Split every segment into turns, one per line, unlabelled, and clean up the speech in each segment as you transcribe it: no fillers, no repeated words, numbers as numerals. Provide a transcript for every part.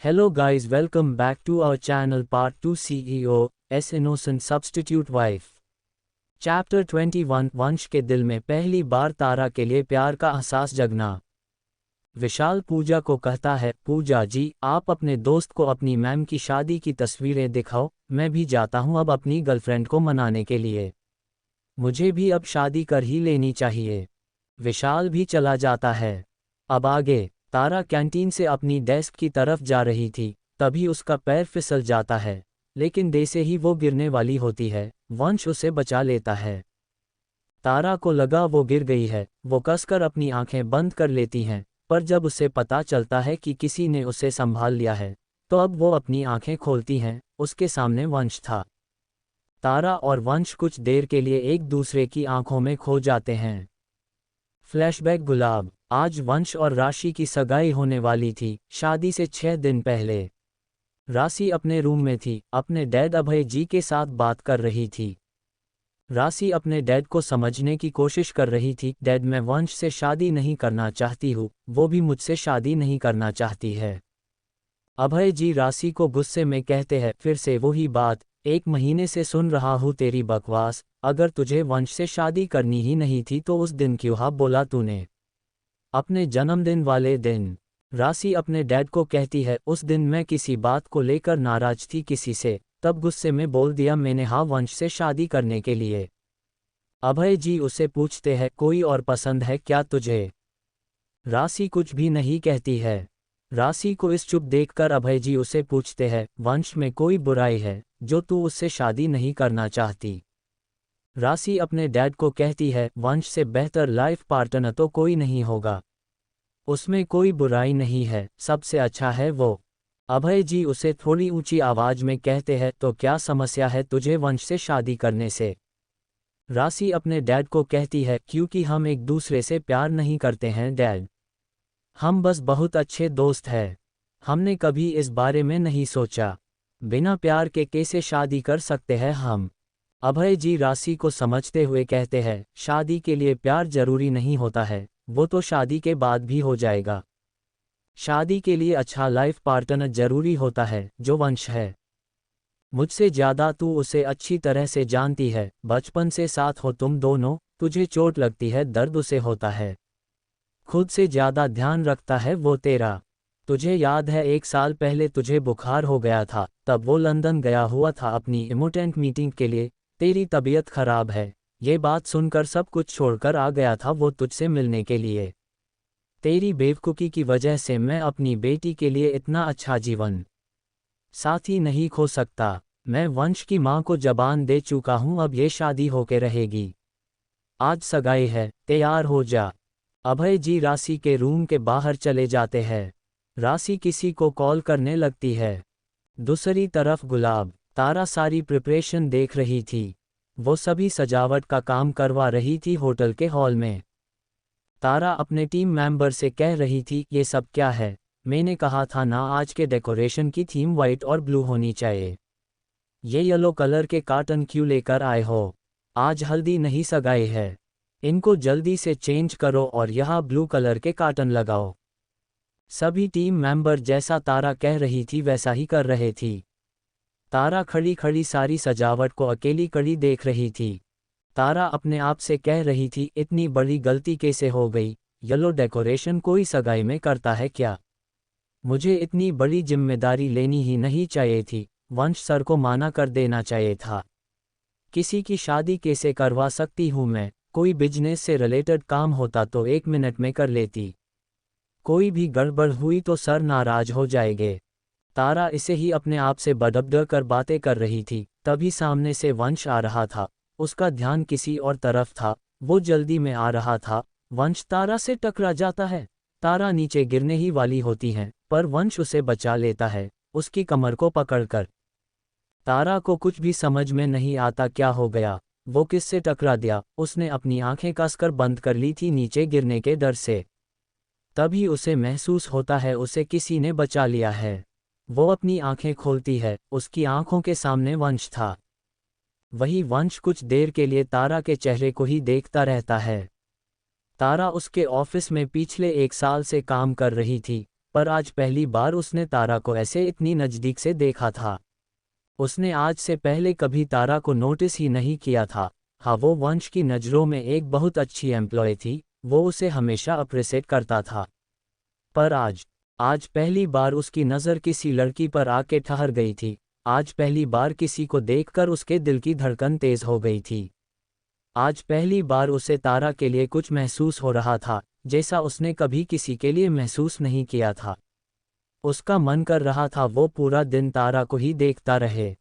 Hello guys, welcome back to our channel Part 2 CEO Innocent Substitute Wife. Chapter 21 वंश के दिल में पहली बार तारा के लिए प्यार का एहसास जगना। विशाल पूजा को कहता है, पूजा जी आप अपने दोस्त को अपनी मैम की शादी की तस्वीरें दिखाओ, मैं भी जाता हूँ अब अपनी गर्लफ्रेंड को मनाने के लिए। मुझे भी अब शादी कर ही लेनी चाहिए। विशाल भी चला जाता है। अब आगे तारा कैंटीन से अपनी डेस्क की तरफ जा रही थी, तभी उसका पैर फिसल जाता है, लेकिन जैसे ही वो गिरने वाली होती है, वंश उसे बचा लेता है। तारा को लगा वो गिर गई है, वो कसकर अपनी आंखें बंद कर लेती हैं, पर जब उसे पता चलता है कि किसी ने उसे संभाल लिया है, तो अब वो अपनी आंखें खोलती हैं, उसके सामने वंश था। तारा और वंश कुछ देर के लिए एक दूसरे की आंखों में खो जाते हैं। फ्लैशबैक गुलाब। आज वंश और राशि की सगाई होने वाली थी, शादी से 6 दिन पहले। राशि अपने रूम में थी, अपने डैड अभय जी के साथ बात कर रही थी। राशि अपने डैड को समझने की कोशिश कर रही थी, डैड मैं वंश से शादी नहीं करना चाहती हूँ, वो भी मुझसे शादी नहीं करना चाहती है। अभय जी राशि को गुस्से में कहते हैं, फिर से वही बात, 1 महीने से सुन रहा हूँ तेरी बकवास, अगर तुझे वंश से शादी करनी ही नहीं थी तो उस दिन क्यों हाँ बोला तूने, अपने जन्मदिन वाले दिन। राशि अपने डैड को कहती है, उस दिन मैं किसी बात को लेकर नाराज थी किसी से, तब गुस्से में बोल दिया मैंने हाँ वंश से शादी करने के लिए। अभय जी उसे पूछते हैं, कोई और पसंद है क्या तुझे? राशि कुछ भी नहीं कहती है। राशि को इस चुप देखकर अभय जी उसे पूछते हैं, वंश में कोई बुराई है जो तू उससे शादी नहीं करना चाहती? राशि अपने डैड को कहती है, वंश से बेहतर लाइफ पार्टनर तो कोई नहीं होगा, उसमें कोई बुराई नहीं है, सबसे अच्छा है वो। अभय जी उसे थोड़ी ऊंची आवाज में कहते हैं, तो क्या समस्या है तुझे वंश से शादी करने से? राशि अपने डैड को कहती है, क्योंकि हम एक दूसरे से प्यार नहीं करते हैं डैड, हम बस बहुत अच्छे दोस्त हैं, हमने कभी इस बारे में नहीं सोचा, बिना प्यार के कैसे शादी कर सकते हैं हम? अभय जी राशि को समझते हुए कहते हैं, शादी के लिए प्यार जरूरी नहीं होता है, वो तो शादी के बाद भी हो जाएगा। शादी के लिए अच्छा लाइफ पार्टनर जरूरी होता है, जो वंश है। मुझसे ज़्यादा तू उसे अच्छी तरह से जानती है, बचपन से साथ हो तुम दोनों, तुझे चोट लगती है दर्द उसे होता है, खुद से ज़्यादा ध्यान रखता है वो तेरा। तुझे याद है 1 साल पहले तुझे बुखार हो गया था, तब वो लंदन गया हुआ था अपनी इम्पोर्टेंट मीटिंग के लिए, तेरी तबीयत खराब है, ये बात सुनकर सब कुछ छोड़कर आ गया था वो तुझसे मिलने के लिए। तेरी बेवकूफ़ी की वजह से मैं अपनी बेटी के लिए इतना अच्छा जीवन साथी नहीं खो सकता। मैं वंश की माँ को जबान दे चुका हूँ, अब ये शादी होके रहेगी। आज सगाई है, तैयार हो जा। अभय जी राशि के रूम के बाहर चले जाते हैं। राशि किसी को कॉल करने लगती है। दूसरी तरफ गुलाब, तारा सारी प्रिपरेशन देख रही थी, वो सभी सजावट का काम करवा रही थी होटल के हॉल में। तारा अपने टीम मेंबर से कह रही थी, ये सब क्या है, मैंने कहा था ना आज के डेकोरेशन की थीम वाइट और ब्लू होनी चाहिए, ये येलो कलर के कार्टन क्यों लेकर आए हो? आज हल्दी नहीं सगाई है, इनको जल्दी से चेंज करो और यहाँ ब्लू कलर के कार्टन लगाओ। सभी टीम मेंबर जैसा तारा कह रही थी वैसा ही कर रहे थी। तारा खड़ी खड़ी सारी सजावट को अकेली कड़ी देख रही थी। तारा अपने आप से कह रही थी, इतनी बड़ी गलती कैसे हो गई, येलो डेकोरेशन कोई सगाई में करता है क्या? मुझे इतनी बड़ी जिम्मेदारी लेनी ही नहीं चाहिए थी, वंश सर को माना कर देना चाहिए था। किसी की शादी कैसे करवा सकती हूँ मैं, कोई बिजनेस से रिलेटेड काम होता तो 1 मिनट में कर लेती, कोई भी गड़बड़ हुई तो सर नाराज हो जाएंगे। तारा इसे ही अपने आप से बड़बड़ कर बातें कर रही थी, तभी सामने से वंश आ रहा था, उसका ध्यान किसी और तरफ था, वो जल्दी में आ रहा था। वंश तारा से टकरा जाता है, तारा नीचे गिरने ही वाली होती है, पर वंश उसे बचा लेता है, उसकी कमर को पकड़कर। तारा को कुछ भी समझ में नहीं आता क्या हो गया, वो किससे टकरा दिया, उसने अपनी आंखें कसकर बंद कर ली थी नीचे गिरने के डर से। तभी उसे महसूस होता है उसे किसी ने बचा लिया है। वो अपनी आंखें खोलती है, उसकी आंखों के सामने वंश था। वही वंश कुछ देर के लिए तारा के चेहरे को ही देखता रहता है। तारा उसके ऑफिस में पिछले 1 साल से काम कर रही थी, पर आज पहली बार उसने तारा को ऐसे इतनी नज़दीक से देखा था। उसने आज से पहले कभी तारा को नोटिस ही नहीं किया था। हाँ, वो वंश की नज़रों में एक बहुत अच्छी एम्प्लॉय थी, वो उसे हमेशा अप्रिशिएट करता था। पर आज पहली बार उसकी नज़र किसी लड़की पर आके ठहर गई थी। आज पहली बार किसी को देखकर उसके दिल की धड़कन तेज हो गई थी। आज पहली बार उसे तारा के लिए कुछ महसूस हो रहा था, जैसा उसने कभी किसी के लिए महसूस नहीं किया था। उसका मन कर रहा था वो पूरा दिन तारा को ही देखता रहे।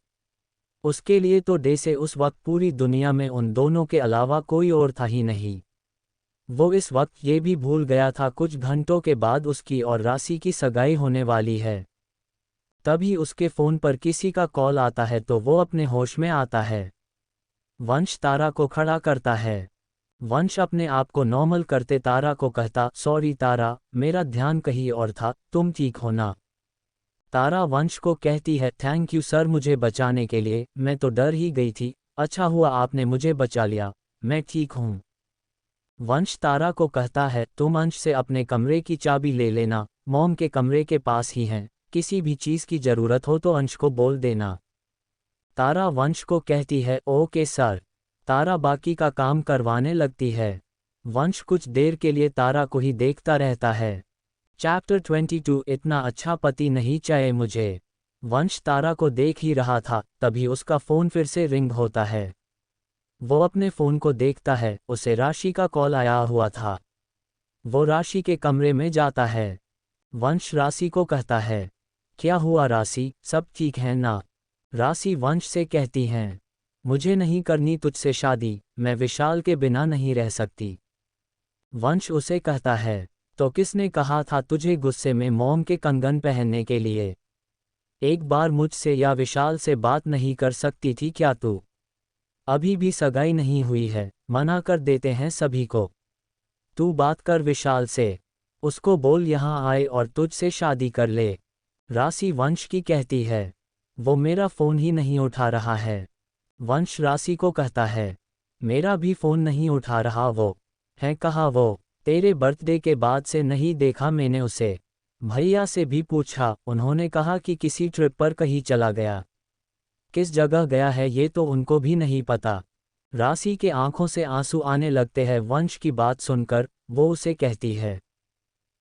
उसके लिए तो जैसे उस वक्त पूरी दुनिया में उन दोनों के अलावा कोई और था ही नहीं। वो इस वक्त ये भी भूल गया था कुछ घंटों के बाद उसकी और राशि की सगाई होने वाली है। तभी उसके फ़ोन पर किसी का कॉल आता है तो वो अपने होश में आता है। वंश तारा को खड़ा करता है। वंश अपने आप को नॉर्मल करते तारा को कहता, सॉरी तारा, मेरा ध्यान कहीं और था, तुम ठीक हो ना? तारा वंश को कहती है, थैंक यू सर मुझे बचाने के लिए, मैं तो डर ही गई थी, अच्छा हुआ आपने मुझे बचा लिया, मैं ठीक हूँ। वंश तारा को कहता है, तुम अंश से अपने कमरे की चाबी ले लेना, मॉम के कमरे के पास ही हैं, किसी भी चीज़ की ज़रूरत हो तो अंश को बोल देना। तारा वंश को कहती है, ओके सर। तारा बाकी का काम करवाने लगती है। वंश कुछ देर के लिए तारा को ही देखता रहता है। चैप्टर 22 इतना अच्छा पति नहीं चाहिए मुझे। वंश तारा को देख ही रहा था, तभी उसका फ़ोन फिर से रिंग होता है। वो अपने फ़ोन को देखता है, उसे राशि का कॉल आया हुआ था। वो राशि के कमरे में जाता है। वंश राशि को कहता है, क्या हुआ राशि, सब ठीक है ना? राशि वंश से कहती हैं, मुझे नहीं करनी तुझसे शादी, मैं विशाल के बिना नहीं रह सकती। वंश उसे कहता है, तो किसने कहा था तुझे गुस्से में मॉम के कंगन पहनने के लिए? एक बार मुझसे या विशाल से बात नहीं कर सकती थी क्या तू? अभी भी सगाई नहीं हुई है, मना कर देते हैं सभी को। तू बात कर विशाल से, उसको बोल यहाँ आए और तुझसे शादी कर ले। राशि वंश की कहती है, वो मेरा फ़ोन ही नहीं उठा रहा है। वंश राशि को कहता है, मेरा भी फ़ोन नहीं उठा रहा वो। है कहाँ वो? तेरे बर्थडे के बाद से नहीं देखा मैंने उसे। भैया से भी पूछा, उन्होंने कहा कि किसी ट्रिप पर कहीं चला गया। किस जगह गया है ये तो उनको भी नहीं पता। राशि के आंखों से आंसू आने लगते हैं वंश की बात सुनकर। वो उसे कहती है,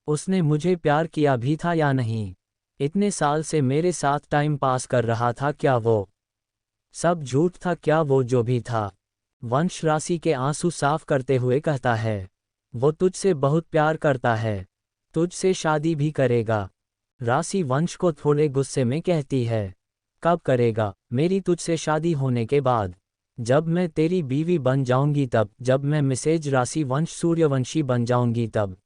उसने मुझे प्यार किया भी था या नहीं? इतने साल से मेरे साथ टाइम पास कर रहा था क्या वो? सब झूठ था क्या वो जो भी था? वंश राशि के आंसू साफ करते हुए कहता है, वो तुझसे बहुत प्यार करता है, तुझसे शादी भी करेगा। राशि वंश को थोड़े गुस्से में कहती है, कब करेगा? मेरी तुझसे शादी होने के बाद, जब मैं तेरी बीवी बन जाऊंगी तब, जब मैं मिसेज राशि वंश सूर्यवंशी बन जाऊंगी तब।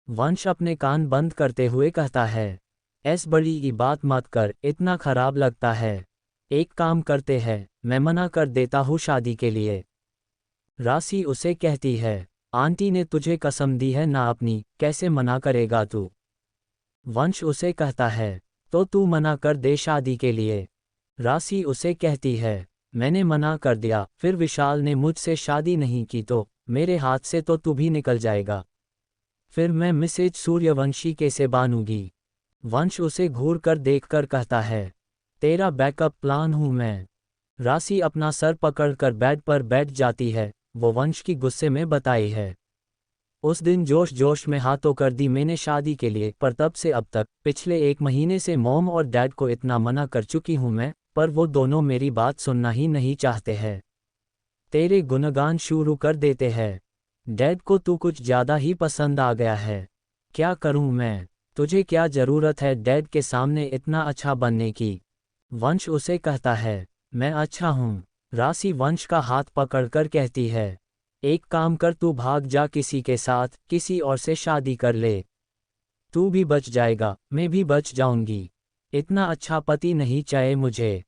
वंश अपने कान बंद करते हुए कहता है, ऐस बड़ी की बात मत कर, इतना खराब लगता है। एक काम करते हैं, मैं मना कर देता हूँ शादी के लिए। राशि उसे कहती है, आंटी ने तुझे कसम दी है ना अपनी, कैसे मना करेगा तू? वंश उसे कहता है, तो तू मना कर दे शादी के लिए। राशि उसे कहती है, मैंने मना कर दिया, फिर विशाल ने मुझसे शादी नहीं की तो मेरे हाथ से तो तू भी निकल जाएगा। फिर मैं मिसेज सूर्यवंशी कैसे बनूंगी? वंश उसे घूर कर देखकर कहता है, तेरा बैकअप प्लान हूं मैं। राशि अपना सर पकड़कर बेड पर बैठ जाती है। वो वंश की गुस्से में बताई है, उस दिन जोश जोश में हाथों कर दी मैंने शादी के लिए, पर तब से अब तक पिछले 1 महीने से मॉम और डैड को इतना मना कर चुकी हूं मैं, पर वो दोनों मेरी बात सुनना ही नहीं चाहते हैं। तेरे गुणगान शुरू कर देते हैं। डैड को तू कुछ ज़्यादा ही पसंद आ गया है। क्या करूं मैं? तुझे क्या ज़रूरत है डैड के सामने इतना अच्छा बनने की? वंश उसे कहता है, मैं अच्छा हूँ। राशि वंश का हाथ पकड़कर कहती है, एक काम कर तू भाग जा किसी के साथ, किसी और से शादी कर ले। तू भी बच जाएगा, मैं भी बच जाऊंगी। इतना अच्छा पति नहीं चाहिए मुझे।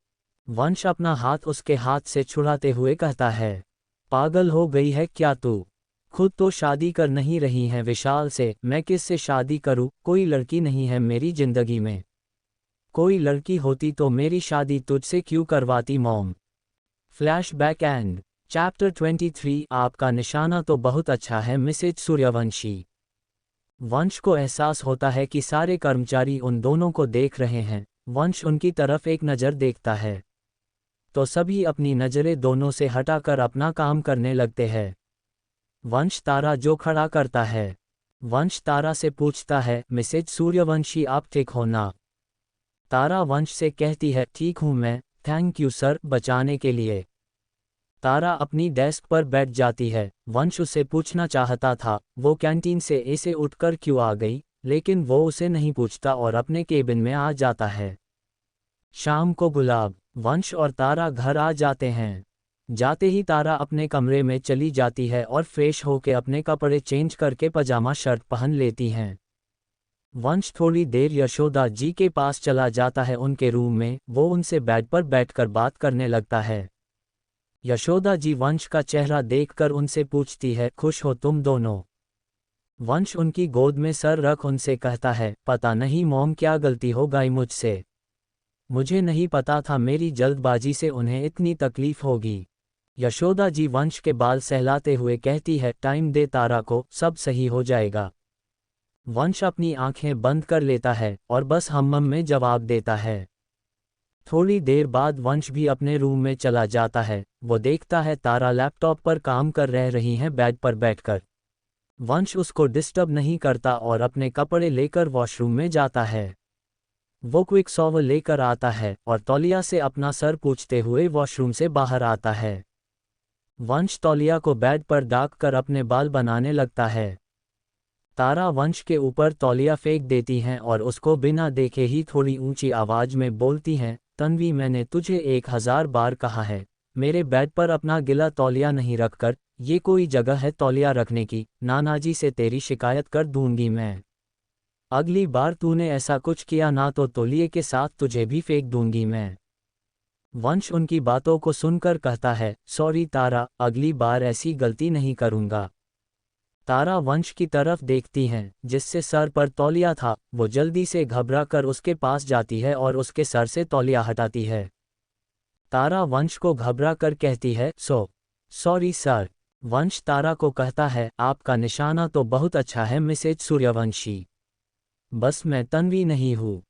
वंश अपना हाथ उसके हाथ से छुड़ाते हुए कहता है, पागल हो गई है क्या तू? खुद तो शादी कर नहीं रही है विशाल से, मैं किससे शादी करूं? कोई लड़की नहीं है मेरी जिंदगी में। कोई लड़की होती तो मेरी शादी तुझसे क्यों करवाती मॉम? फ्लैशबैक एंड चैप्टर 23 आपका निशाना तो बहुत अच्छा है मिसेज सूर्यवंशी। वंश को एहसास होता है कि सारे कर्मचारी उन दोनों को देख रहे हैं। वंश उनकी तरफ एक नज़र देखता है तो सभी अपनी नज़रें दोनों से हटाकर अपना काम करने लगते हैं। वंश तारा जो खड़ा करता है। वंश तारा से पूछता है, मिसेज सूर्यवंशी आप ठीक हो ना? तारा वंश से कहती है, ठीक हूँ मैं, थैंक यू सर बचाने के लिए। तारा अपनी डेस्क पर बैठ जाती है। वंश उससे पूछना चाहता था वो कैंटीन से ऐसे उठकर क्यों आ गई, लेकिन वो उसे नहीं पूछता और अपने केबिन में आ जाता है। शाम को गुलाब, वंश और तारा घर आ जाते हैं। जाते ही तारा अपने कमरे में चली जाती है और फ्रेश होके अपने कपड़े चेंज करके पजामा शर्ट पहन लेती हैं। वंश थोड़ी देर यशोदा जी के पास चला जाता है उनके रूम में। वो उनसे बेड पर बैठकर बात करने लगता है। यशोदा जी वंश का चेहरा देखकर उनसे पूछती है, खुश हो तुम दोनों? वंश उनकी गोद में सर रख उनसे कहता है, पता नहीं मॉम क्या गलती हो गई मुझसे। मुझे नहीं पता था मेरी जल्दबाजी से उन्हें इतनी तकलीफ होगी। यशोदा जी वंश के बाल सहलाते हुए कहती है, टाइम दे तारा को, सब सही हो जाएगा। वंश अपनी आंखें बंद कर लेता है और बस हम्म में जवाब देता है। थोड़ी देर बाद वंश भी अपने रूम में चला जाता है। वो देखता है तारा लैपटॉप पर काम कर रही हैं बेड पर बैठकर। वंश उसको डिस्टर्ब नहीं करता और अपने कपड़े लेकर वॉशरूम में जाता है। वो क्विक शॉवर लेकर आता है और तौलिया से अपना सर पूछते हुए वॉशरूम से बाहर आता है। वंश तौलिया को बेड पर डाक कर अपने बाल बनाने लगता है। तारा वंश के ऊपर तौलिया फेंक देती हैं और उसको बिना देखे ही थोड़ी ऊंची आवाज में बोलती हैं, तन्वी मैंने तुझे 1000 बार कहा है, मेरे बेड पर अपना गिला तौलिया नहीं रखकर, ये कोई जगह है तौलिया रखने की? नानाजी से तेरी शिकायत कर दूंगी मैं। अगली बार तूने ऐसा कुछ किया ना तो तौलिए के साथ तुझे भी फेंक दूंगी मैं। वंश उनकी बातों को सुनकर कहता है, सॉरी तारा, अगली बार ऐसी गलती नहीं करूंगा। तारा वंश की तरफ देखती हैं, जिससे सर पर तौलिया था। वो जल्दी से घबरा कर उसके पास जाती है और उसके सर से तौलिया हटाती है। तारा वंश को घबरा कर कहती है, सॉरी सर। वंश तारा को कहता है, आपका निशाना तो बहुत अच्छा है मिसेज सूर्यवंशी, बस मैं तन्वी नहीं हूँ।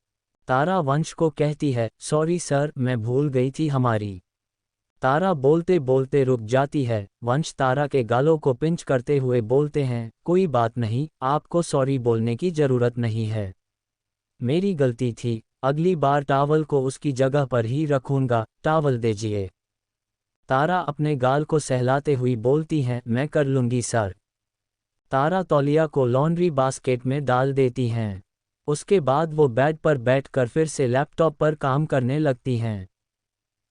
तारा वंश को कहती है, सॉरी सर मैं भूल गई थी हमारी। तारा बोलते बोलते रुक जाती है। वंश तारा के गालों को पिंच करते हुए बोलते हैं, कोई बात नहीं, आपको सॉरी बोलने की जरूरत नहीं है, मेरी गलती थी, अगली बार टॉवल को उसकी जगह पर ही रखूंगा, टॉवल दीजिए। तारा अपने गाल को सहलाते हुई बोलती हैं, मैं कर लूंगी सर। तारा तौलिया को लॉन्ड्री बास्केट में डाल देती हैं। उसके बाद वो बेड पर बैठकर फिर से लैपटॉप पर काम करने लगती हैं।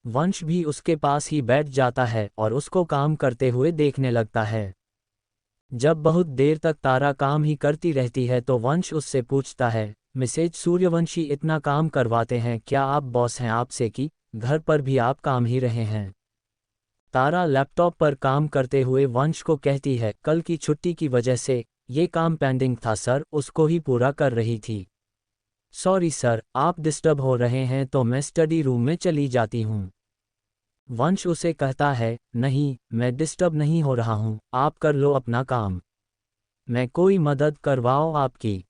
वंश भी उसके पास ही बैठ जाता है और उसको काम करते हुए देखने लगता है। जब बहुत देर तक तारा काम ही करती रहती है तो वंश उससे पूछता है, मिसेज सूर्यवंशी इतना काम करवाते हैं, क्या आप बॉस हैं आपसे कि घर पर भी आप काम ही रहे हैं? तारा लैपटॉप पर काम करते हुए वंश को कहती है, कल की छुट्टी की वजह से ये काम पेंडिंग था सर, उसको ही पूरा कर रही थी। सॉरी सर, आप डिस्टर्ब हो रहे हैं तो मैं स्टडी रूम में चली जाती हूँ। वंश उसे कहता है, नहीं मैं डिस्टर्ब नहीं हो रहा हूँ, आप कर लो अपना काम, मैं कोई मदद करवाओ आपकी?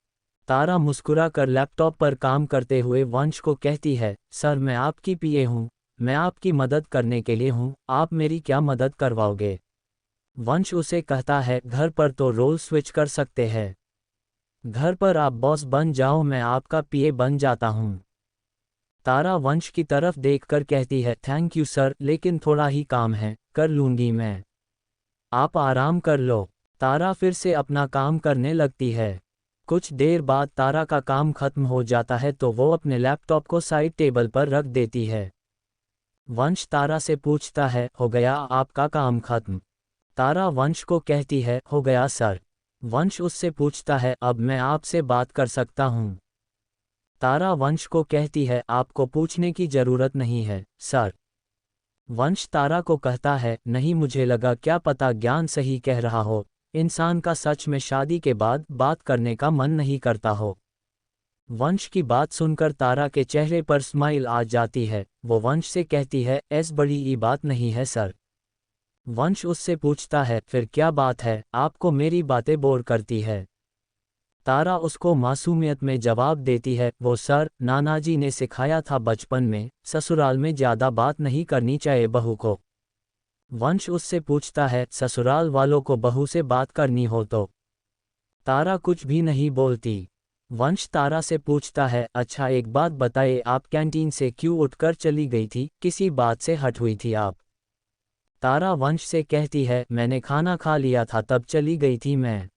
तारा मुस्कुरा कर लैपटॉप पर काम करते हुए वंश को कहती है, सर मैं आपकी पीए हूँ, मैं आपकी मदद करने के लिए हूँ, आप मेरी क्या मदद करवाओगे? वंश उसे कहता है, घर पर तो रोल स्विच कर सकते हैं, घर पर आप बॉस बन जाओ, मैं आपका पीए बन जाता हूँ। तारा वंश की तरफ देखकर कहती है, थैंक यू सर, लेकिन थोड़ा ही काम है, कर लूंगी मैं, आप आराम कर लो। तारा फिर से अपना काम करने लगती है। कुछ देर बाद तारा का काम खत्म हो जाता है तो वो अपने लैपटॉप को साइड टेबल पर रख देती है। वंश तारा से पूछता है, हो गया आपका काम खत्म? तारा वंश को कहती है, हो गया सर। वंश उससे पूछता है, अब मैं आपसे बात कर सकता हूँ? तारा वंश को कहती है, आपको पूछने की जरूरत नहीं है सर। वंश तारा को कहता है, नहीं मुझे लगा क्या पता ज्ञान सही कह रहा हो, इंसान का सच में शादी के बाद बात करने का मन नहीं करता हो। वंश की बात सुनकर तारा के चेहरे पर स्माइल आ जाती है। वो वंश से कहती है, ऐस बड़ी ये बात नहीं है सर। वंश उससे पूछता है, फिर क्या बात है, आपको मेरी बातें बोर करती है? तारा उसको मासूमियत में जवाब देती है, वो सर, नानाजी ने सिखाया था बचपन में, ससुराल में ज़्यादा बात नहीं करनी चाहिए बहू को। वंश उससे पूछता है, ससुराल वालों को बहू से बात करनी हो तो? तारा कुछ भी नहीं बोलती। वंश तारा से पूछता है, अच्छा एक बात बताइए, आप कैंटीन से क्यों उठकर चली गई थी, किसी बात से हट हुई थी आप? तारा वंश से कहती है, मैंने खाना खा लिया था तब चली गई थी मैं।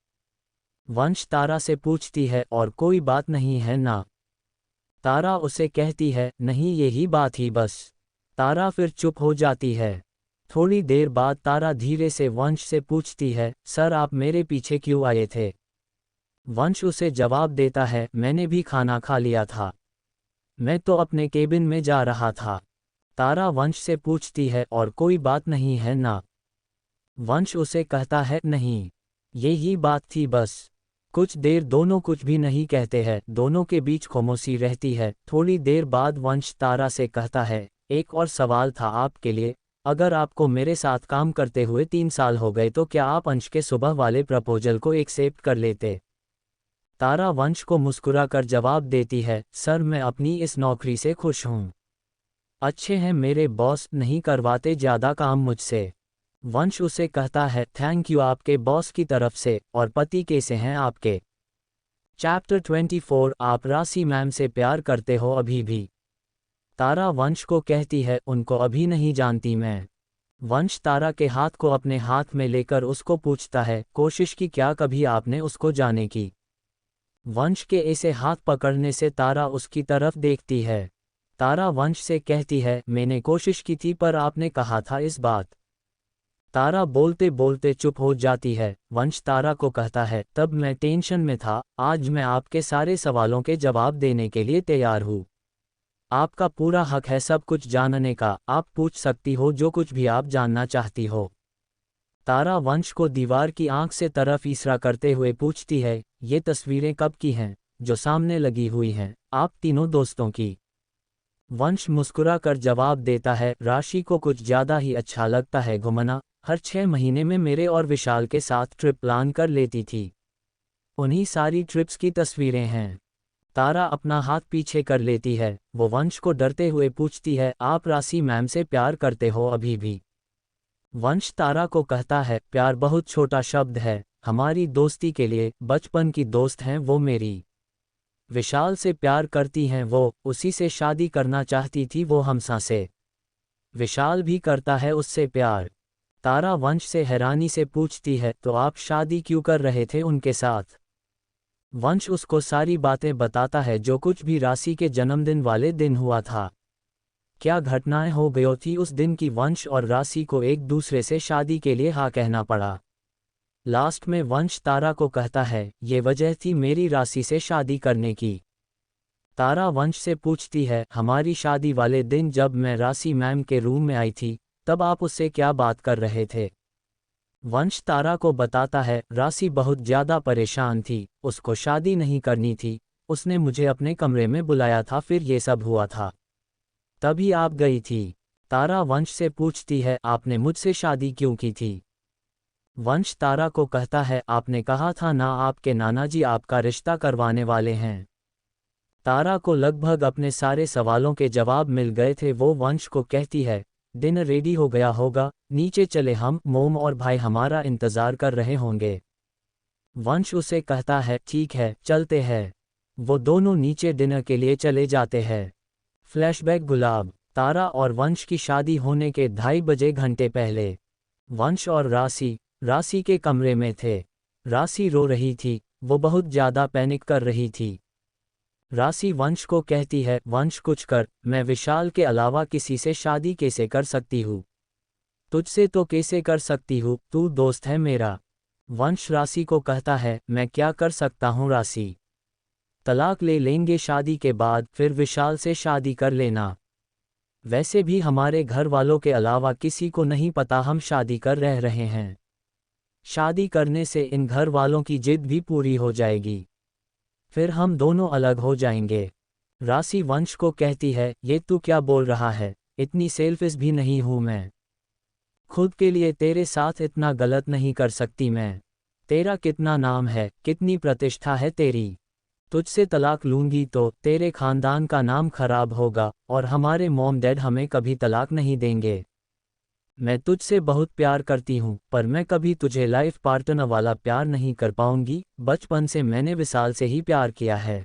वंश तारा से पूछती है, और कोई बात नहीं है ना? तारा उसे कहती है, नहीं यही बात ही बस। तारा फिर चुप हो जाती है। थोड़ी देर बाद तारा धीरे से वंश से पूछती है, सर आप मेरे पीछे क्यों आए थे? वंश उसे जवाब देता है, मैंने भी खाना खा लिया था, मैं तो अपने केबिन में जा रहा था। तारा वंश से पूछती है, और कोई बात नहीं है ना? वंश उसे कहता है, नहीं, यही बात थी बस। कुछ देर दोनों कुछ भी नहीं कहते हैं, दोनों के बीच खामोशी रहती है। थोड़ी देर बाद वंश तारा से कहता है, एक और सवाल था आपके लिए, अगर आपको मेरे साथ काम करते हुए 3 साल हो गए तो क्या आप अंश के सुबह वाले प्रपोजल को एक्सेप्ट कर लेते? तारा वंश को मुस्कुराकर जवाब देती है, सर मैं अपनी इस नौकरी से खुश हूँ। अच्छे हैं मेरे बॉस, नहीं करवाते ज़्यादा काम मुझसे। वंश उसे कहता है, थैंक यू आपके बॉस की तरफ से, और पति कैसे हैं आपके? चैप्टर 24, आप राशि मैम से प्यार करते हो अभी भी? तारा वंश को कहती है, उनको अभी नहीं जानती मैं। वंश तारा के हाथ को अपने हाथ में लेकर उसको पूछता है, कोशिश की क्या कभी आपने उसको जाने की? वंश के ऐसे हाथ पकड़ने से तारा उसकी तरफ देखती है। तारा वंश से कहती है, मैंने कोशिश की थी पर आपने कहा था इस बात। तारा बोलते बोलते चुप हो जाती है। वंश तारा को कहता है, तब मैं टेंशन में था, आज मैं आपके सारे सवालों के जवाब देने के लिए तैयार हूँ। आपका पूरा हक है सब कुछ जानने का, आप पूछ सकती हो जो कुछ भी आप जानना चाहती हो। तारा वंश को दीवार की आंख से तरफ इशारा करते हुए पूछती है, ये तस्वीरें कब की हैं, जो सामने लगी हुई हैं, आप तीनों दोस्तों की? वंश मुस्कुरा कर जवाब देता है, राशि को कुछ ज़्यादा ही अच्छा लगता है घूमना, हर 6 महीने में मेरे और विशाल के साथ ट्रिप प्लान कर लेती थी। उन्हीं सारी ट्रिप्स की तस्वीरें हैं। तारा अपना हाथ पीछे कर लेती है। वो वंश को डरते हुए पूछती है, आप राशि मैम से प्यार करते हो अभी भी? वंश तारा को कहता है, प्यार बहुत छोटा शब्द है, हमारी दोस्ती के लिए, बचपन की दोस्त हैं वो मेरी। विशाल से प्यार करती हैं वो, उसी से शादी करना चाहती थी वो हमसा से। विशाल भी करता है उससे प्यार। तारा वंश से हैरानी से पूछती है, तो आप शादी क्यों कर रहे थे उनके साथ? वंश उसको सारी बातें बताता है जो कुछ भी राशि के जन्मदिन वाले दिन हुआ था। क्या घटनाएं हो गई थी उस दिन की वंश और राशि को एक दूसरे से शादी के लिए हाँ कहना पड़ा। लास्ट में वंश तारा को कहता है, ये वजह थी मेरी राशि से शादी करने की। तारा वंश से पूछती है, हमारी शादी वाले दिन जब मैं राशि मैम के रूम में आई थी, तब आप उससे क्या बात कर रहे थे? वंश तारा को बताता है, राशि बहुत ज़्यादा परेशान थी, उसको शादी नहीं करनी थी, उसने मुझे अपने कमरे में बुलाया था, फिर ये सब हुआ था, तभी आप गई थी। तारा वंश से पूछती है, आपने मुझसे शादी क्यों की थी? वंश तारा को कहता है, आपने कहा था ना आपके नानाजी आपका रिश्ता करवाने वाले हैं। तारा को लगभग अपने सारे सवालों के जवाब मिल गए थे। वो वंश को कहती है, डिनर रेडी हो गया होगा, नीचे चले, हम मोम और भाई हमारा इंतज़ार कर रहे होंगे। वंश उसे कहता है, ठीक है चलते हैं। वो दोनों नीचे डिनर के लिए चले जाते हैं। फ्लैशबैक गुलाब। तारा और वंश की शादी होने के 2:30 बजे घंटे पहले वंश और राशि के कमरे में थे। राशि रो रही थी, वो बहुत ज़्यादा पैनिक कर रही थी। राशि वंश को कहती है, वंश कुछ कर, मैं विशाल के अलावा किसी से शादी कैसे कर सकती हूँ? तुझसे तो कैसे कर सकती हूँ, तू दोस्त है मेरा। वंश राशि को कहता है, मैं क्या कर सकता हूँ राशि? तलाक ले लेंगे शादी के बाद, फिर विशाल से शादी कर लेना। वैसे भी हमारे घर वालों के अलावा किसी को नहीं पता हम शादी कर रहे हैं। शादी करने से इन घर वालों की जिद भी पूरी हो जाएगी, फिर हम दोनों अलग हो जाएंगे। राशि वंश को कहती है, ये तू क्या बोल रहा है, इतनी सेल्फिश भी नहीं हूं मैं। खुद के लिए तेरे साथ इतना गलत नहीं कर सकती मैं। तेरा कितना नाम है, कितनी प्रतिष्ठा है तेरी। तुझसे तलाक लूंगी तो तेरे खानदान का नाम खराब होगा और हमारे मॉम डैड हमें कभी तलाक नहीं देंगे। मैं तुझसे बहुत प्यार करती हूँ, पर मैं कभी तुझे लाइफ पार्टनर वाला प्यार नहीं कर पाऊंगी। बचपन से मैंने विशाल से ही प्यार किया है।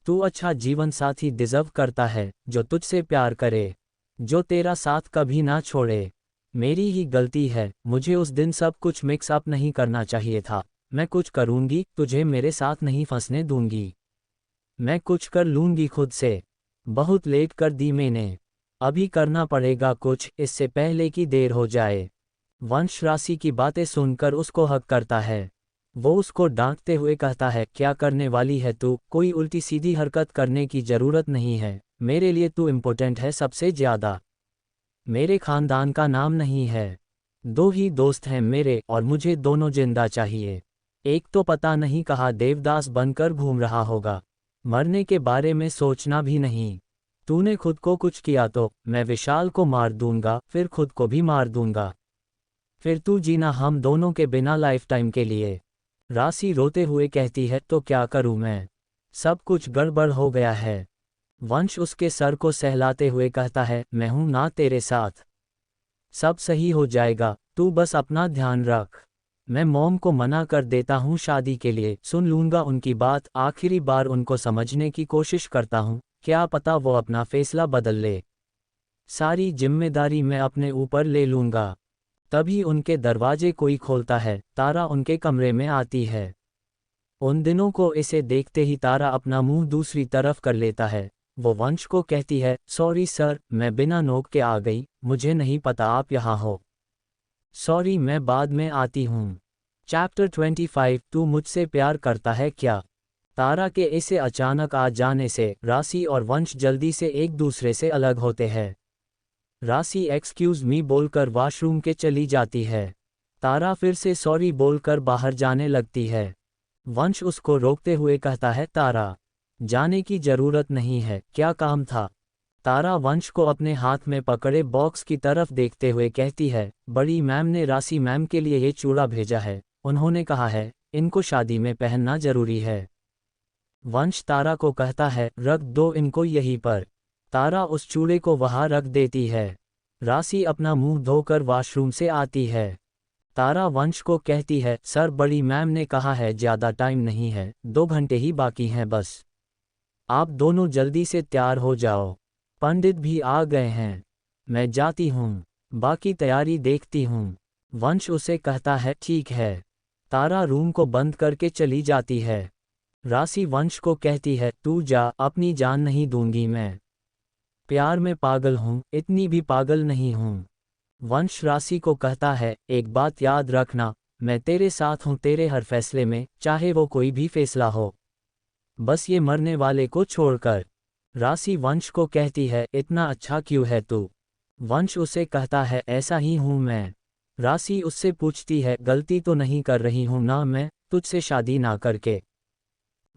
तू अच्छा जीवन साथी डिजर्व करता है, जो तुझसे प्यार करे, जो तेरा साथ कभी ना छोड़े। मेरी ही गलती है, मुझे उस दिन सब कुछ मिक्स अप नहीं करना चाहिए था। मैं कुछ करूंगी, तुझे मेरे साथ नहीं फंसने दूंगी। मैं कुछ कर लूंगी खुद से। बहुत लेट कर दी मैंने, अभी करना पड़ेगा कुछ, इससे पहले कि देर हो जाए। वंश राशि की बातें सुनकर उसको हक करता है। वो उसको डांटते हुए कहता है, क्या करने वाली है तू, कोई उल्टी सीधी हरकत करने की जरूरत नहीं है। मेरे लिए तू इम्पोर्टेंट है सबसे ज्यादा। मेरे खानदान का नाम नहीं है। दो ही दोस्त हैं मेरे और मुझे दोनों जिंदा चाहिए। एक तो पता नहीं कहाँ देवदास बनकर घूम रहा होगा। मरने के बारे में सोचना भी नहीं। तूने खुद को कुछ किया तो मैं विशाल को मार दूंगा, फिर खुद को भी मार दूंगा। फिर तू जीना हम दोनों के बिना लाइफ टाइम के लिए। राशि रोते हुए कहती है, तो क्या करूं मैं, सब कुछ गड़बड़ हो गया है। वंश उसके सर को सहलाते हुए कहता है, मैं हूं ना तेरे साथ, सब सही हो जाएगा, तू बस अपना ध्यान रख। मैं मॉम को मना कर देता हूँ शादी के लिए, सुन लूंगा उनकी बात, आखिरी बार उनको समझने की कोशिश करता हूँ, क्या पता वो अपना फैसला बदल ले। सारी जिम्मेदारी मैं अपने ऊपर ले लूंगा। तभी उनके दरवाजे कोई खोलता है, तारा उनके कमरे में आती है। उन दिनों को इसे देखते ही तारा अपना मुंह दूसरी तरफ कर लेता है। वो वंश को कहती है, सॉरी सर, मैं बिना नोक के आ गई, मुझे नहीं पता आप यहाँ हो। सॉरी, मैं बाद में आती हूँ। चैप्टर 25 तू मुझसे प्यार करता है क्या। तारा के इसे अचानक आ जाने से राशि और वंश जल्दी से एक दूसरे से अलग होते हैं। राशि एक्सक्यूज मी बोलकर वॉशरूम के चली जाती है। तारा फिर से सॉरी बोलकर बाहर जाने लगती है। वंश उसको रोकते हुए कहता है, तारा, जाने की जरूरत नहीं है, क्या काम था। तारा वंश को अपने हाथ में पकड़े बॉक्स की तरफ देखते हुए कहती है, बड़ी मैम ने राशि मैम के लिए ये चूड़ा भेजा है, उन्होंने कहा है इनको शादी में पहनना जरूरी है। वंश तारा को कहता है, रख दो इनको यहीं पर। तारा उस चूड़े को वहां रख देती है। राशि अपना मुंह धोकर वॉशरूम से आती है। तारा वंश को कहती है, सर बड़ी मैम ने कहा है ज्यादा टाइम नहीं है, 2 घंटे ही बाकी हैं बस। आप दोनों जल्दी से तैयार हो जाओ, पंडित भी आ गए हैं। मैं जाती हूँ, बाकी तैयारी देखती हूँ। वंश उसे कहता है, ठीक है। तारा रूम को बंद करके चली जाती है। राशि वंश को कहती है, तू जा, अपनी जान नहीं दूंगी मैं। प्यार में पागल हूँ, इतनी भी पागल नहीं हूँ। वंश राशि को कहता है, एक बात याद रखना, मैं तेरे साथ हूँ तेरे हर फैसले में, चाहे वो कोई भी फैसला हो, बस ये मरने वाले को छोड़कर। राशि वंश को कहती है, इतना अच्छा क्यों है तू। वंश उसे कहता है, ऐसा ही हूँ मैं। राशि उससे पूछती है, गलती तो नहीं कर रही हूँ ना मैं, तुझसे शादी ना करके।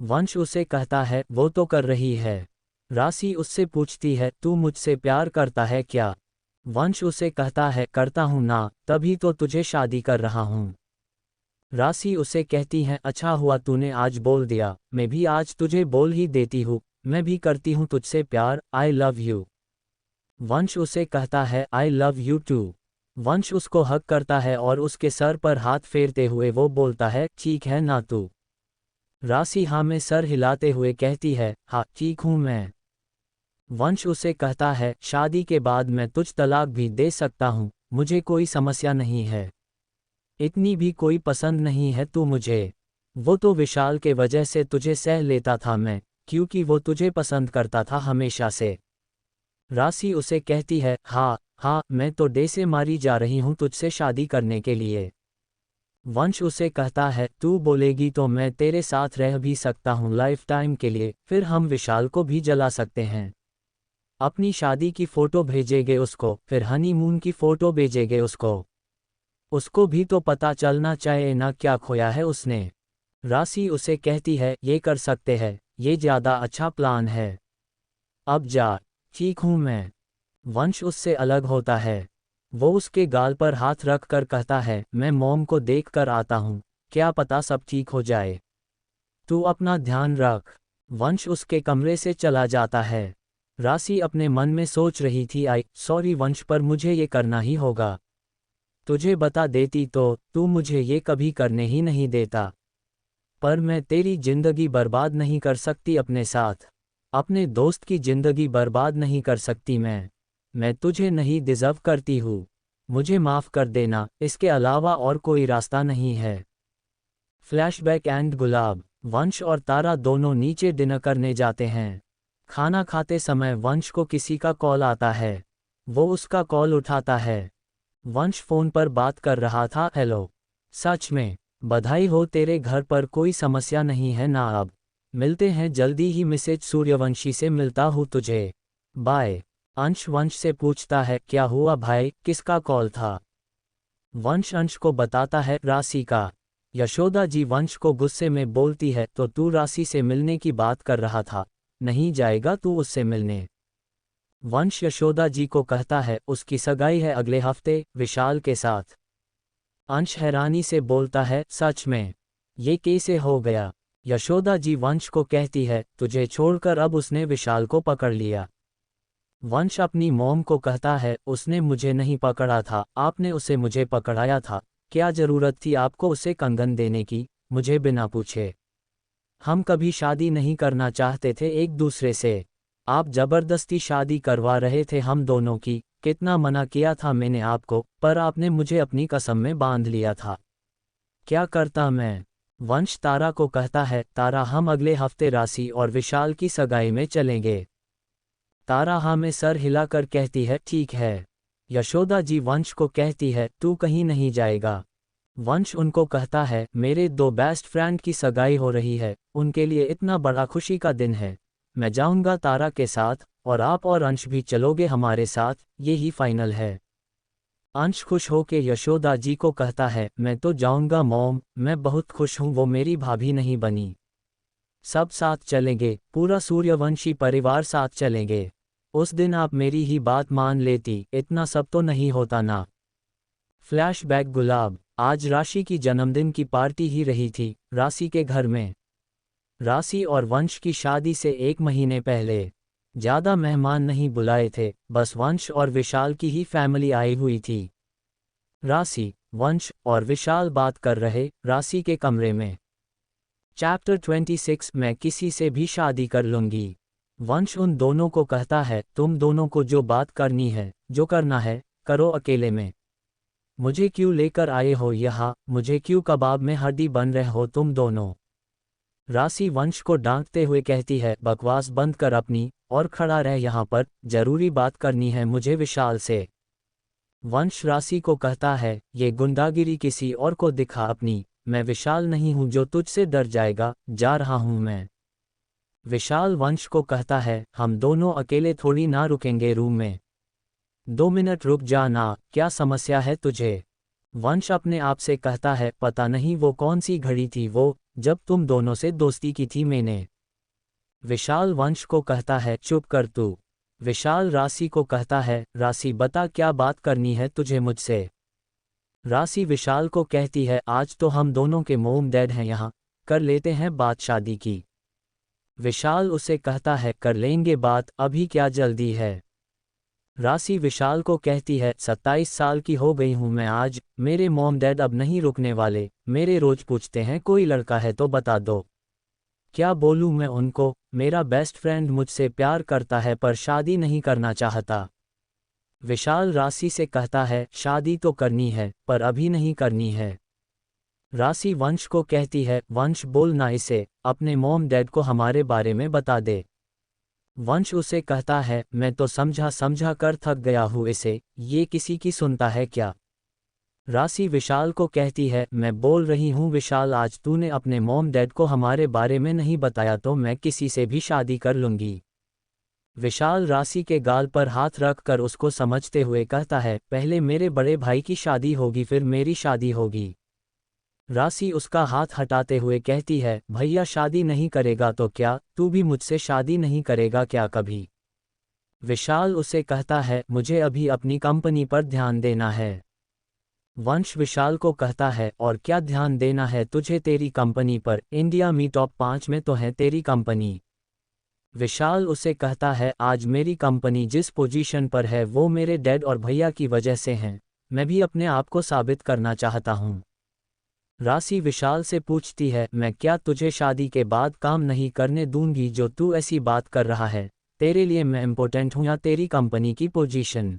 वंश उसे कहता है, वो तो कर रही है। राशि उससे पूछती है, तू मुझसे प्यार करता है क्या। वंश उसे कहता है, करता हूँ ना, तभी तो तुझे शादी कर रहा हूँ। राशि उसे कहती है, अच्छा हुआ तूने आज बोल दिया, मैं भी आज तुझे बोल ही देती हूँ, मैं भी करती हूँ तुझसे प्यार, आई लव यू। वंश उसे कहता है, आई लव यू टू। वंश उसको हग करता है और उसके सर पर हाथ फेरते हुए वो बोलता है, ठीक है ना तू। राशि हाँ में सर हिलाते हुए कहती है, हाँ ठीक हूँ मैं। वंश उसे कहता है, शादी के बाद मैं तुझ तलाक भी दे सकता हूँ, मुझे कोई समस्या नहीं है। इतनी भी कोई पसंद नहीं है तू मुझे। वो तो विशाल के वजह से तुझे सह लेता था मैं, क्योंकि वो तुझे पसंद करता था हमेशा से। राशि उसे कहती है, हाँ हाँ, मैं तो डे से मारी जा रही हूँ तुझसे शादी करने के लिए। वंश उसे कहता है, तू बोलेगी तो मैं तेरे साथ रह भी सकता हूँ लाइफ टाइम के लिए, फिर हम विशाल को भी जला सकते हैं। अपनी शादी की फोटो भेजेंगे उसको, फिर हनीमून की फोटो भेजेंगे उसको। उसको भी तो पता चलना चाहिए ना क्या खोया है उसने। राशि उसे कहती है, ये कर सकते हैं, ये ज्यादा अच्छा प्लान है। अब जा, ठीक हूँ मैं। वंश उससे अलग होता है। वो उसके गाल पर हाथ रख कर कहता है, मैं मॉम को देख कर आता हूँ, क्या पता सब ठीक हो जाए। तू अपना ध्यान रख। वंश उसके कमरे से चला जाता है। राशि अपने मन में सोच रही थी, आई सॉरी वंश, पर मुझे ये करना ही होगा। तुझे बता देती तो तू मुझे ये कभी करने ही नहीं देता। पर मैं तेरी जिंदगी बर्बाद नहीं कर सकती अपने साथ। अपने दोस्त की जिंदगी बर्बाद नहीं कर सकती मैं तुझे नहीं डिजर्व करती हूँ। मुझे माफ़ कर देना, इसके अलावा और कोई रास्ता नहीं है। फ्लैशबैक एंड गुलाब। वंश और तारा दोनों नीचे डिनर करने जाते हैं। खाना खाते समय वंश को किसी का कॉल आता है। वो उसका कॉल उठाता है। वंश फोन पर बात कर रहा था। हेलो। सच में? बधाई हो, तेरे घर पर कोई समस्या नहीं है ना? अब मिलते हैं जल्दी ही, मिसेज सूर्यवंशी से मिलता हूँ तुझे। बाय। अंश वंश से पूछता है, क्या हुआ भाई, किसका कॉल था? वंश अंश को बताता है, राशि का। यशोदा जी वंश को गुस्से में बोलती है, तो तू राशि से मिलने की बात कर रहा था, नहीं जाएगा तू उससे मिलने? वंश यशोदा जी को कहता है, उसकी सगाई है अगले हफ्ते विशाल के साथ। अंश हैरानी से बोलता है, सच में? ये कैसे हो गया? यशोदा जी वंश को कहती है, तुझे छोड़कर अब उसने विशाल को पकड़ लिया। वंश अपनी मॉम को कहता है, उसने मुझे नहीं पकड़ा था, आपने उसे मुझे पकड़ाया था। क्या जरूरत थी आपको उसे कंगन देने की, मुझे बिना पूछे? हम कभी शादी नहीं करना चाहते थे एक दूसरे से। आप जबरदस्ती शादी करवा रहे थे हम दोनों की। कितना मना किया था मैंने आपको, पर आपने मुझे अपनी कसम में बांध लिया था। क्या करता मैं? वंश तारा को कहता है, तारा हम अगले हफ्ते राशि और विशाल की सगाई में चलेंगे। तारा हाँ में सर हिलाकर कहती है, ठीक है। यशोदा जी वंश को कहती है, तू कहीं नहीं जाएगा। वंश उनको कहता है, मेरे दो बेस्ट फ्रेंड की सगाई हो रही है, उनके लिए इतना बड़ा खुशी का दिन है। मैं जाऊंगा तारा के साथ, और आप और अंश भी चलोगे हमारे साथ, ये ही फाइनल है। अंश खुश होके यशोदा जी को कहता है, मैं तो जाऊंगा मॉम, मैं बहुत खुश हूँ वो मेरी भाभी नहीं बनी। सब साथ चलेंगे, पूरा सूर्यवंशी परिवार साथ चलेंगे। उस दिन आप मेरी ही बात मान लेती, इतना सब तो नहीं होता ना। फ्लैशबैक गुलाब। आज राशि की जन्मदिन की पार्टी ही रही थी, राशि के घर में। राशि और वंश की शादी से 1 महीने पहले। ज़्यादा मेहमान नहीं बुलाए थे, बस वंश और विशाल की ही फैमिली आई हुई थी। राशि, वंश और विशाल बात कर रहे, राशि के कमरे में। चैप्टर 26। मैं किसी से भी शादी कर लूंगी। वंश उन दोनों को कहता है, तुम दोनों को जो बात करनी है, जो करना है, करो अकेले में। मुझे क्यों लेकर आए हो यहाँ, मुझे क्यों कबाब में हड्डी बन रहे हो तुम दोनों? राशि वंश को डांटते हुए कहती है, बकवास बंद कर अपनी, और खड़ा रह यहाँ पर, जरूरी बात करनी है मुझे विशाल से। वंश राशि को कहता है, ये गुंडागिरी किसी और को दिखा अपनी, मैं विशाल नहीं हूँ जो तुझसे डर जाएगा, जा रहा हूँ मैं। विशाल वंश को कहता है, हम दोनों अकेले थोड़ी ना रुकेंगे रूम में। 2 मिनट रुक जा ना, क्या समस्या है तुझे? वंश अपने आप से कहता है, पता नहीं वो कौन सी घड़ी थी वो, जब तुम दोनों से दोस्ती की थी मैंने। विशाल वंश को कहता है, चुप कर तू। विशाल राशि को कहता है, राशि बता क्या बात करनी है तुझे मुझसे? राशि विशाल को कहती है, आज तो हम दोनों के मोम डैड हैं यहाँ, कर लेते हैं बात शादी की। विशाल उसे कहता है, कर लेंगे बात, अभी क्या जल्दी है? राशि विशाल को कहती है, 27 साल की हो गई हूँ मैं आज, मेरे मॉम डैड अब नहीं रुकने वाले, मेरे रोज पूछते हैं कोई लड़का है तो बता दो। क्या बोलूँ मैं उनको? मेरा बेस्ट फ्रेंड मुझसे प्यार करता है पर शादी नहीं करना चाहता। विशाल राशि से कहता है, शादी तो करनी है, पर अभी नहीं करनी है। राशि वंश को कहती है, वंश बोल ना इसे, अपने मॉम डैड को हमारे बारे में बता दे। वंश उसे कहता है, मैं तो समझा समझा कर थक गया हूँ इसे, ये किसी की सुनता है क्या? राशि विशाल को कहती है, मैं बोल रही हूँ विशाल, आज तूने अपने मॉम डैड को हमारे बारे में नहीं बताया तो मैं किसी से भी शादी कर लूँगी। विशाल राशि के गाल पर हाथ रख कर उसको समझते हुए कहता है, पहले मेरे बड़े भाई की शादी होगी फिर मेरी शादी होगी। राशि उसका हाथ हटाते हुए कहती है, भैया शादी नहीं करेगा तो क्या, तू भी मुझसे शादी नहीं करेगा क्या कभी? विशाल उसे कहता है, मुझे अभी अपनी कंपनी पर ध्यान देना है। वंश विशाल को कहता है, और क्या ध्यान देना है तुझे तेरी कंपनी पर, इंडिया में टॉप 5 में तो है तेरी कंपनी। विशाल उसे कहता है, आज मेरी कंपनी जिस पोजीशन पर है वो मेरे डैड और भैया की वजह से हैं, मैं भी अपने आप को साबित करना चाहता हूँ। राशि विशाल से पूछती है, मैं क्या तुझे शादी के बाद काम नहीं करने दूंगी जो तू ऐसी बात कर रहा है, तेरे लिए मैं इम्पोर्टेंट हूँ या तेरी कंपनी की पोजीशन।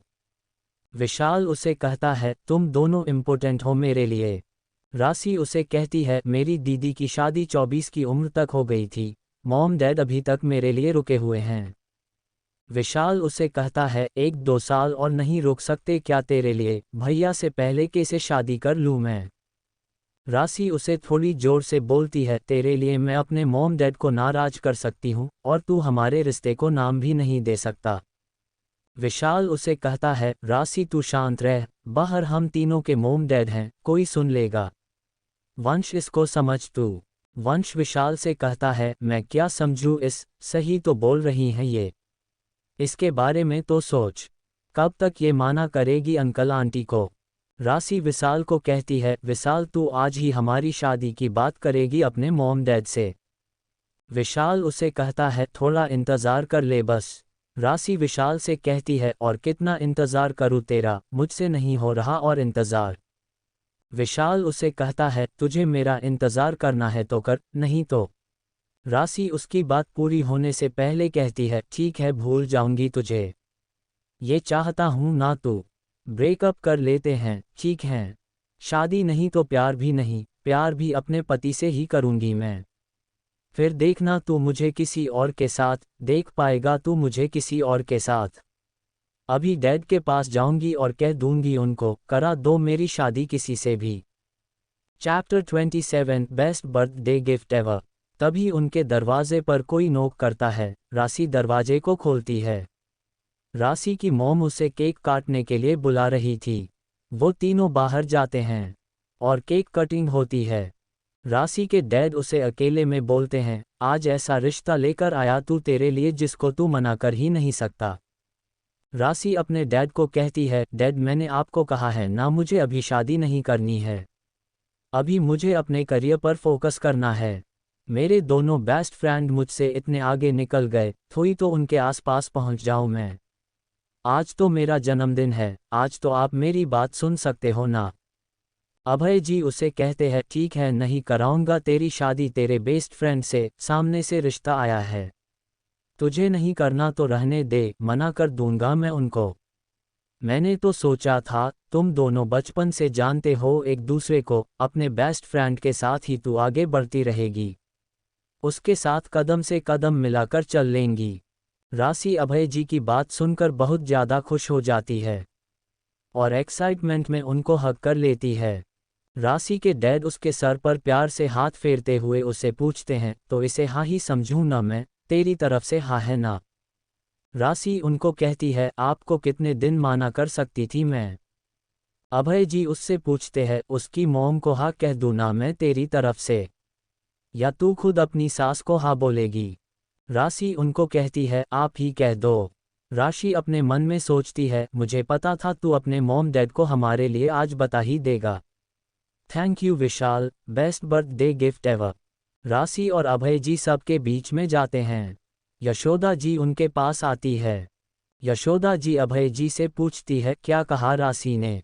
विशाल उसे कहता है, तुम दोनों इम्पोर्टेंट हो मेरे लिए। राशि उसे कहती है, मेरी दीदी की शादी 24 की उम्र तक हो गई थी, मॉम डैड अभी तक मेरे लिए रुके हुए हैं। विशाल उसे कहता है, 1-2 साल और नहीं रुक सकते क्या तेरे लिए, भैया से पहले कैसे शादी कर लूँ मैं। राशि उसे थोड़ी जोर से बोलती है, तेरे लिए मैं अपने मॉम डैड को नाराज कर सकती हूँ और तू हमारे रिश्ते को नाम भी नहीं दे सकता। विशाल उसे कहता है, राशि तू शांत रह, बाहर हम तीनों के मॉम डैड हैं, कोई सुन लेगा। वंश इसको समझ तू। वंश विशाल से कहता है, मैं क्या समझूं सही तो बोल रही हैं ये। इसके बारे में तो सोच, कब तक ये माना करेगी अंकल आंटी को। राशि विशाल को कहती है, विशाल तू आज ही हमारी शादी की बात करेगी अपने मॉम डैड से। विशाल उसे कहता है, थोड़ा इंतज़ार कर ले बस। राशि विशाल से कहती है, और कितना इंतज़ार करूँ तेरा, मुझसे नहीं हो रहा और इंतज़ार। विशाल उसे कहता है, तुझे मेरा इंतज़ार करना है तो कर, नहीं तो। राशि उसकी बात पूरी होने से पहले कहती है, ठीक है भूल जाऊंगी तुझे, ये चाहता हूं ना तू। ब्रेकअप कर लेते हैं, ठीक है। शादी नहीं तो प्यार भी नहीं, प्यार भी अपने पति से ही करूंगी मैं। फिर देखना तू मुझे किसी और के साथ, देख पाएगा तू मुझे किसी और के साथ। अभी डैड के पास जाऊंगी और कह दूंगी उनको, करा दो मेरी शादी किसी से भी। Chapter 27 best birthday gift ever. तभी उनके दरवाजे पर कोई नोक करता है, राशि दरवाजे को खोलती है। राशि की मॉम उसे केक काटने के लिए बुला रही थी। वो तीनों बाहर जाते हैं और केक कटिंग होती है। राशि के डैड उसे अकेले में बोलते हैं, आज ऐसा रिश्ता लेकर आया तू तेरे लिए जिसको तू मना कर ही नहीं सकता। राशि अपने डैड को कहती है, डैड मैंने आपको कहा है ना मुझे अभी शादी नहीं करनी है, अभी मुझे अपने करियर पर फोकस करना है। मेरे दोनों बेस्ट फ्रेंड मुझसे इतने आगे निकल गए, थोड़ी तो उनके आसपास पहुंच जाऊं मैं। आज तो मेरा जन्मदिन है, आज तो आप मेरी बात सुन सकते हो ना। अभय जी उसे कहते हैं, ठीक है नहीं कराऊंगा तेरी शादी तेरे बेस्ट फ्रेंड से, सामने से रिश्ता आया है, तुझे नहीं करना तो रहने दे, मना कर दूंगा मैं उनको। मैंने तो सोचा था तुम दोनों बचपन से जानते हो एक दूसरे को, अपने बेस्ट फ्रेंड के साथ ही तू आगे बढ़ती रहेगी, उसके साथ कदम से कदम मिलाकर चल लेंगी। राशि अभय जी की बात सुनकर बहुत ज़्यादा खुश हो जाती है और एक्साइटमेंट में उनको हग कर लेती है। राशि के डैड उसके सर पर प्यार से हाथ फेरते हुए उसे पूछते हैं, तो इसे हाँ ही समझूं ना मैं, तेरी तरफ से हाँ है ना। राशि उनको कहती है, आपको कितने दिन माना कर सकती थी मैं। अभय जी उससे पूछते हैं, उसकी मॉम को हाँ कह दूं ना मैं तेरी तरफ से, या तू खुद अपनी सास को हाँ बोलेगी। राशि उनको कहती है, आप ही कह दो। राशि अपने मन में सोचती है, मुझे पता था तू अपने मॉम डैड को हमारे लिए आज बता ही देगा। Thank you Vishal, best birthday gift ever. राशि और अभय जी सबके बीच में जाते हैं। यशोदा जी उनके पास आती है। यशोदा जी अभय जी से पूछती है, क्या कहा राशि ने।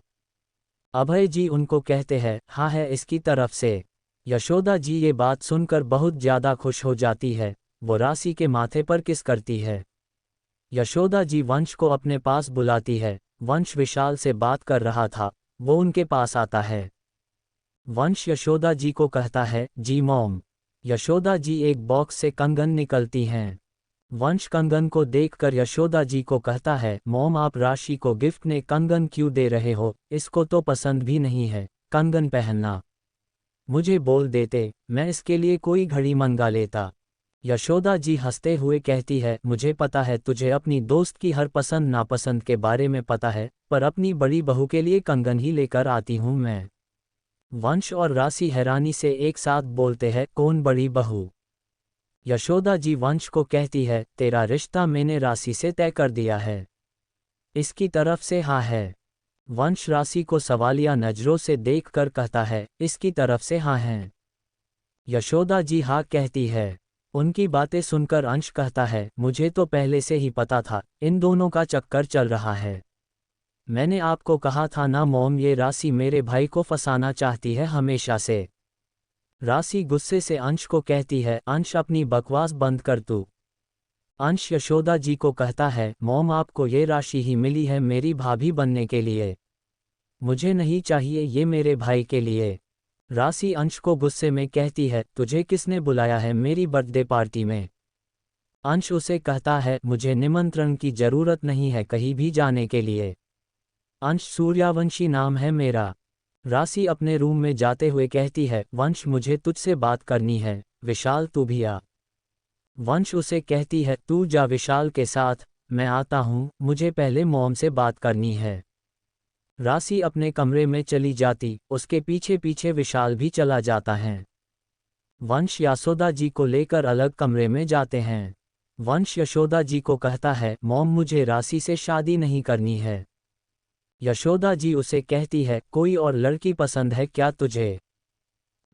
अभय जी उनको कहते हैं, हाँ है इसकी तरफ से। यशोदा जी ये बात सुनकर बहुत ज़्यादा खुश हो जाती है, वो राशि के माथे पर किस करती है। यशोदा जी वंश को अपने पास बुलाती है। वंश विशाल से बात कर रहा था, वो उनके पास आता है। वंश यशोदा जी को कहता है, जी मॉम। यशोदा जी एक बॉक्स से कंगन निकलती हैं। वंश कंगन को देखकर यशोदा जी को कहता है, मॉम आप राशि को गिफ्ट में कंगन क्यों दे रहे हो, इसको तो पसंद भी नहीं है कंगन पहनना। मुझे बोल देते, मैं इसके लिए कोई घड़ी मंगा लेता। यशोदा जी हंसते हुए कहती है, मुझे पता है तुझे अपनी दोस्त की हर पसंद नापसंद के बारे में पता है, पर अपनी बड़ी बहू के लिए कंगन ही लेकर आती हूँ मैं। वंश और राशि हैरानी से एक साथ बोलते हैं, कौन बड़ी बहू। यशोदा जी वंश को कहती है, तेरा रिश्ता मैंने राशि से तय कर दिया है, इसकी तरफ से हाँ है। वंश राशि को सवालिया नजरों से देखकर कहता है, इसकी तरफ से हाँ है। यशोदा जी हाँ कहती है। उनकी बातें सुनकर अंश कहता है, मुझे तो पहले से ही पता था, इन दोनों का चक्कर चल रहा है। मैंने आपको कहा था ना मॉम, ये राशि मेरे भाई को फंसाना चाहती है हमेशा से। राशि गुस्से से अंश को कहती है, अंश अपनी बकवास बंद कर तू। अंश यशोदा जी को कहता है, मॉम आपको ये राशि ही मिली है मेरी भाभी बनने के लिए, मुझे नहीं चाहिए ये मेरे भाई के लिए। राशि अंश को गुस्से में कहती है, तुझे किसने बुलाया है मेरी बर्थडे पार्टी में? अंश उसे कहता है, मुझे निमंत्रण की जरूरत नहीं है कहीं भी जाने के लिए। अंश सूर्यवंशी नाम है मेरा। राशि अपने रूम में जाते हुए कहती है, वंश मुझे तुझसे बात करनी है, विशाल तू भी आ। वंश उसे कहती है, तू जा विशाल के साथ, मैं आता हूँ, मुझे पहले मॉम से बात करनी है। राशि अपने कमरे में चली जाती, उसके पीछे पीछे विशाल भी चला जाता है। वंश यशोदा जी को लेकर अलग कमरे में जाते हैं। वंश यशोदा जी को कहता है, मॉम मुझे राशि से शादी नहीं करनी है। यशोदा जी उसे कहती है, कोई और लड़की पसंद है क्या तुझे?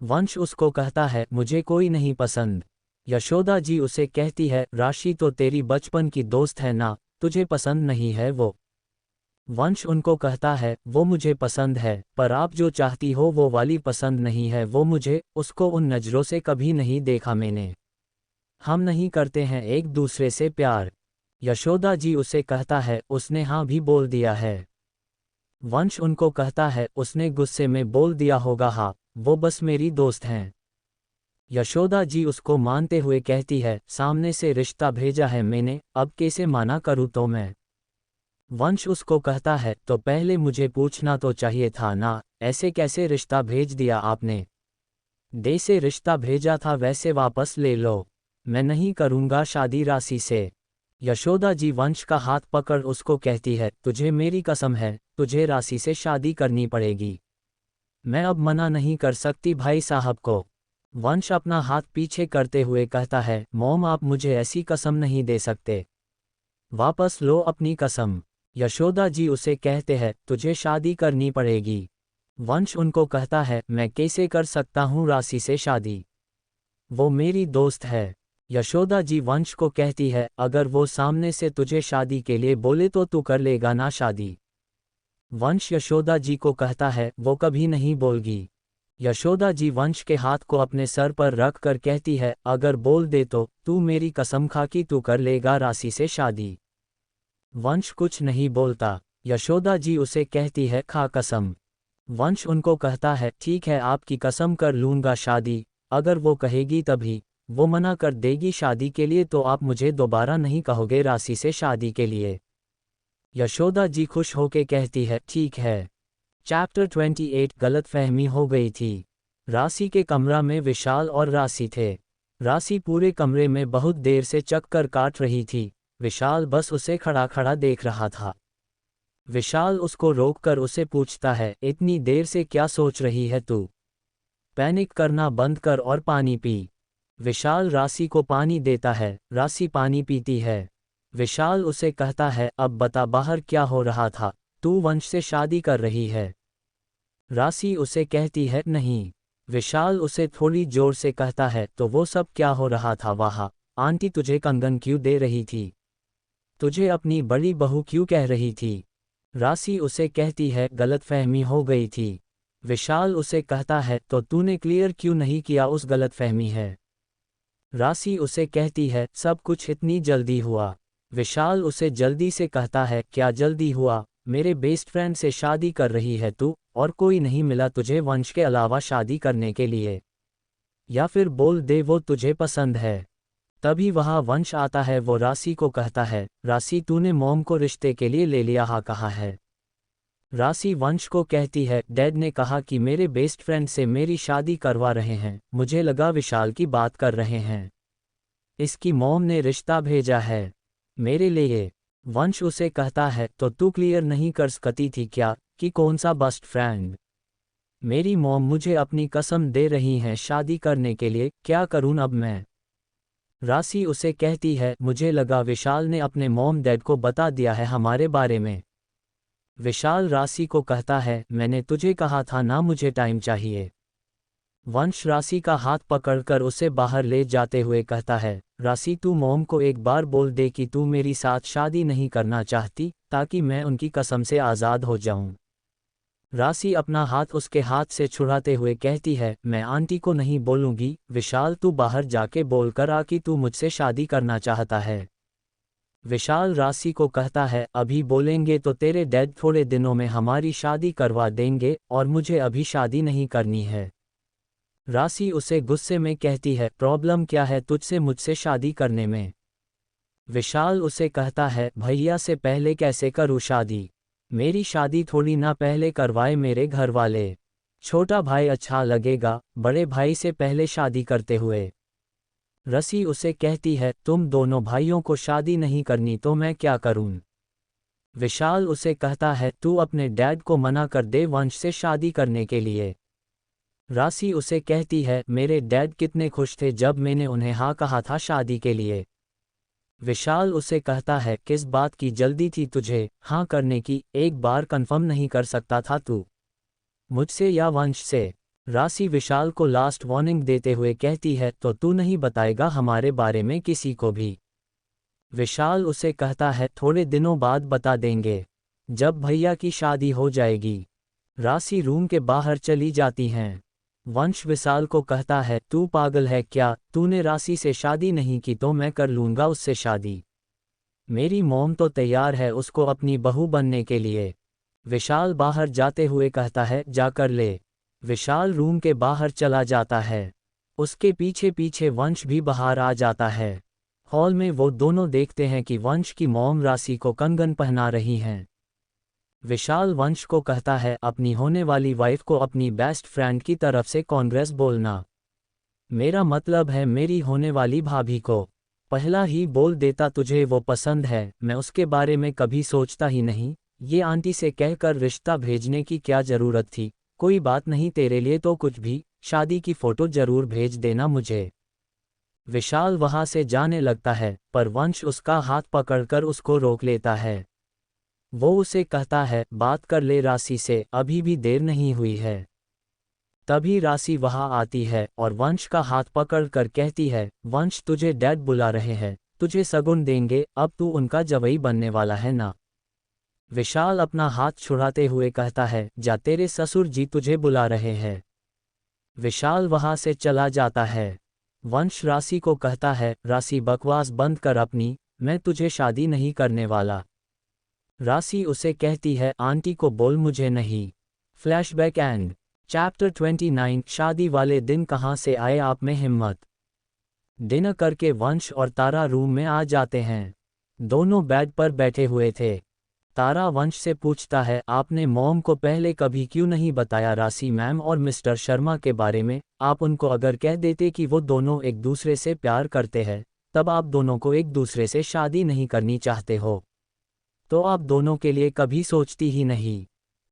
वंश उसको कहता है, मुझे कोई नहीं पसंद। यशोदा जी उसे कहती है, राशि तो तेरी बचपन की दोस्त है ना, तुझे पसंद नहीं है वो? वंश उनको कहता है, वो मुझे पसंद है, पर आप जो चाहती हो वो वाली पसंद नहीं है वो मुझे, उसको उन नज़रों से कभी नहीं देखा मैंने। हम नहीं करते हैं एक दूसरे से प्यार। यशोदा जी उसे कहता है, उसने हाँ भी बोल दिया है। वंश उनको कहता है, उसने गुस्से में बोल दिया होगा, हाँ वो बस मेरी दोस्त हैं। यशोदा जी उसको मानते हुए कहती है, सामने से रिश्ता भेजा है मैंने, अब कैसे माना करूँ तो मैं? वंश उसको कहता है, तो पहले मुझे पूछना तो चाहिए था ना, ऐसे कैसे रिश्ता भेज दिया आपने? जैसे रिश्ता भेजा था वैसे वापस ले लो, मैं नहीं करूँगा शादी राशि से। यशोदा जी वंश का हाथ पकड़ उसको कहती है, तुझे मेरी कसम है, तुझे राशि से शादी करनी पड़ेगी। मैं अब मना नहीं कर सकती भाई साहब को। वंश अपना हाथ पीछे करते हुए कहता है, मॉम आप मुझे ऐसी कसम नहीं दे सकते, वापस लो अपनी कसम। यशोदा जी उसे कहते हैं, तुझे शादी करनी पड़ेगी। वंश उनको कहता है, मैं कैसे कर सकता हूँ राशि से शादी, वो मेरी दोस्त है। यशोदा जी वंश को कहती है, अगर वो सामने से तुझे शादी के लिए बोले तो तू कर लेगा ना शादी? वंश यशोदा जी को कहता है, वो कभी नहीं बोलगी। यशोदा जी वंश के हाथ को अपने सर पर रख कर कहती है, अगर बोल दे तो तू मेरी कसम खा कि तू कर लेगा राशि से शादी। वंश कुछ नहीं बोलता। यशोदा जी उसे कहती है, खा कसम। वंश उनको कहता है, ठीक है आपकी कसम कर लूँगा शादी, अगर वो कहेगी तभी, वो मना कर देगी शादी के लिए तो आप मुझे दोबारा नहीं कहोगे राशि से शादी के लिए। यशोदा जी खुश होके कहती है, ठीक है। चैप्टर 28 गलतफहमी हो गई थी। राशि के कमरा में विशाल और राशि थे। राशि पूरे कमरे में बहुत देर से चक्कर काट रही थी, विशाल बस उसे खड़ा खड़ा देख रहा था। विशाल उसको रोककर उसे पूछता है, इतनी देर से क्या सोच रही है तू? पैनिक करना बंद कर और पानी पी। विशाल राशि को पानी देता है, राशि पानी पीती है। विशाल उसे कहता है, अब बता बाहर क्या हो रहा था, तू वंश से शादी कर रही है? राशि उसे कहती है, नहीं। विशाल उसे थोड़ी जोर से कहता है, तो वो सब क्या हो रहा था वहाँ? आंटी तुझे कंगन क्यों दे रही थी? तुझे अपनी बड़ी बहू क्यों कह रही थी? राशि उसे कहती है, गलतफहमी हो गई थी। विशाल उसे कहता है, तो तूने क्लियर क्यों नहीं किया उस गलतफहमी है? राशि उसे कहती है, सब कुछ इतनी जल्दी हुआ। विशाल उसे जल्दी से कहता है, क्या जल्दी हुआ? मेरे बेस्ट फ्रेंड से शादी कर रही है तू, और कोई नहीं मिला तुझे वंश के अलावा शादी करने के लिए? या फिर बोल दे वो तुझे पसंद है। तभी वहाँ वंश आता है, वो राशि को कहता है, राशि तूने मॉम को रिश्ते के लिए ले लिया हाँ कहा है? राशि वंश को कहती है, डैड ने कहा कि मेरे बेस्ट फ्रेंड से मेरी शादी करवा रहे हैं, मुझे लगा विशाल की बात कर रहे हैं। इसकी मॉम ने रिश्ता भेजा है मेरे लिए। वंश उसे कहता है, तो तू क्लियर नहीं कर सकती थी क्या कि कौन सा बेस्ट फ्रेंड? मेरी मॉम मुझे अपनी कसम दे रही हैं शादी करने के लिए, क्या करूं अब मैं? राशि उसे कहती है, मुझे लगा विशाल ने अपने मॉम डैड को बता दिया है हमारे बारे में। विशाल राशि को कहता है, मैंने तुझे कहा था ना, मुझे टाइम चाहिए। वंश राशि का हाथ पकड़कर उसे बाहर ले जाते हुए कहता है, राशि तू मॉम को एक बार बोल दे कि तू मेरी साथ शादी नहीं करना चाहती, ताकि मैं उनकी कसम से आज़ाद हो जाऊं। राशि अपना हाथ उसके हाथ से छुड़ाते हुए कहती है, मैं आंटी को नहीं बोलूंगी। विशाल तू बाहर जाके बोलकर आ कि तू मुझसे शादी करना चाहता है। विशाल राशि को कहता है, अभी बोलेंगे तो तेरे डैड थोड़े दिनों में हमारी शादी करवा देंगे और मुझे अभी शादी नहीं करनी है। राशि उसे गुस्से में कहती है, प्रॉब्लम क्या है तुझसे मुझसे शादी करने में? विशाल उसे कहता है, भैया से पहले कैसे करूँ शादी? मेरी शादी थोड़ी ना पहले करवाए मेरे घर वाले। छोटा भाई अच्छा लगेगा बड़े भाई से पहले शादी करते हुए। रसी उसे कहती है, तुम दोनों भाइयों को शादी नहीं करनी तो मैं क्या करूं? विशाल उसे कहता है, तू अपने डैड को मना कर दे वंश से शादी करने के लिए। राशि उसे कहती है, मेरे डैड कितने खुश थे जब मैंने उन्हें हाँ कहा था शादी के लिए। विशाल उसे कहता है, किस बात की जल्दी थी तुझे हाँ करने की? एक बार कंफर्म नहीं कर सकता था तू मुझसे या वंश से? राशि विशाल को लास्ट वार्निंग देते हुए कहती है, तो तू नहीं बताएगा हमारे बारे में किसी को भी? विशाल उसे कहता है, थोड़े दिनों बाद बता देंगे, जब भैया की शादी हो जाएगी। राशि रूम के बाहर चली जाती हैं। वंश विशाल को कहता है, तू पागल है क्या? तूने राशि से शादी नहीं की तो मैं कर लूँगा उससे शादी। मेरी मॉम तो तैयार है उसको अपनी बहू बनने के लिए। विशाल बाहर जाते हुए कहता है, जाकर ले। विशाल रूम के बाहर चला जाता है। उसके पीछे पीछे वंश भी बाहर आ जाता है। हॉल में वो दोनों देखते हैं कि वंश की मॉम राशि को कंगन पहना रही हैं। विशाल वंश को कहता है, अपनी होने वाली वाइफ को अपनी बेस्ट फ्रेंड की तरफ से कांग्रेस बोलना। मेरा मतलब है मेरी होने वाली भाभी को। पहला ही बोल देता तुझे वो पसंद है, मैं उसके बारे में कभी सोचता ही नहीं। ये आंटी से कहकर रिश्ता भेजने की क्या ज़रूरत थी? कोई बात नहीं, तेरे लिए तो कुछ भी, शादी की फ़ोटो ज़रूर भेज देना मुझे। विशाल वहाँ से जाने लगता है, पर वंश उसका हाथ पकड़कर उसको रोक लेता है। वो उसे कहता है, बात कर ले राशि से, अभी भी देर नहीं हुई है। तभी राशि वहाँ आती है और वंश का हाथ पकड़कर कहती है, वंश तुझे डैड बुला रहे हैं, तुझे सगुन देंगे, अब तू उनका जवई बनने वाला है ना? विशाल अपना हाथ छुड़ाते हुए कहता है, जा तेरे ससुर जी तुझे बुला रहे हैं। विशाल वहाँ से चला जाता है। वंश राशि को कहता है, राशि बकवास बंद कर अपनी, मैं तुझे शादी नहीं करने वाला। राशि उसे कहती है, आंटी को बोल मुझे नहीं। फ्लैशबैक एंड चैप्टर 29 शादी वाले दिन कहाँ से आए आप में हिम्मत? डिनर करके वंश और तारा रूम में आ जाते हैं। दोनों बेड पर बैठे हुए थे। तारा वंश से पूछता है, आपने मॉम को पहले कभी क्यों नहीं बताया राशि मैम और मिस्टर शर्मा के बारे में? आप उनको अगर कह देते कि वो दोनों एक दूसरे से प्यार करते हैं, तब आप दोनों को एक दूसरे से शादी नहीं करनी चाहते हो, तो आप दोनों के लिए कभी सोचती ही नहीं।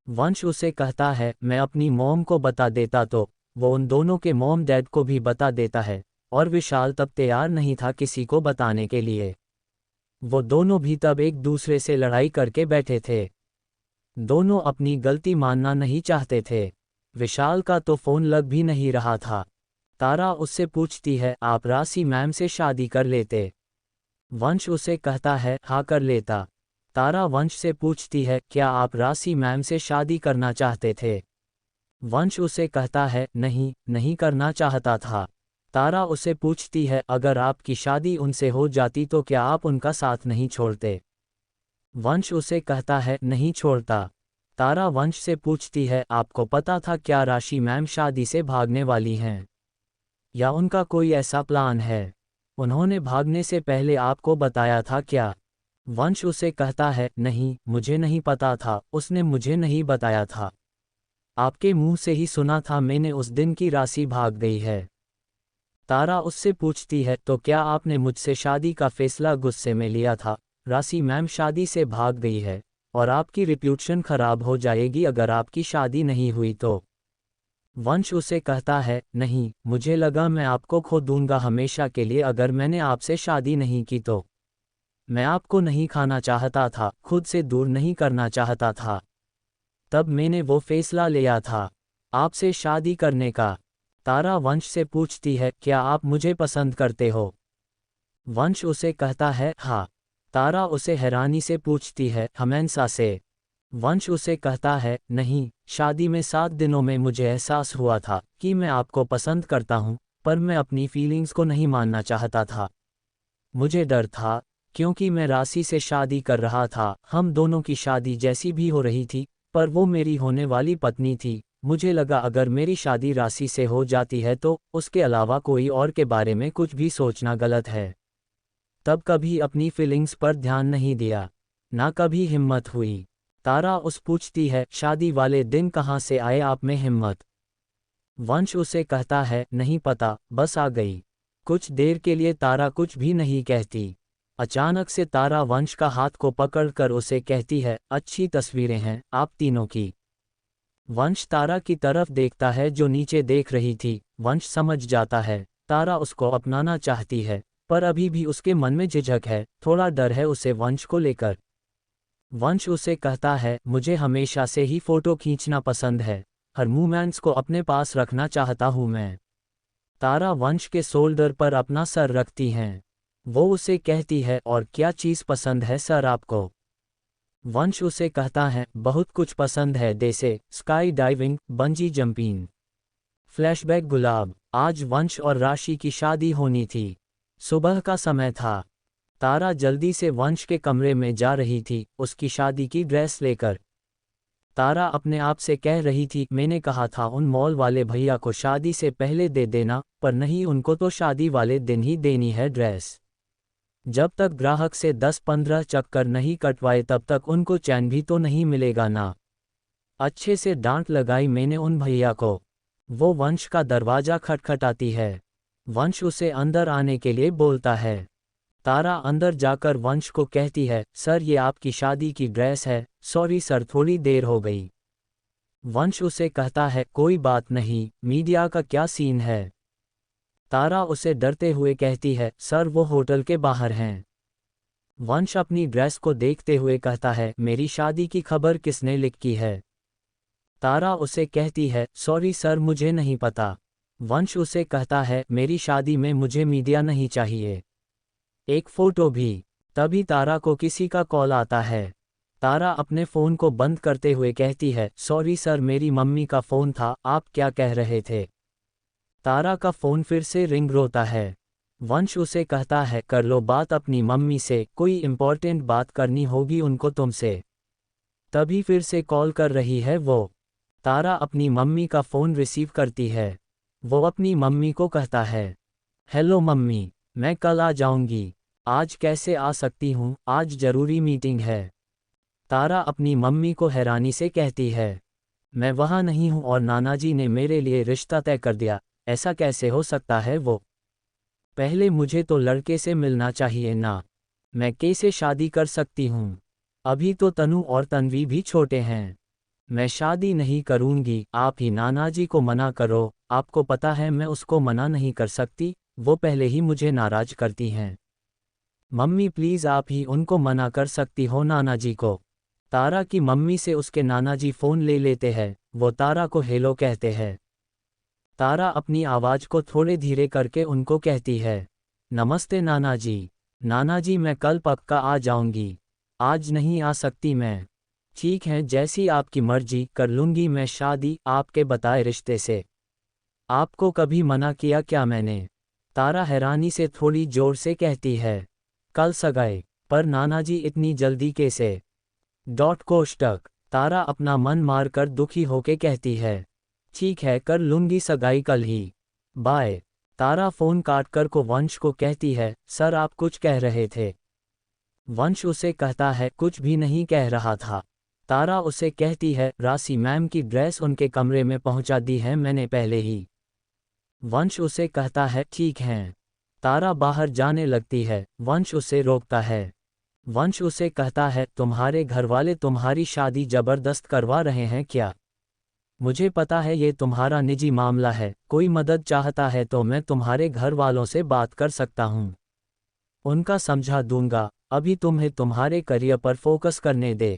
वंश उसे कहता है, मैं अपनी मॉम को बता देता तो वो उन दोनों के मॉम डैड को भी बता देता है, और विशाल तब तैयार नहीं था किसी को बताने के लिए। वो दोनों भी तब एक दूसरे से लड़ाई करके बैठे थे। दोनों अपनी गलती मानना नहीं चाहते थे। विशाल का तो फ़ोन लग भी नहीं रहा था। तारा उससे पूछती है, आप राशि मैम से शादी कर लेते? वंश उसे कहता है, हाँ कर लेता। तारा वंश से पूछती है, क्या आप राशि मैम से शादी करना चाहते थे? वंश उसे कहता है, नहीं, नहीं करना चाहता था। तारा उसे पूछती है, अगर आपकी शादी उनसे हो जाती तो क्या आप उनका साथ नहीं छोड़ते? वंश उसे कहता है, नहीं छोड़ता। तारा वंश से पूछती है, आपको पता था क्या राशि मैम शादी से भागने वाली हैं? या उनका कोई ऐसा प्लान है? उन्होंने भागने से पहले आपको बताया था क्या? वंश उसे कहता है, नहीं, मुझे नहीं पता था, उसने मुझे नहीं बताया था। आपके मुंह से ही सुना था मैंने उस दिन की राशि भाग गई है। तारा उससे पूछती है, तो क्या आपने मुझसे शादी का फैसला गुस्से में लिया था? राशि मैम शादी से भाग गई है और आपकी रिप्यूटेशन खराब हो जाएगी अगर आपकी शादी नहीं हुई तो। वंश उसे कहता है, नहीं, मुझे लगा मैं आपको खो दूंगा हमेशा के लिए अगर मैंने आपसे शादी नहीं की तो। मैं आपको नहीं खाना चाहता था, खुद से दूर नहीं करना चाहता था। तब मैंने वो फैसला लिया था, आपसे शादी करने का। तारा वंश से पूछती है, क्या आप मुझे पसंद करते हो? वंश उसे कहता है, हाँ। तारा उसे हैरानी से पूछती है, हमेशा से? वंश उसे कहता है, नहीं, शादी में 7 दिनों में मुझे एहसास हुआ था कि मैं आपको पसंद करता हूँ, पर मैं अपनी फीलिंग्स को नहीं मानना चाहता था। मुझे डर था, क्योंकि मैं राशि से शादी कर रहा था, हम दोनों की शादी जैसी भी हो रही थी, पर वो मेरी होने वाली पत्नी थी। मुझे लगा अगर मेरी शादी राशि से हो जाती है तो उसके अलावा कोई और के बारे में कुछ भी सोचना गलत है। तब कभी अपनी फीलिंग्स पर ध्यान नहीं दिया, ना कभी हिम्मत हुई। तारा उस पूछती है, शादी वाले दिन कहाँ से आए आप में हिम्मत? वंश उसे कहता है, नहीं पता, बस आ गई। कुछ देर के लिए तारा कुछ भी नहीं कहती। अचानक से तारा वंश का हाथ को पकड़कर उसे कहती है, अच्छी तस्वीरें हैं आप तीनों की। वंश तारा की तरफ देखता है जो नीचे देख रही थी। वंश समझ जाता है, तारा उसको अपनाना चाहती है, पर अभी भी उसके मन में झिझक है, थोड़ा डर है उसे वंश को लेकर। वंश उसे कहता है, मुझे हमेशा से ही फोटो खींचना पसंद है, हर मोमेंट्स को अपने पास रखना चाहता हूँ मैं। तारा वंश के शोल्डर पर अपना सर रखती हैं। वो उसे कहती है, और क्या चीज़ पसंद है सर आपको? वंश उसे कहता है, बहुत कुछ पसंद है, जैसे sky diving, bungee jumping. Flashback गुलाब। आज वंश और राशि की शादी होनी थी। सुबह का समय था। तारा जल्दी से वंश के कमरे में जा रही थी, उसकी शादी की ड्रेस लेकर। तारा अपने आप से कह रही थी, मैंने कहा था उन मॉल वाले भैया को शादी से पहले दे देना, पर नहीं, उनको तो शादी वाले दिन ही देनी है ड्रेस। जब तक ग्राहक से 10-15 चक्कर नहीं कटवाए तब तक उनको चैन भी तो नहीं मिलेगा ना। अच्छे से डांट लगाई मैंने उन भैया को। वो वंश का दरवाजा खटखटाती है। वंश उसे अंदर आने के लिए बोलता है। तारा अंदर जाकर वंश को कहती है, सर ये आपकी शादी की ड्रेस है, सॉरी सर थोड़ी देर हो गई। वंश उसे कहता है, कोई बात नहीं, मीडिया का क्या सीन है? तारा उसे डरते हुए कहती है, सर वो होटल के बाहर हैं। वंश अपनी ड्रेस को देखते हुए कहता है, मेरी शादी की खबर किसने लिखी है? तारा उसे कहती है, सॉरी सर मुझे नहीं पता। वंश उसे कहता है, मेरी शादी में मुझे मीडिया नहीं चाहिए, एक फोटो भी। तभी तारा को किसी का कॉल आता है। तारा अपने फ़ोन को बंद करते हुए कहती है, सॉरी सर मेरी मम्मी का फ़ोन था, आप क्या कह रहे थे? तारा का फ़ोन फिर से रिंग रोता है। वंश उसे कहता है, कर लो बात अपनी मम्मी से, कोई इम्पोर्टेंट बात करनी होगी उनको तुमसे। तभी फिर से कॉल कर रही है वो। तारा अपनी मम्मी का फ़ोन रिसीव करती है। वो अपनी मम्मी को कहता है, हेलो मम्मी, मैं कल आ जाऊंगी। आज कैसे आ सकती हूँ, आज ज़रूरी मीटिंग है। तारा अपनी मम्मी को हैरानी से कहती है, मैं वहाँ नहीं हूँ और नानाजी ने मेरे लिए रिश्ता तय कर दिया, ऐसा कैसे हो सकता है? वो पहले मुझे तो लड़के से मिलना चाहिए ना, मैं कैसे शादी कर सकती हूँ? अभी तो तनु और तन्वी भी छोटे हैं। मैं शादी नहीं करूँगी, आप ही नानाजी को मना करो। आपको पता है मैं उसको मना नहीं कर सकती, वो पहले ही मुझे नाराज करती हैं। मम्मी प्लीज़ आप ही उनको मना कर सकती हो नानाजी को। तारा की मम्मी से उसके नानाजी फ़ोन ले लेते हैं। वो तारा को हेलो कहते हैं। तारा अपनी आवाज़ को थोड़े धीरे करके उनको कहती है, नमस्ते नानाजी। नानाजी मैं कल पक्का आ जाऊंगी, आज नहीं आ सकती मैं। ठीक है, जैसी आपकी मर्जी, कर लूँगी मैं शादी आपके बताए रिश्ते से। आपको कभी मना किया क्या मैंने? तारा हैरानी से थोड़ी जोर से कहती है, कल सगाई, पर नानाजी इतनी जल्दी कैसे? कोष्टक। तारा अपना मन मारकर दुखी होके कहती है, ठीक है कर लूँगी सगाई कल ही, बाय। तारा फ़ोन काटकर को वंश को कहती है, सर आप कुछ कह रहे थे? वंश उसे कहता है, कुछ भी नहीं कह रहा था। तारा उसे कहती है, राशि मैम की ड्रेस उनके कमरे में पहुंचा दी है मैंने पहले ही। वंश उसे कहता है, ठीक है। तारा बाहर जाने लगती है। वंश उसे रोकता है। वंश उसे कहता है, तुम्हारे घरवाले तुम्हारी शादी जबरदस्त करवा रहे हैं क्या? मुझे पता है ये तुम्हारा निजी मामला है, कोई मदद चाहता है तो मैं तुम्हारे घर वालों से बात कर सकता हूँ, उनका समझा दूंगा। अभी तुम्हें तुम्हारे करियर पर फोकस करने दे।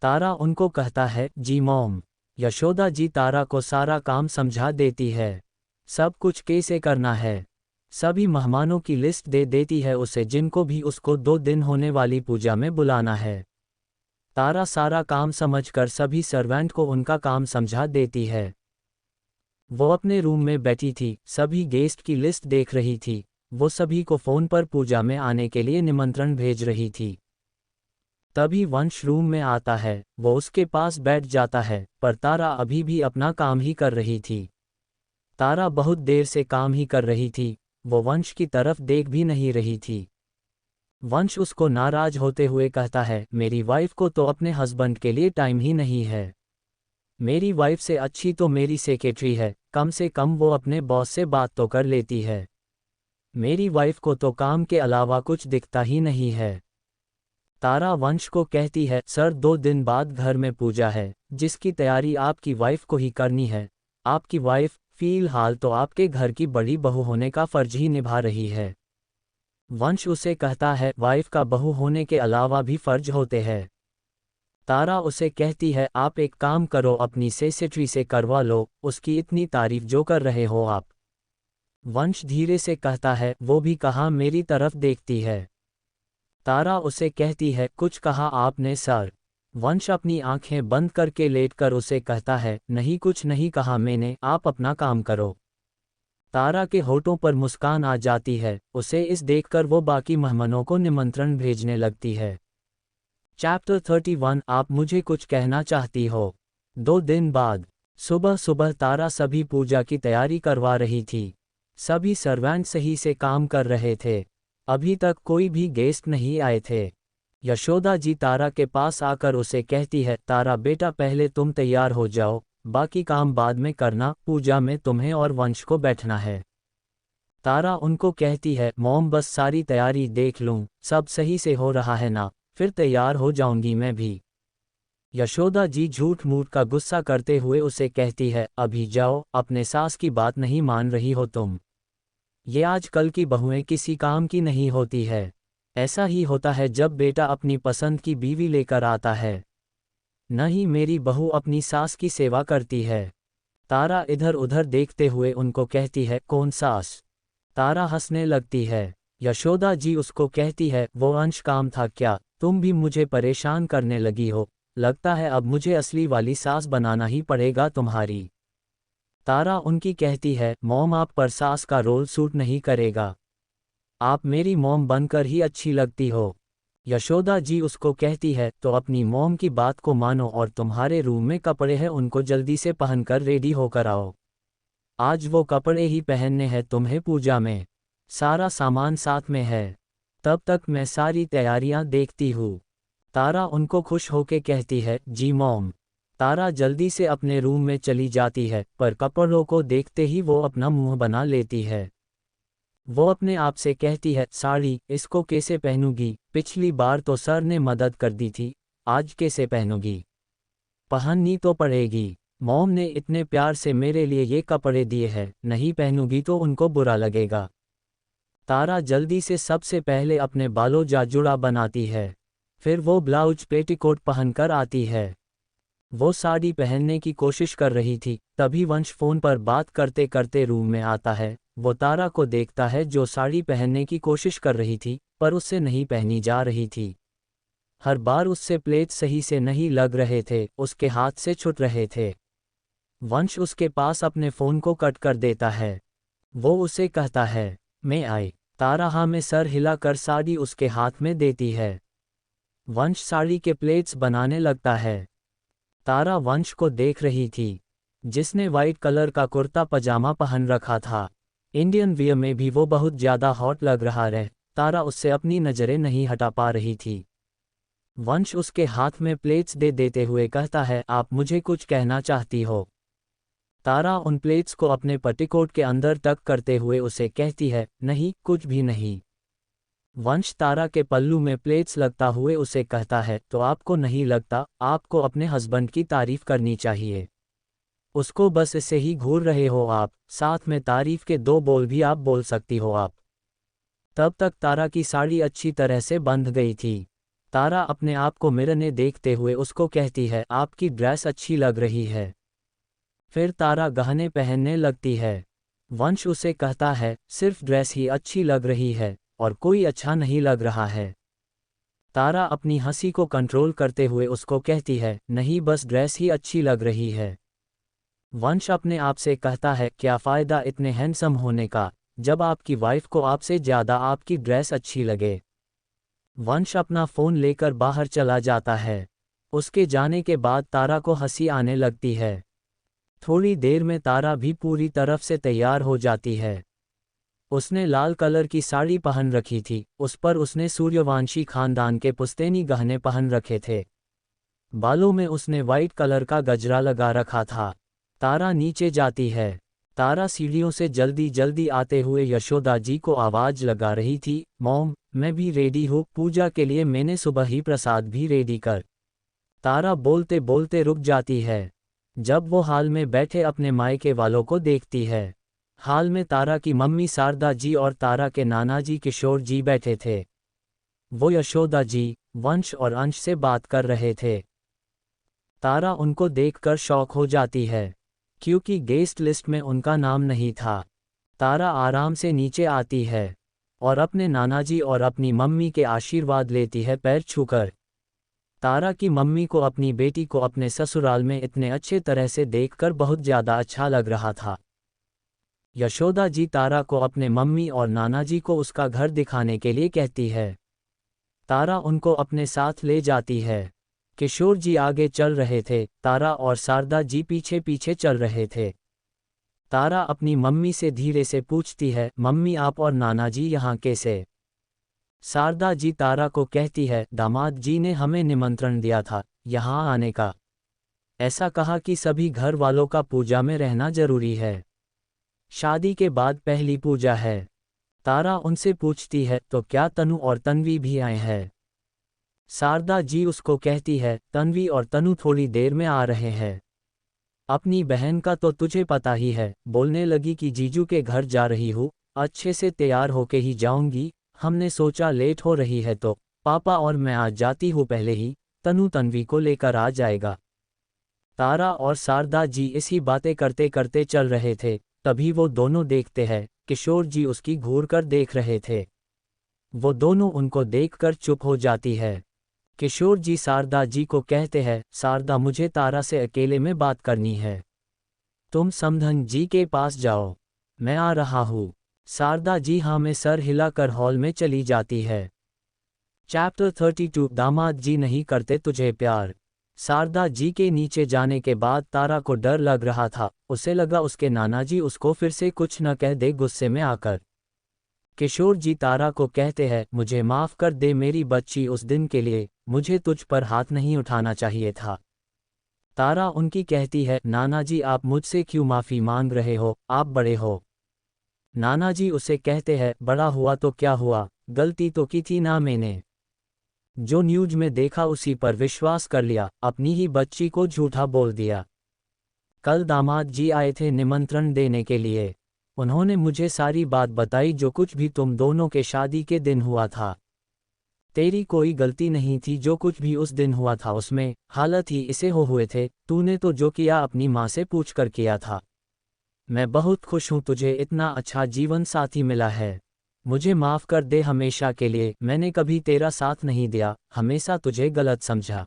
तारा उनको कहता है, जी मॉम। यशोदा जी तारा को सारा काम समझा देती है, सब कुछ कैसे करना है। सभी मेहमानों की लिस्ट दे देती है उसे, जिनको भी उसको 2 दिन होने वाली पूजा में बुलाना है। तारा सारा काम समझकर सभी सर्वेंट को उनका काम समझा देती है। वो अपने रूम में बैठी थी, सभी गेस्ट की लिस्ट देख रही थी। वो सभी को फ़ोन पर पूजा में आने के लिए निमंत्रण भेज रही थी। तभी वंश रूम में आता है, वो उसके पास बैठ जाता है, पर तारा अभी भी अपना काम ही कर रही थी। तारा बहुत देर से काम ही कर रही थी, वो वंश की तरफ देख भी नहीं रही थी। वंश उसको नाराज होते हुए कहता है, मेरी वाइफ को तो अपने हस्बैंड के लिए टाइम ही नहीं है। मेरी वाइफ से अच्छी तो मेरी सेक्रेटरी है, कम से कम वो अपने बॉस से बात तो कर लेती है। मेरी वाइफ को तो काम के अलावा कुछ दिखता ही नहीं है। तारा वंश को कहती है, सर 2 दिन बाद घर में पूजा है, जिसकी तैयारी आपकी वाइफ को ही करनी है। आपकी वाइफ फिलहाल तो आपके घर की बड़ी बहू होने का फर्ज ही निभा रही है। वंश उसे कहता है, वाइफ का बहू होने के अलावा भी फर्ज होते हैं। तारा उसे कहती है, आप एक काम करो, अपनी सेक्रेटरी से करवा लो, उसकी इतनी तारीफ जो कर रहे हो आप। वंश धीरे से कहता है, वो भी कहाँ मेरी तरफ देखती है। तारा उसे कहती है, कुछ कहा आपने सर। वंश अपनी आंखें बंद करके लेटकर उसे कहता है, नहीं कुछ नहीं कहा मैंने, आप अपना काम करो। तारा के होठों पर मुस्कान आ जाती है, उसे इस देखकर वो बाकी मेहमानों को निमंत्रण भेजने लगती है। चैप्टर 31 आप मुझे कुछ कहना चाहती हो। 2 दिन बाद सुबह सुबह तारा सभी पूजा की तैयारी करवा रही थी। सभी सर्वेंट सही से काम कर रहे थे। अभी तक कोई भी गेस्ट नहीं आए थे। यशोदा जी तारा के पास आकर उसे कहती है, तारा बेटा पहले तुम तैयार हो जाओ, बाकी काम बाद में करना, पूजा में तुम्हें और वंश को बैठना है। तारा उनको कहती है, मॉम बस सारी तैयारी देख लूं, सब सही से हो रहा है ना, फिर तैयार हो जाऊंगी मैं भी। यशोदा जी झूठ मूठ का गुस्सा करते हुए उसे कहती है, अभी जाओ, अपने सास की बात नहीं मान रही हो तुम। ये आजकल की बहुएं किसी काम की नहीं होती है। ऐसा ही होता है जब बेटा अपनी पसंद की बीवी लेकर आता है। न ही मेरी बहू अपनी सास की सेवा करती है। तारा इधर उधर देखते हुए उनको कहती है, कौन सास। तारा हंसने लगती है। यशोदा जी उसको कहती है, वो अंश काम था क्या, तुम भी मुझे परेशान करने लगी हो, लगता है अब मुझे असली वाली सास बनाना ही पड़ेगा तुम्हारी। तारा उनकी कहती है, मॉम आप पर सास का रोल सूट नहीं करेगा, आप मेरी मॉम बनकर ही अच्छी लगती हो। यशोदा जी उसको कहती है, तो अपनी मॉम की बात को मानो और तुम्हारे रूम में कपड़े हैं उनको जल्दी से पहनकर रेडी होकर आओ। आज वो कपड़े ही पहनने हैं तुम्हें पूजा में, सारा सामान साथ में है, तब तक मैं सारी तैयारियां देखती हूँ। तारा उनको खुश होके कहती है, जी मॉम। तारा जल्दी से अपने रूम में चली जाती है, पर कपड़ों को देखते ही वो अपना मुंह बना लेती है। वो अपने आप से कहती है, साड़ी इसको कैसे पहनूंगी, पिछली बार तो सर ने मदद कर दी थी, आज कैसे पहनूंगी, पहननी तो पड़ेगी। मॉम ने इतने प्यार से मेरे लिए ये कपड़े दिए हैं, नहीं पहनूंगी तो उनको बुरा लगेगा। तारा जल्दी से सबसे पहले अपने बालों जुड़ा बनाती है, फिर वो ब्लाउज पेटीकोट पहनकर आती है। वो साड़ी पहनने की कोशिश कर रही थी, तभी वंश फ़ोन पर बात करते करते रूम में आता है। वो तारा को देखता है जो साड़ी पहनने की कोशिश कर रही थी, पर उससे नहीं पहनी जा रही थी। हर बार उससे प्लेट सही से नहीं लग रहे थे, उसके हाथ से छूट रहे थे। वंश उसके पास अपने फ़ोन को कट कर देता है। वो उसे कहता है, मैं आई। तारा हाँ में सर हिलाकर साड़ी उसके हाथ में देती है। वंश साड़ी के प्लेट्स बनाने लगता है। तारा वंश को देख रही थी, जिसने वाइट कलर का कुर्ता पजामा पहन रखा था। इंडियन वियर में भी वो बहुत ज़्यादा हॉट लग रहा है। तारा उससे अपनी नज़रें नहीं हटा पा रही थी। वंश उसके हाथ में प्लेट्स दे देते हुए कहता है, आप मुझे कुछ कहना चाहती हो। तारा उन प्लेट्स को अपने पेटीकोट के अंदर टक करते हुए उसे कहती है, नहीं कुछ भी नहीं। वंश तारा के पल्लू में प्लेट्स लगता हुए उसे कहता है, तो आपको नहीं लगता, आपको अपने हस्बैंड की तारीफ करनी चाहिए। उसको बस इससे ही घूर रहे हो आप, साथ में तारीफ के 2 बोल भी आप बोल सकती हो आप। तब तक तारा की साड़ी अच्छी तरह से बंध गई थी। तारा अपने आप को मिरर में देखते हुए उसको कहती है, आपकी ड्रेस अच्छी लग रही है। फिर तारा गहने पहनने लगती है। वंश उसे कहता है, सिर्फ ड्रेस ही अच्छी लग रही है और कोई अच्छा नहीं लग रहा है। तारा अपनी हंसी को कंट्रोल करते हुए उसको कहती है, नहीं बस ड्रेस ही अच्छी लग रही है। वंश अपने आप से कहता है, क्या फ़ायदा इतने हैंडसम होने का, जब आपकी वाइफ को आपसे ज़्यादा आपकी ड्रेस अच्छी लगे। वंश अपना फ़ोन लेकर बाहर चला जाता है। उसके जाने के बाद तारा को हंसी आने लगती है। थोड़ी देर में तारा भी पूरी तरफ से तैयार हो जाती है। उसने लाल कलर की साड़ी पहन रखी थी, उस पर उसने सूर्यवंशी खानदान के पुश्तैनी गहने पहन रखे थे। बालों में उसने वाइट कलर का गजरा लगा रखा था। तारा नीचे जाती है। तारा सीढ़ियों से जल्दी जल्दी आते हुए यशोदा जी को आवाज़ लगा रही थी, मॉम, मैं भी रेडी हूँ, पूजा के लिए मैंने सुबह ही प्रसाद भी रेडी कर। तारा बोलते बोलते रुक जाती है। जब वो हाल में बैठे अपने मायके वालों को देखती है। हाल में तारा की मम्मी शारदा जी और तारा के नाना जी किशोर जी बैठे थे। वो यशोदा जी, वंश और अंश से बात कर रहे थे। तारा उनको देखकर शॉक हो जाती है, क्योंकि गेस्ट लिस्ट में उनका नाम नहीं था। तारा आराम से नीचे आती है और अपने नानाजी और अपनी मम्मी के आशीर्वाद लेती है पैर छूकर। तारा की मम्मी को अपनी बेटी को अपने ससुराल में इतने अच्छे तरह से देखकर बहुत ज़्यादा अच्छा लग रहा था। यशोदा जी तारा को अपने मम्मी और नानाजी को उसका घर दिखाने के लिए कहती है। तारा उनको अपने साथ ले जाती है। किशोर जी आगे चल रहे थे, तारा और शारदा जी पीछे पीछे चल रहे थे। तारा अपनी मम्मी से धीरे से पूछती है, मम्मी आप और नाना जी यहाँ कैसे? शारदा जी तारा को कहती है, दामाद जी ने हमें निमंत्रण दिया था यहाँ आने का। ऐसा कहा कि सभी घर वालों का पूजा में रहना जरूरी है। शादी के बाद पहली पूजा है। तारा उनसे पूछती है, तो क्या तनु और तन्वी भी आए हैं? शारदा जी उसको कहती है, तन्वी और तनु थोड़ी देर में आ रहे हैं। अपनी बहन का तो तुझे पता ही है। बोलने लगी कि जीजू के घर जा रही हूँ, अच्छे से तैयार होके ही जाऊंगी। हमने सोचा लेट हो रही है तो पापा और मैं आज जाती हूँ पहले ही, तनु तन्वी को लेकर आ जाएगा। तारा और शारदा जी इसी बातें करते करते चल रहे थे, तभी वो दोनों देखते हैं, किशोर जी उसकी घूर कर देख रहे थे। वो दोनों उनको देखकर चुप हो जाती है। किशोर जी शारदा जी को कहते हैं, शारदा मुझे तारा से अकेले में बात करनी है। तुम समधन जी के पास जाओ, मैं आ रहा हूँ। शारदा जी हाँ में सर हिलाकर हॉल में चली जाती है। चैप्टर 32 दामाद जी नहीं करते तुझे प्यार। शारदा जी के नीचे जाने के बाद तारा को डर लग रहा था। उसे लगा उसके नाना जी उसको फिर से कुछ न कह दे गुस्से में आकर। किशोर जी तारा को कहते हैं, मुझे माफ़ कर दे मेरी बच्ची, उस दिन के लिए मुझे तुझ पर हाथ नहीं उठाना चाहिए था। तारा उनकी कहती है, नाना जी आप मुझसे क्यों माफ़ी मांग रहे हो, आप बड़े हो। नाना जी उसे कहते हैं, बड़ा हुआ तो क्या हुआ, गलती तो की थी ना मैंने। जो न्यूज में देखा उसी पर विश्वास कर लिया, अपनी ही बच्ची को झूठा बोल दिया। कल दामाद जी आए थे निमंत्रण देने के लिए। उन्होंने मुझे सारी बात बताई, जो कुछ भी तुम दोनों के शादी के दिन हुआ था। तेरी कोई गलती नहीं थी, जो कुछ भी उस दिन हुआ था उसमें हालत ही इसे हो हुए थे। तूने तो जो किया अपनी माँ से पूछ कर किया था। मैं बहुत खुश हूँ तुझे इतना अच्छा जीवन साथी मिला है। मुझे माफ़ कर दे हमेशा के लिए, मैंने कभी तेरा साथ नहीं दिया, हमेशा तुझे गलत समझा।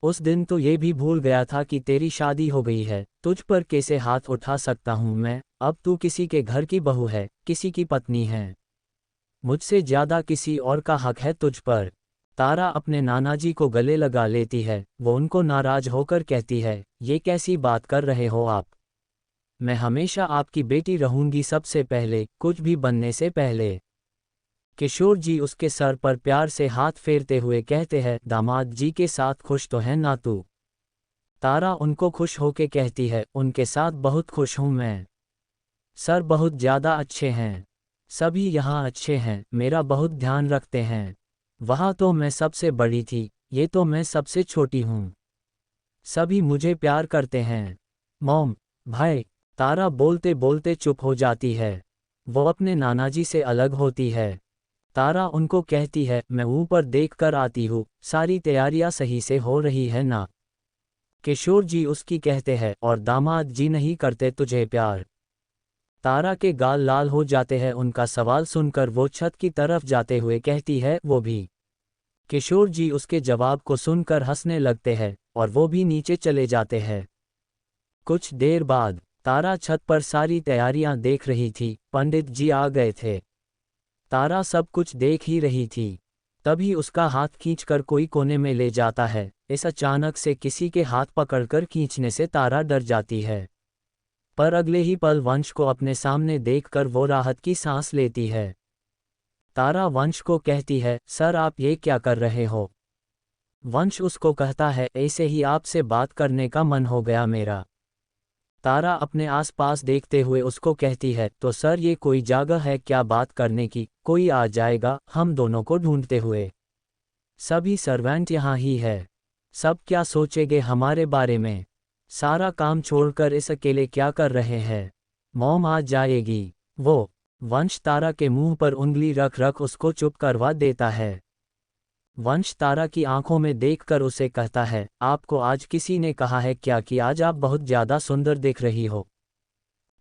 उस दिन तो ये भी भूल गया था कि तेरी शादी हो गई है, तुझ पर कैसे हाथ उठा सकता हूँ मैं। अब तू किसी के घर की बहू है, किसी की पत्नी है। मुझसे ज़्यादा किसी और का हक है तुझ पर। तारा अपने नानाजी को गले लगा लेती है। वो उनको नाराज होकर कहती है, ये कैसी बात कर रहे हो आप? मैं हमेशा आपकी बेटी रहूंगी, सबसे पहले, कुछ भी बनने से पहले। किशोर जी उसके सर पर प्यार से हाथ फेरते हुए कहते हैं, दामाद जी के साथ खुश तो है ना तू? तारा उनको खुश होके कहती है, उनके साथ बहुत खुश हूँ मैं। सर बहुत ज़्यादा अच्छे हैं, सभी यहाँ अच्छे हैं, मेरा बहुत ध्यान रखते हैं। वहाँ तो मैं सबसे बड़ी थी, ये तो मैं सबसे छोटी हूँ। सभी मुझे प्यार करते हैं। मॉम, भाई। तारा बोलते बोलते चुप हो जाती है। वो अपने नानाजी से अलग होती है। तारा उनको कहती है, मैं ऊपर देख कर आती हूँ, सारी तैयारियां सही से हो रही है ना। किशोर जी उसकी कहते हैं, और दामाद जी नहीं करते तुझे प्यार। तारा के गाल लाल हो जाते हैं उनका सवाल सुनकर। वो छत की तरफ जाते हुए कहती है, वो भी। किशोर जी उसके जवाब को सुनकर हंसने लगते हैं और वो भी नीचे चले जाते हैं। कुछ देर बाद तारा छत पर सारी तैयारियां देख रही थी। पंडित जी आ गए थे। तारा सब कुछ देख ही रही थी। तभी उसका हाथ खींचकर कोई कोने में ले जाता है। इस अचानक से किसी के हाथ पकड़कर खींचने से तारा डर जाती है, पर अगले ही पल वंश को अपने सामने देखकर वो राहत की सांस लेती है। तारा वंश को कहती है, सर आप ये क्या कर रहे हो। वंश उसको कहता है, ऐसे ही आपसे बात करने का मन हो गया मेरा। तारा अपने आसपास देखते हुए उसको कहती है, तो सर ये कोई जगह है क्या बात करने की, कोई आ जाएगा हम दोनों को ढूंढते हुए। सभी सर्वेंट यहाँ ही है, सब क्या सोचेंगे हमारे बारे में। सारा काम छोड़कर इस अकेले क्या कर रहे हैं, मॉम आ जाएगी। वो वंश तारा के मुंह पर उंगली रख रख उसको चुप करवा देता है। वंश तारा की आंखों में देखकर उसे कहता है, आपको आज किसी ने कहा है क्या कि आज आप बहुत ज्यादा सुंदर दिख रही हो।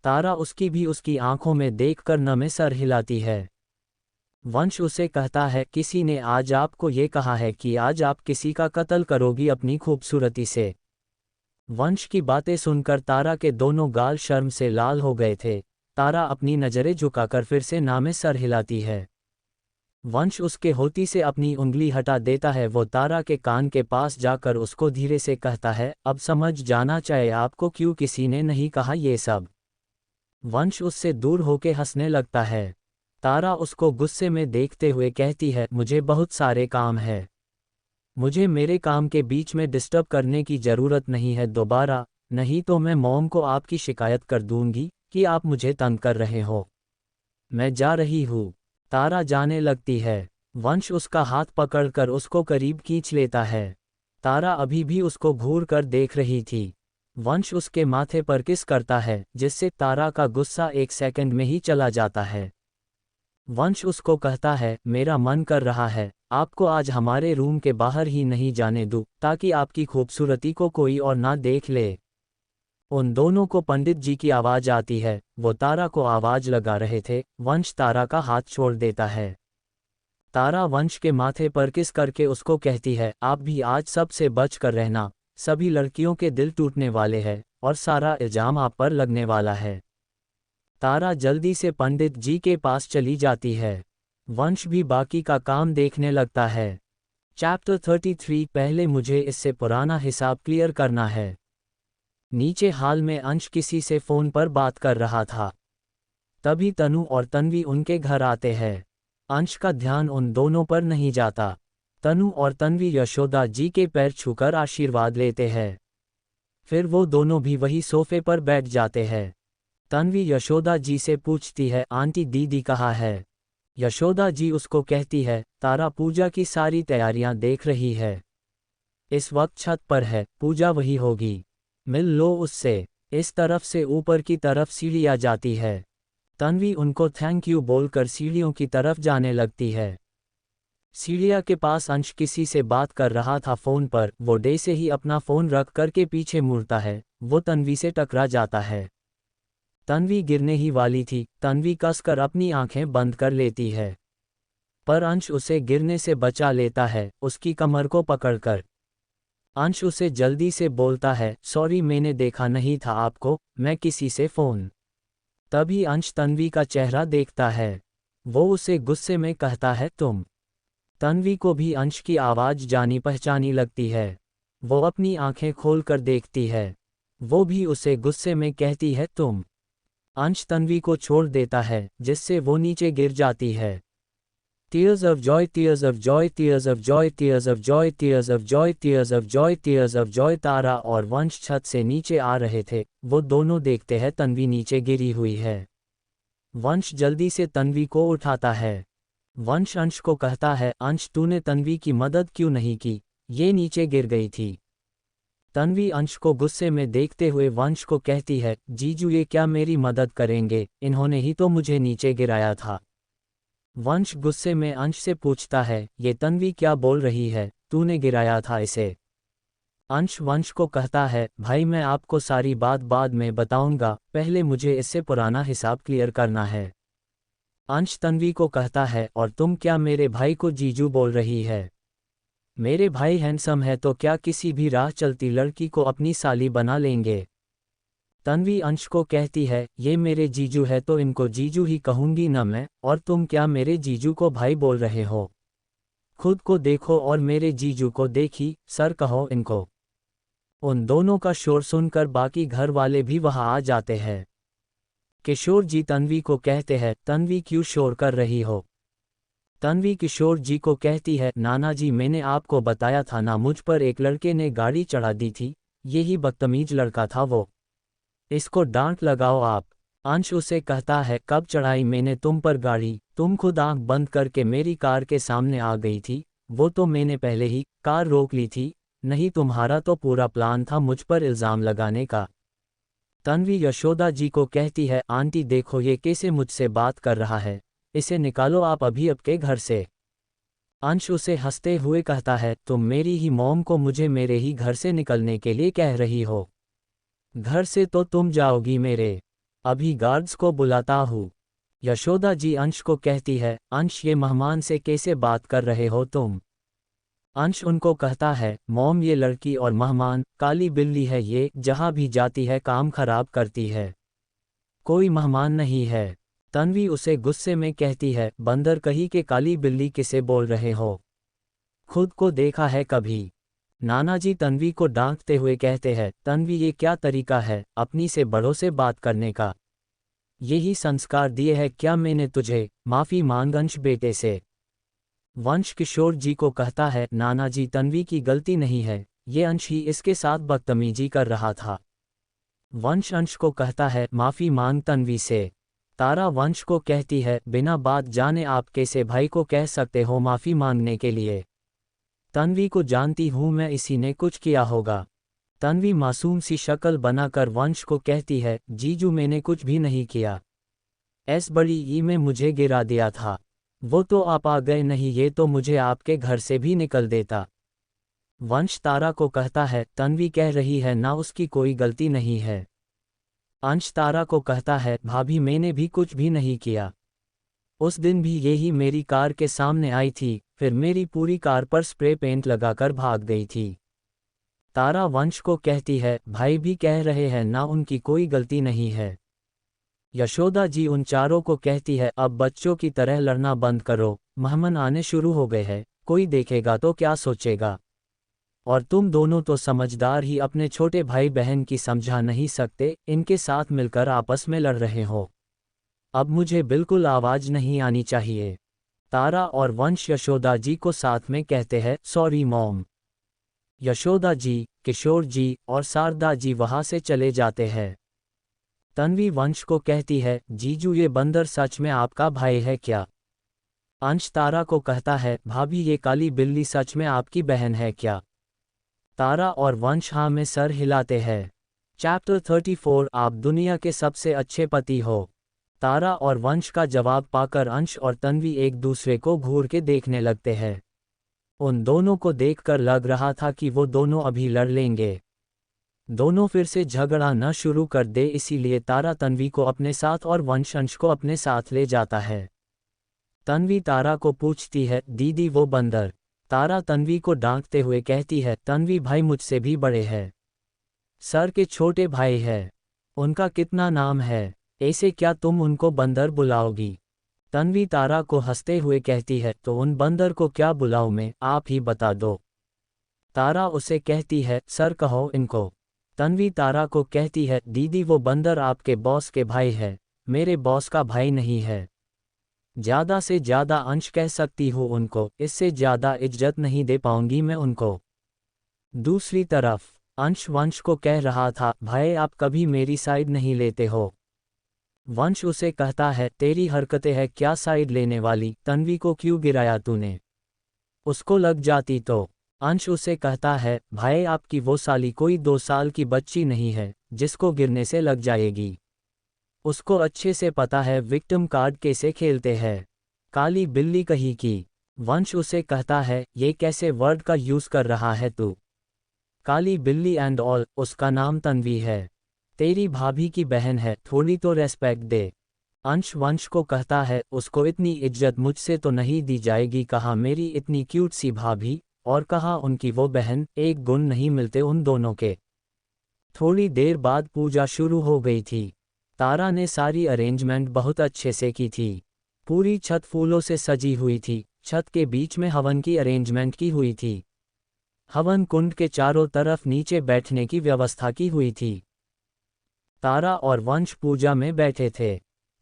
तारा उसकी भी उसकी आंखों में देखकर नमे सर हिलाती है। वंश उसे कहता है, किसी ने आज आपको ये कहा है कि आज आप किसी का कत्ल करोगी अपनी खूबसूरती से। वंश की बातें सुनकर तारा के दोनों गाल शर्म से लाल हो गए थे। तारा अपनी नजरें झुकाकर फिर से नामे सर हिलाती है। वंश उसके होती से अपनी उंगली हटा देता है। वो तारा के कान के पास जाकर उसको धीरे से कहता है, अब समझ जाना चाहिए आपको क्यों किसी ने नहीं कहा ये सब। वंश उससे दूर होके हंसने लगता है। तारा उसको गुस्से में देखते हुए कहती है, मुझे बहुत सारे काम है, मुझे मेरे काम के बीच में डिस्टर्ब करने की ज़रूरत नहीं है दोबारा, नहीं तो मैं मॉम को आपकी शिकायत कर दूंगी कि आप मुझे तंग कर रहे हो। मैं जा रही हूँ। तारा जाने लगती है। वंश उसका हाथ पकड़कर उसको करीब खींच लेता है। तारा अभी भी उसको घूर कर देख रही थी। वंश उसके माथे पर किस करता है, जिससे तारा का गुस्सा एक सेकंड में ही चला जाता है। वंश उसको कहता है, मेरा मन कर रहा है आपको आज हमारे रूम के बाहर ही नहीं जाने दूं, ताकि आपकी खूबसूरती को कोई और ना देख ले। उन दोनों को पंडित जी की आवाज आती है। वो तारा को आवाज लगा रहे थे। वंश तारा का हाथ छोड़ देता है। तारा वंश के माथे पर किस करके उसको कहती है, आप भी आज सबसे बच कर रहना, सभी लड़कियों के दिल टूटने वाले हैं और सारा इल्जाम आप पर लगने वाला है। तारा जल्दी से पंडित जी के पास चली जाती है। वंश भी बाकी का काम देखने लगता है। चैप्टर 33। पहले मुझे इससे पुराना हिसाब क्लियर करना है। नीचे हाल में अंश किसी से फोन पर बात कर रहा था। तभी तनु और तन्वी उनके घर आते हैं। अंश का ध्यान उन दोनों पर नहीं जाता। तनु और तन्वी यशोदा जी के पैर छूकर आशीर्वाद लेते हैं। फिर वो दोनों भी वही सोफे पर बैठ जाते हैं। तन्वी यशोदा जी से पूछती है, आंटी दीदी कहाँ है। यशोदा जी उसको कहती है, तारा पूजा की सारी तैयारियां देख रही है, इस वक्त छत पर है, पूजा वही होगी, मिल लो उससे। इस तरफ से ऊपर की तरफ सीढ़ियां जाती है। तन्वी उनको थैंक यू बोलकर सीढ़ियों की तरफ जाने लगती है। सीढ़िया के पास अंश किसी से बात कर रहा था फोन पर। वो डे से ही अपना फोन रख करके पीछे मुड़ता है। वो तन्वी से टकरा जाता है। तन्वी गिरने ही वाली थी। तन्वी कसकर अपनी आंखें बंद कर लेती है, पर अंश उसे गिरने से बचा लेता है, उसकी कमर को पकड़कर। अंश उसे जल्दी से बोलता है, सॉरी मैंने देखा नहीं था आपको, मैं किसी से फ़ोन। तभी अंश तन्वी का चेहरा देखता है। वो उसे गुस्से में कहता है, तुम। तन्वी को भी अंश की आवाज़ जानी पहचानी लगती है। वो अपनी आंखें खोलकर देखती है। वो भी उसे गुस्से में कहती है, तुम। अंश तन्वी को छोड़ देता है, जिससे वो नीचे गिर जाती है। Tears of joy, tears of joy, tears of joy, tears of joy, tears of joy, tears of joy, tears of joy। तारा और वंश छत से नीचे आ रहे थे। वो दोनों देखते हैं तन्वी नीचे गिरी हुई है। वंश जल्दी से तन्वी को उठाता है। वंश अंश को कहता है, अंश तूने तन्वी की मदद क्यों नहीं की, ये नीचे गिर गई थी। तन्वी अंश को गुस्से में देखते हुए वंश को कहती है, जीजू ये क्या मेरी मदद करेंगे, इन्होंने ही तो मुझे नीचे गिराया था। वंश गुस्से में अंश से पूछता है, ये तन्वी क्या बोल रही है, तूने गिराया था इसे। अंश वंश को कहता है, भाई मैं आपको सारी बात बाद में बताऊंगा, पहले मुझे इससे पुराना हिसाब क्लियर करना है। अंश तन्वी को कहता है, और तुम क्या मेरे भाई को जीजू बोल रही है? मेरे भाई हैंडसम है तो क्या किसी भी राह चलती लड़की को अपनी साली बना लेंगे? तन्वी अंश को कहती है, ये मेरे जीजू है तो इनको जीजू ही कहूंगी ना मैं, और तुम क्या मेरे जीजू को भाई बोल रहे हो? खुद को देखो और मेरे जीजू को देखी, सर कहो इनको। उन दोनों का शोर सुनकर बाकी घर वाले भी वहां आ जाते हैं। किशोर जी तन्वी को कहते हैं, तन्वी क्यों शोर कर रही हो? तन्वी किशोर जी को कहती है, नाना जी मैंने आपको बताया था ना, मुझ पर एक लड़के ने गाड़ी चढ़ा दी थी, यही बदतमीज लड़का था वो। इसको डांट लगाओ आप। अंश उसे कहता है, कब चढ़ाई मैंने तुम पर गाड़ी? तुम खुद आंख बंद करके मेरी कार के सामने आ गई थी, वो तो मैंने पहले ही कार रोक ली थी, नहीं तुम्हारा तो पूरा प्लान था मुझ पर इल्ज़ाम लगाने का। तन्वी यशोदा जी को कहती है, आंटी देखो ये कैसे मुझसे बात कर रहा है, इसे निकालो आप अभी आपके घर से। अंश उसे हंसते हुए कहता है, तुम मेरी ही मॉम को मुझे मेरे ही घर से निकलने के लिए कह रही हो? घर से तो तुम जाओगी मेरे, अभी गार्ड्स को बुलाता हूँ। यशोदा जी अंश को कहती है, अंश ये मेहमान से कैसे बात कर रहे हो तुम? अंश उनको कहता है, मॉम ये लड़की और मेहमान काली बिल्ली है, ये जहाँ भी जाती है काम खराब करती है, कोई मेहमान नहीं है। तन्वी उसे गुस्से में कहती है, बंदर कहीं के काली बिल्ली किसे बोल रहे हो? खुद को देखा है कभी? नानाजी तन्वी को डांटते हुए कहते हैं, तन्वी ये क्या तरीका है अपनी से बड़ों से बात करने का? यही संस्कार दिए है क्या मैंने तुझे? माफ़ी मांग अंश बेटे से। वंश किशोर जी को कहता है, नानाजी तन्वी की गलती नहीं है, ये अंश ही इसके साथ बदतमीजी कर रहा था। वंश अंश को कहता है, माफ़ी मांग तन्वी से। तारा वंश को कहती है, बिना बात जाने आप कैसे भाई को कह सकते हो माफ़ी मांगने के लिए? तन्वी को जानती हूँ मैं, इसी ने कुछ किया होगा। तन्वी मासूम सी शक्ल बनाकर वंश को कहती है, जीजू मैंने कुछ भी नहीं किया, ऐस बड़ी ई में मुझे गिरा दिया था, वो तो आप आ गए नहीं, ये तो मुझे आपके घर से भी निकल देता। वंश तारा को कहता है, तन्वी कह रही है ना उसकी कोई गलती नहीं है। अंश तारा को कहता है, भाभी मैंने भी कुछ भी नहीं किया, उस दिन भी यही मेरी कार के सामने आई थी, फिर मेरी पूरी कार पर स्प्रे पेंट लगाकर भाग गई थी। तारा वंश को कहती है, भाई भी कह रहे हैं ना उनकी कोई गलती नहीं है। यशोदा जी उन चारों को कहती है, अब बच्चों की तरह लड़ना बंद करो, मेहमान आने शुरू हो गए हैं, कोई देखेगा तो क्या सोचेगा? और तुम दोनों तो समझदार ही अपने छोटे भाई बहन की समझा नहीं सकते, इनके साथ मिलकर आपस में लड़ रहे हो। अब मुझे बिल्कुल आवाज नहीं आनी चाहिए। तारा और वंश यशोदा जी को साथ में कहते हैं, सॉरी मॉम। यशोदा जी, किशोर जी और शारदा जी वहां से चले जाते हैं। तन्वी वंश को कहती है, जीजू ये बंदर सच में आपका भाई है क्या? अंश तारा को कहता है, भाभी ये काली बिल्ली सच में आपकी बहन है क्या? तारा और वंश हाँ में सर हिलाते हैं। चैप्टर 34 आप दुनिया के सबसे अच्छे पति हो। तारा और वंश का जवाब पाकर अंश और तन्वी एक दूसरे को घूर के देखने लगते हैं। उन दोनों को देखकर लग रहा था कि वो दोनों अभी लड़ लेंगे। दोनों फिर से झगड़ा न शुरू कर दे, इसीलिए तारा तन्वी को अपने साथ और वंश अंश को अपने साथ ले जाता है। तन्वी तारा को पूछती है, दीदी वो बंदर? तारा तन्वी को डांटते हुए कहती है, तन्वी भाई मुझसे भी बड़े हैं, सर के छोटे भाई है, उनका कितना नाम है, ऐसे क्या तुम उनको बंदर बुलाओगी? तन्वी तारा को हंसते हुए कहती है, तो उन बंदर को क्या बुलाऊं मैं, आप ही बता दो। तारा उसे कहती है, सर कहो इनको। तन्वी तारा को कहती है, दीदी वो बंदर आपके बॉस के भाई है, मेरे बॉस का भाई नहीं है। ज़्यादा से ज़्यादा अंश कह सकती हूँ उनको, इससे ज़्यादा इज्जत नहीं दे पाऊंगी मैं उनको। दूसरी तरफ अंश वंश को कह रहा था, भाई आप कभी मेरी साइड नहीं लेते हो। वंश उसे कहता है, तेरी हरकतें हैं क्या साइड लेने वाली, तन्वी को क्यों गिराया तूने? उसको लग जाती तो? अंश उसे कहता है, भाई आपकी वो साली कोई 2 साल की बच्ची नहीं है जिसको गिरने से लग जाएगी, उसको अच्छे से पता है विक्टिम कार्ड कैसे खेलते हैं। काली बिल्ली कही की। वंश उसे कहता है, ये कैसे वर्ड का यूज कर रहा है तू? काली बिल्ली एंड ऑल, उसका नाम तन्वी है। तेरी भाभी की बहन है, थोड़ी तो रेस्पेक्ट दे। अंश वंश को कहता है, उसको इतनी इज्जत मुझसे तो नहीं दी जाएगी। कहा मेरी इतनी क्यूट सी भाभी, और कहा उनकी वो बहन, एक गुण नहीं मिलते उन दोनों के। थोड़ी देर बाद पूजा शुरू हो गई थी। तारा ने सारी अरेंजमेंट बहुत अच्छे से की थी। पूरी छत फूलों से सजी हुई थी। छत के बीच में हवन की अरेंजमेंट की हुई थी। हवन कुंड के चारों तरफ नीचे बैठने की व्यवस्था की हुई थी। तारा और वंश पूजा में बैठे थे।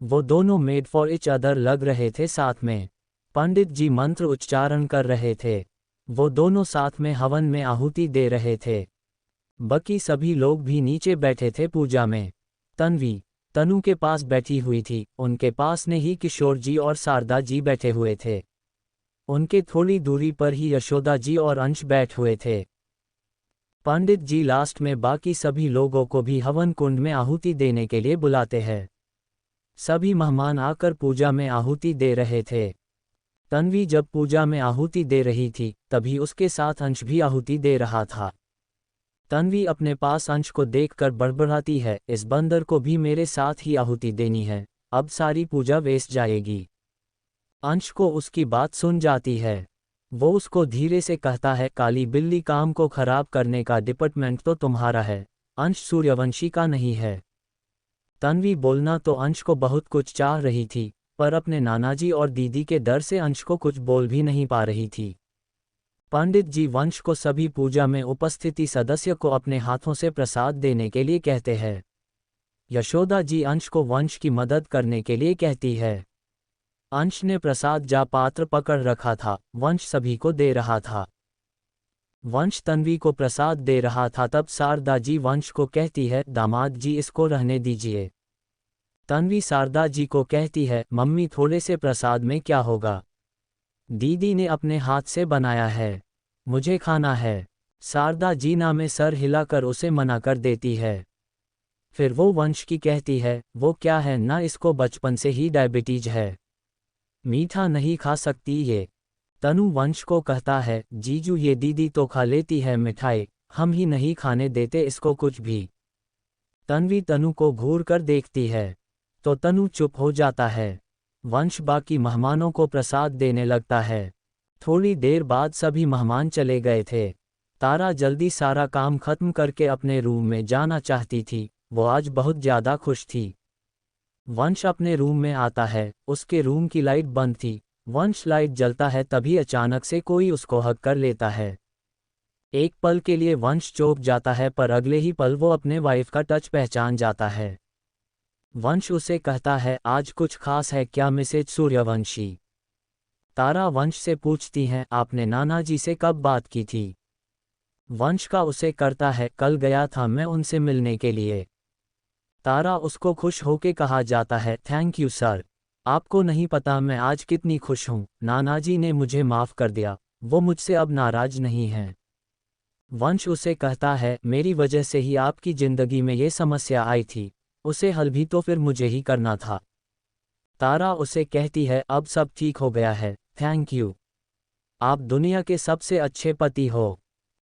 वो दोनों मेड फॉर इच अदर लग रहे थे साथ में। पंडित जी मंत्र उच्चारण कर रहे थे। वो दोनों साथ में हवन में आहुति दे रहे थे। बाकी सभी लोग भी नीचे बैठे थे पूजा में। तन्वी तनु के पास बैठी हुई थी। उनके पास ने ही किशोर जी और शारदा जी बैठे हुए थे। उनके थोड़ी दूरी पर ही यशोदा जी और अंश बैठ हुए थे। पंडित जी लास्ट में बाकी सभी लोगों को भी हवन कुंड में आहुति देने के लिए बुलाते हैं। सभी मेहमान आकर पूजा में आहुति दे रहे थे। तन्वी जब पूजा में आहुति दे रही थी, तभी उसके साथ अंश भी आहुति दे रहा था। तन्वी अपने पास अंश को देखकर बड़बड़ाती है, इस बंदर को भी मेरे साथ ही आहुति देनी है, अब सारी पूजा वेस्ट जाएगी। अंश को उसकी बात सुन जाती है। वो उसको धीरे से कहता है, काली बिल्ली, काम को खराब करने का डिपार्टमेंट तो तुम्हारा है, अंश सूर्यवंशी का नहीं है। तन्वी बोलना तो अंश को बहुत कुछ चाह रही थी, पर अपने नानाजी और दीदी के डर से अंश को कुछ बोल भी नहीं पा रही थी। पंडित जी वंश को सभी पूजा में उपस्थिति सदस्य को अपने हाथों से प्रसाद देने के लिए कहते हैं। यशोदा जी अंश को वंश की मदद करने के लिए कहती है। अंश ने प्रसाद जा पात्र पकड़ रखा था, वंश सभी को दे रहा था। वंश तन्वी को प्रसाद दे रहा था, तब शारदा जी वंश को कहती है, दामाद जी इसको रहने दीजिए। तन्वी शारदा जी को कहती है, मम्मी थोड़े से प्रसाद में क्या होगा, दीदी ने अपने हाथ से बनाया है, मुझे खाना है। शारदा जी ना में सर हिलाकर उसे मना कर देती है। फिर वो वंश की कहती है, वो क्या है ना, इसको बचपन से ही डायबिटीज है, मीठा नहीं खा सकती ये। तनु वंश को कहता है, जीजू ये दीदी तो खा लेती है मिठाई, हम ही नहीं खाने देते इसको कुछ भी। तन्वी तनु को घूर कर देखती है, तो तनु चुप हो जाता है। वंश बाकी मेहमानों को प्रसाद देने लगता है। थोड़ी देर बाद सभी मेहमान चले गए थे। तारा जल्दी सारा काम खत्म करके अपने रूम में जाना चाहती थी, वो आज बहुत ज़्यादा खुश थी। वंश अपने रूम में आता है, उसके रूम की लाइट बंद थी। वंश लाइट जलता है, तभी अचानक से कोई उसको हग कर लेता है। एक पल के लिए वंश चौंक जाता है, पर अगले ही पल वो अपने वाइफ का टच पहचान जाता है। वंश उसे कहता है, आज कुछ खास है क्या मिसेज सूर्यवंशी? तारा वंश से पूछती हैं, आपने नाना जी से कब बात की थी? वंश का उसे करता है, कल गया था मैं उनसे मिलने के लिए। तारा उसको खुश होके कहा जाता है, थैंक यू सर, आपको नहीं पता मैं आज कितनी खुश हूँ, नानाजी ने मुझे माफ़ कर दिया, वो मुझसे अब नाराज नहीं हैं। वंश उसे कहता है, मेरी वजह से ही आपकी ज़िंदगी में ये समस्या आई थी, उसे हल भी तो फिर मुझे ही करना था। तारा उसे कहती है, अब सब ठीक हो गया है, थैंक यू, आप दुनिया के सबसे अच्छे पति हो।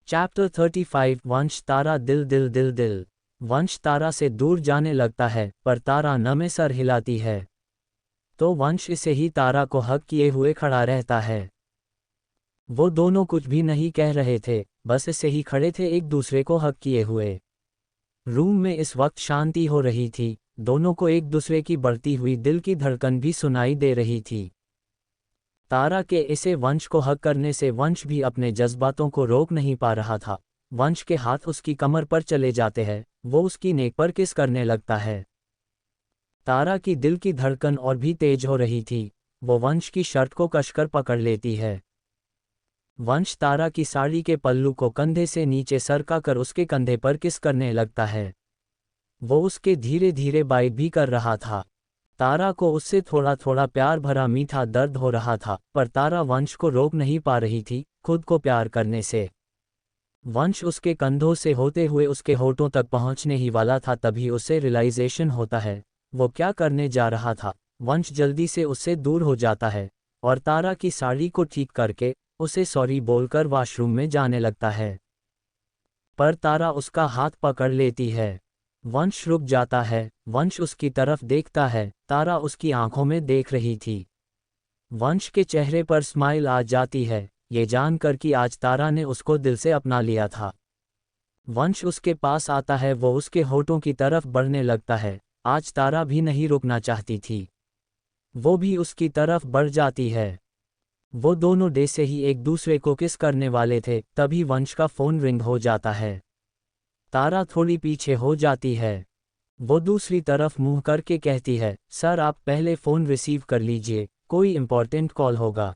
चैप्टर 35 वंश तारा दिल दिल दिल दिल। वंश तारा से दूर जाने लगता है, पर तारा न में सर हिलाती है, तो वंश इसे ही तारा को हक किए हुए खड़ा रहता है। वो दोनों कुछ भी नहीं कह रहे थे, बस इसे ही खड़े थे एक दूसरे को हक किए हुए। रूम में इस वक्त शांति हो रही थी, दोनों को एक दूसरे की बढ़ती हुई दिल की धड़कन भी सुनाई दे रही थी। तारा के इसे वंश को हक करने से वंश भी अपने जज्बातों को रोक नहीं पा रहा था। वंश के हाथ उसकी कमर पर चले जाते हैं, वो उसकी नेक पर किस करने लगता है। तारा की दिल की धड़कन और भी तेज हो रही थी, वो वंश की शर्ट को कसकर पकड़ लेती है। वंश तारा की साड़ी के पल्लू को कंधे से नीचे सरका कर उसके कंधे पर किस करने लगता है। वो उसके धीरे धीरे बाइट भी कर रहा था। तारा को उससे थोड़ा थोड़ा प्यार भरा मीठा दर्द हो रहा था, पर तारा वंश को रोक नहीं पा रही थी खुद को प्यार करने से। वंश उसके कंधों से होते हुए उसके होठों तक पहुंचने ही वाला था, तभी उसे रियलाइजेशन होता है वो क्या करने जा रहा था। वंश जल्दी से उससे दूर हो जाता है, और तारा की साड़ी को ठीक करके उसे सॉरी बोलकर वॉशरूम में जाने लगता है। पर तारा उसका हाथ पकड़ लेती है। वंश रुक जाता है। वंश उसकी तरफ देखता है। तारा उसकी आंखों में देख रही थी। वंश के चेहरे पर स्माइल आ जाती है, ये जानकर कि आज तारा ने उसको दिल से अपना लिया था। वंश उसके पास आता है, वो उसके होठों की तरफ बढ़ने लगता है। आज तारा भी नहीं रुकना चाहती थी। वो भी उसकी तरफ बढ़ जाती है। वो दोनों डे से ही एक दूसरे को किस करने वाले थे, तभी वंश का फ़ोन रिंग हो जाता है। तारा थोड़ी पीछे हो जाती है। वो दूसरी तरफ मुंह करके कहती है, सर आप पहले फ़ोन रिसीव कर लीजिए, कोई इम्पोर्टेंट कॉल होगा।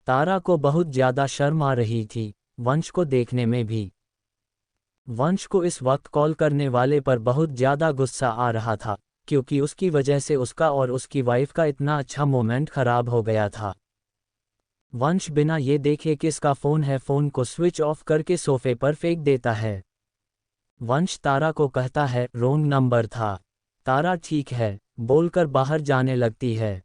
तारा को बहुत ज़्यादा शर्म आ रही थी, वंश को देखने में भी। वंश को इस वक्त कॉल करने वाले पर बहुत ज़्यादा गुस्सा आ रहा था, क्योंकि उसकी वजह से उसका और उसकी वाइफ का इतना अच्छा मोमेंट खराब हो गया था। वंश बिना ये देखे किसका फ़ोन है, फ़ोन को स्विच ऑफ करके सोफे पर फेंक देता है। वंश तारा को कहता है, रॉन्ग नंबर था। तारा ठीक है बोलकर बाहर जाने लगती है।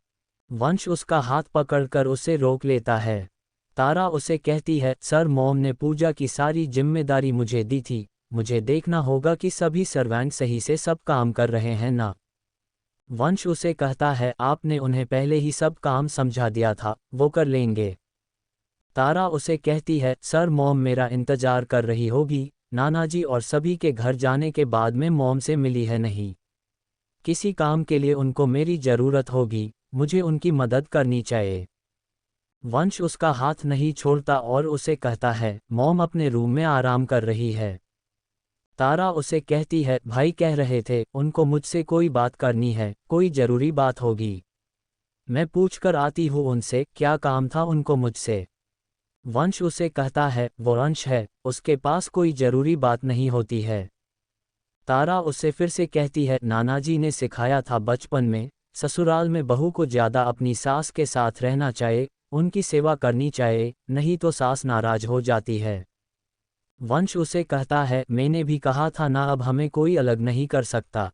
वंश उसका हाथ पकड़कर उसे रोक लेता है। तारा उसे कहती है, सर मॉम ने पूजा की सारी जिम्मेदारी मुझे दी थी, मुझे देखना होगा कि सभी सर्वेंट सही से सब काम कर रहे हैं ना। वंश उसे कहता है, आपने उन्हें पहले ही सब काम समझा दिया था, वो कर लेंगे। तारा उसे कहती है, सर मॉम मेरा इंतजार कर रही होगी, नानाजी और सभी के घर जाने के बाद में मॉम से मिली है नहीं। किसी काम के लिए उनको मेरी ज़रूरत होगी, मुझे उनकी मदद करनी चाहिए। वंश उसका हाथ नहीं छोड़ता और उसे कहता है, मॉम अपने रूम में आराम कर रही है। तारा उसे कहती है, भाई कह रहे थे उनको मुझसे कोई बात करनी है, कोई ज़रूरी बात होगी। मैं पूछ कर आती हूँ उनसे, क्या काम था उनको मुझसे। वंश उसे कहता है, वो अंश है, उसके पास कोई ज़रूरी बात नहीं होती है। तारा उसे फिर से कहती है, नानाजी ने सिखाया था बचपन में, ससुराल में बहू को ज़्यादा अपनी सास के साथ रहना चाहिए, उनकी सेवा करनी चाहिए, नहीं तो सास नाराज हो जाती है। वंश उसे कहता है, मैंने भी कहा था ना, अब हमें कोई अलग नहीं कर सकता।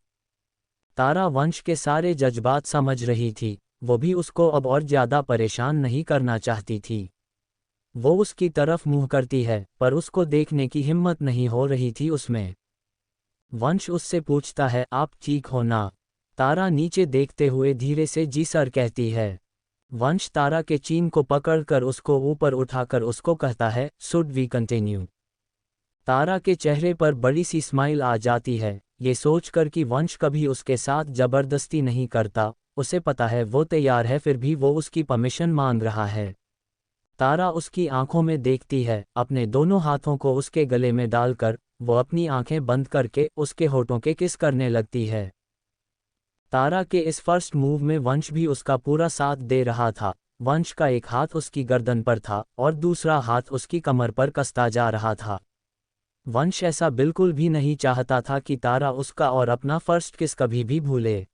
तारा वंश के सारे जज्बात समझ रही थी, वो भी उसको अब और ज़्यादा परेशान नहीं करना चाहती थी। वो उसकी तरफ मुँह करती है, पर उसको देखने की हिम्मत नहीं हो रही थी उसमें। वंश उससे पूछता है, आप ठीक हो ना। तारा नीचे देखते हुए धीरे से जी सर कहती है। वंश तारा के चीन को पकड़कर उसको ऊपर उठाकर उसको कहता है, शुड वी कंटिन्यू। तारा के चेहरे पर बड़ी सी स्माइल आ जाती है, ये सोचकर कि वंश कभी उसके साथ जबरदस्ती नहीं करता, उसे पता है वो तैयार है, फिर भी वो उसकी परमिशन मांग रहा है। तारा उसकी आंखों में देखती है, अपने दोनों हाथों को उसके गले में डालकर वो अपनी आंखें बंद करके उसके होठों के किस करने लगती है। तारा के इस फर्स्ट मूव में वंश भी उसका पूरा साथ दे रहा था। वंश का एक हाथ उसकी गर्दन पर था और दूसरा हाथ उसकी कमर पर कसता जा रहा था। वंश ऐसा बिल्कुल भी नहीं चाहता था कि तारा उसका और अपना फर्स्ट किस कभी भी भूले।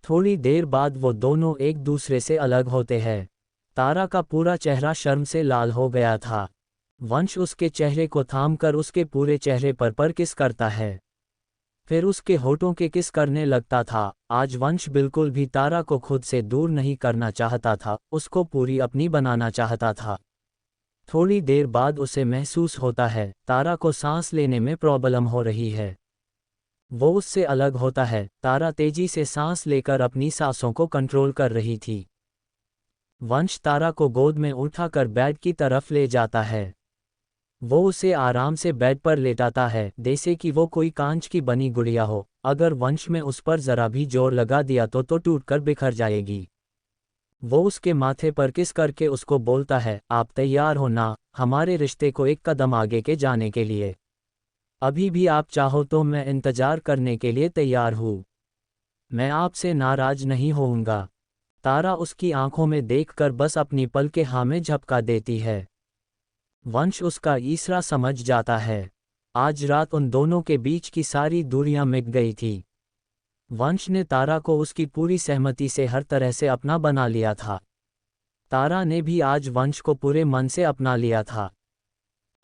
थोड़ी देर बाद वो दोनों एक दूसरे से अलग होते हैं। तारा का पूरा चेहरा शर्म से लाल हो गया था। वंश उसके चेहरे को थामकर उसके पूरे चेहरे पर किस करता है, फिर उसके होठों के किस करने लगता था। आज वंश बिल्कुल भी तारा को खुद से दूर नहीं करना चाहता था, उसको पूरी अपनी बनाना चाहता था। थोड़ी देर बाद उसे महसूस होता है, तारा को सांस लेने में प्रॉब्लम हो रही है। वो उससे अलग होता है। तारा तेजी से सांस लेकर अपनी सांसों को कंट्रोल कर रही थी। वंश तारा को गोद में उठाकर बेड की तरफ ले जाता है। वो उसे आराम से बेड पर लेटाता है, जैसे कि वो कोई कांच की बनी गुड़िया हो। अगर वंश में उस पर जरा भी जोर लगा दिया तो टूटकर बिखर जाएगी। वो उसके माथे पर किस करके उसको बोलता है, आप तैयार हो ना, हमारे रिश्ते को एक कदम आगे के जाने के लिए। अभी भी आप चाहो तो मैं इंतजार करने के लिए तैयार हूँ। मैं आपसे नाराज नहीं होऊंगा। तारा उसकी आंखों में देखकर बस अपनी पलकें हाँ में झपका देती है। वंश उसका इशारा समझ जाता है। आज रात उन दोनों के बीच की सारी दूरियां मिट गई थी। वंश ने तारा को उसकी पूरी सहमति से हर तरह से अपना बना लिया था। तारा ने भी आज वंश को पूरे मन से अपना लिया था।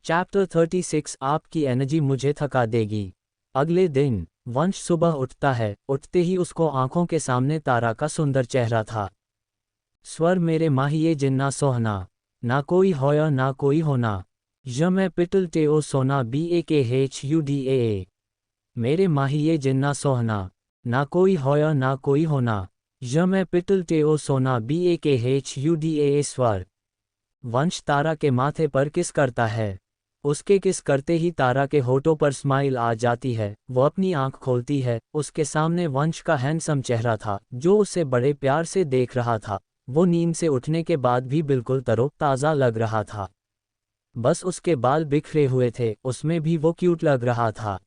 चैप्टर 36 आपकी एनर्जी मुझे थका देगी। अगले दिन वंश सुबह उठता है। उठते ही उसको आंखों के सामने तारा का सुंदर चेहरा था। स्वर मेरे माहिए जिन्ना सोहना, ना कोई होया ना कोई होना, य मैं पिटल ते ओ सोना BAKHUDAA। मेरे माहिए जिन्ना सोहना, ना कोई होया ना कोई होना, य मैं पिटल ते ओ सोना BAKHUDAA। स्वर। वंश तारा के माथे पर किस करता है। उसके किस करते ही तारा के होठों पर स्माइल आ जाती है। वो अपनी आंख खोलती है, उसके सामने वंश का हैंडसम चेहरा था, जो उसे बड़े प्यार से देख रहा था। वो नींद से उठने के बाद भी बिल्कुल तरोताज़ा लग रहा था। बस उसके बाल बिखरे हुए थे, उसमें भी वो क्यूट लग रहा था।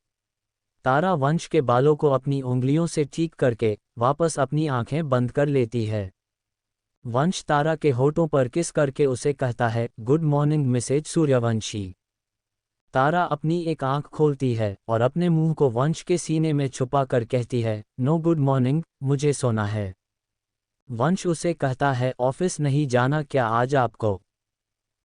तारा वंश के बालों को अपनी उंगलियों से ठीक करके वापस अपनी आंखें बंद कर लेती है। वंश तारा के होठों पर किस करके उसे कहता है, गुड मॉर्निंग मिसेज सूर्यवंशी। तारा अपनी एक आंख खोलती है और अपने मुंह को वंश के सीने में छुपा कर कहती है, नो गुड मॉर्निंग, मुझे सोना है। वंश उसे कहता है, ऑफिस नहीं जाना क्या आज आपको।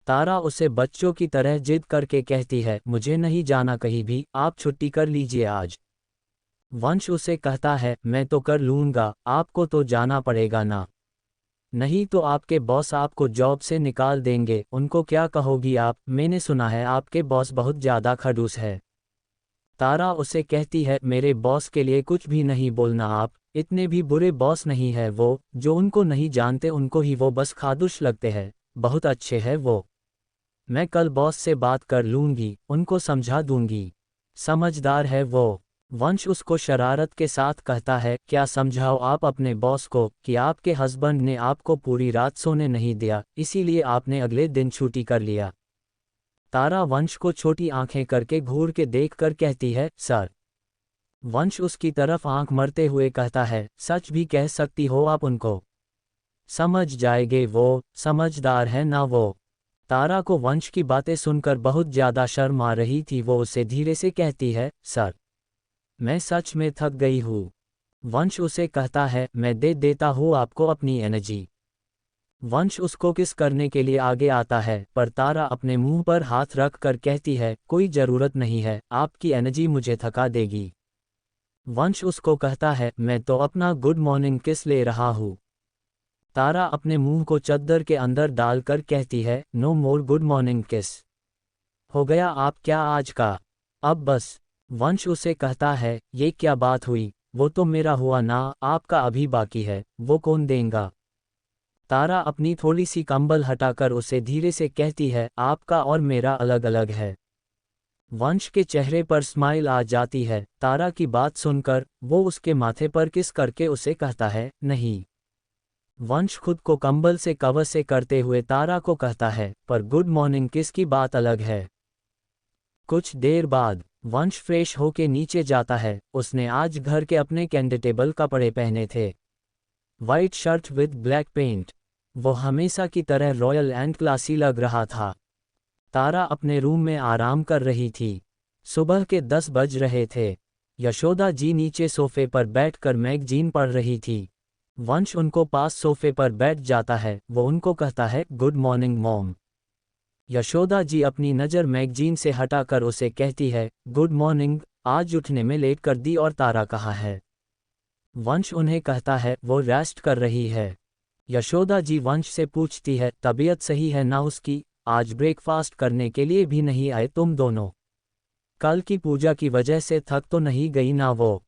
तारा उसे बच्चों की तरह जिद करके कहती है, मुझे नहीं जाना कहीं भी, आप छुट्टी कर लीजिए आज। वंश उसे कहता है, मैं तो कर लूंगा, आपको तो जाना पड़ेगा ना। नहीं तो आपके बॉस आपको जॉब से निकाल देंगे, उनको क्या कहोगी आप, मैंने सुना है आपके बॉस बहुत ज़्यादा खड़ूस है। तारा उसे कहती है, मेरे बॉस के लिए कुछ भी नहीं बोलना आप, इतने भी बुरे बॉस नहीं है वो, जो उनको नहीं जानते उनको ही वो बस खादुश लगते हैं, बहुत अच्छे हैं वो। मैं कल बॉस से बात कर लूंगी, उनको समझा दूंगी, समझदार है वो। वंश उसको शरारत के साथ कहता है, क्या समझाओ आप अपने बॉस को कि आपके हस्बैंड ने आपको पूरी रात सोने नहीं दिया, इसीलिए आपने अगले दिन छुट्टी कर लिया। तारा वंश को छोटी आंखें करके घूर के देखकर कहती है, सर। वंश उसकी तरफ आंख मरते हुए कहता है, सच भी कह सकती हो आप उनको, समझ जाएंगे वो, समझदार है ना वो। तारा को वंश की बातें सुनकर बहुत ज्यादा शर्म आ रही थी। वो उसे धीरे से कहती है, सर, मैं सच में थक गई हूँ। वंश उसे कहता है, मैं दे देता हूँ आपको अपनी एनर्जी। वंश उसको किस करने के लिए आगे आता है, पर तारा अपने मुंह पर हाथ रख कर कहती है, कोई ज़रूरत नहीं है, आपकी एनर्जी मुझे थका देगी। वंश उसको कहता है, मैं तो अपना गुड मॉर्निंग किस ले रहा हूँ। तारा अपने मुंह को चद्दर के अंदर डालकर कहती है, नो मोर गुड मॉर्निंग किस। हो गया आप क्या आज का, अब बस। वंश उसे कहता है, ये क्या बात हुई, वो तो मेरा हुआ ना, आपका अभी बाकी है, वो कौन देगा। तारा अपनी थोड़ी सी कंबल हटाकर उसे धीरे से कहती है, आपका और मेरा अलग अलग है। वंश के चेहरे पर स्माइल आ जाती है। तारा की बात सुनकर वो उसके माथे पर किस करके उसे कहता है, नहीं। वंश खुद को कंबल से कवर से करते हुए तारा को कहता है, पर गुड मॉर्निंग किस की बात अलग है। कुछ देर बाद वंश फ्रेश होके नीचे जाता है। उसने आज घर के अपने कैंडिडेबल कपड़े पहने थे, white shirt with black pant. वो हमेशा की तरह रॉयल एंड क्लासी लग रहा था। तारा अपने रूम में आराम कर रही थी। सुबह के 10 बज रहे थे। यशोदा जी नीचे सोफे पर बैठकर मैगजीन पढ़ रही थी। वंश उनको पास सोफे पर बैठ जाता है। वो उनको कहता है, good morning mom. Yashoda ji अपनी नज़र मैगजीन से हटाकर उसे कहती है, गुड मॉर्निंग, आज उठने में लेट कर दी और तारा कहाँ है। वंश उन्हें कहता है, वो रेस्ट कर रही है। यशोदा जी वंश से पूछती है, तबीयत सही है ना उसकी, आज ब्रेकफास्ट करने के लिए भी नहीं आए तुम दोनों। कल की पूजा की वजह से थक तो नहीं गई ना वो।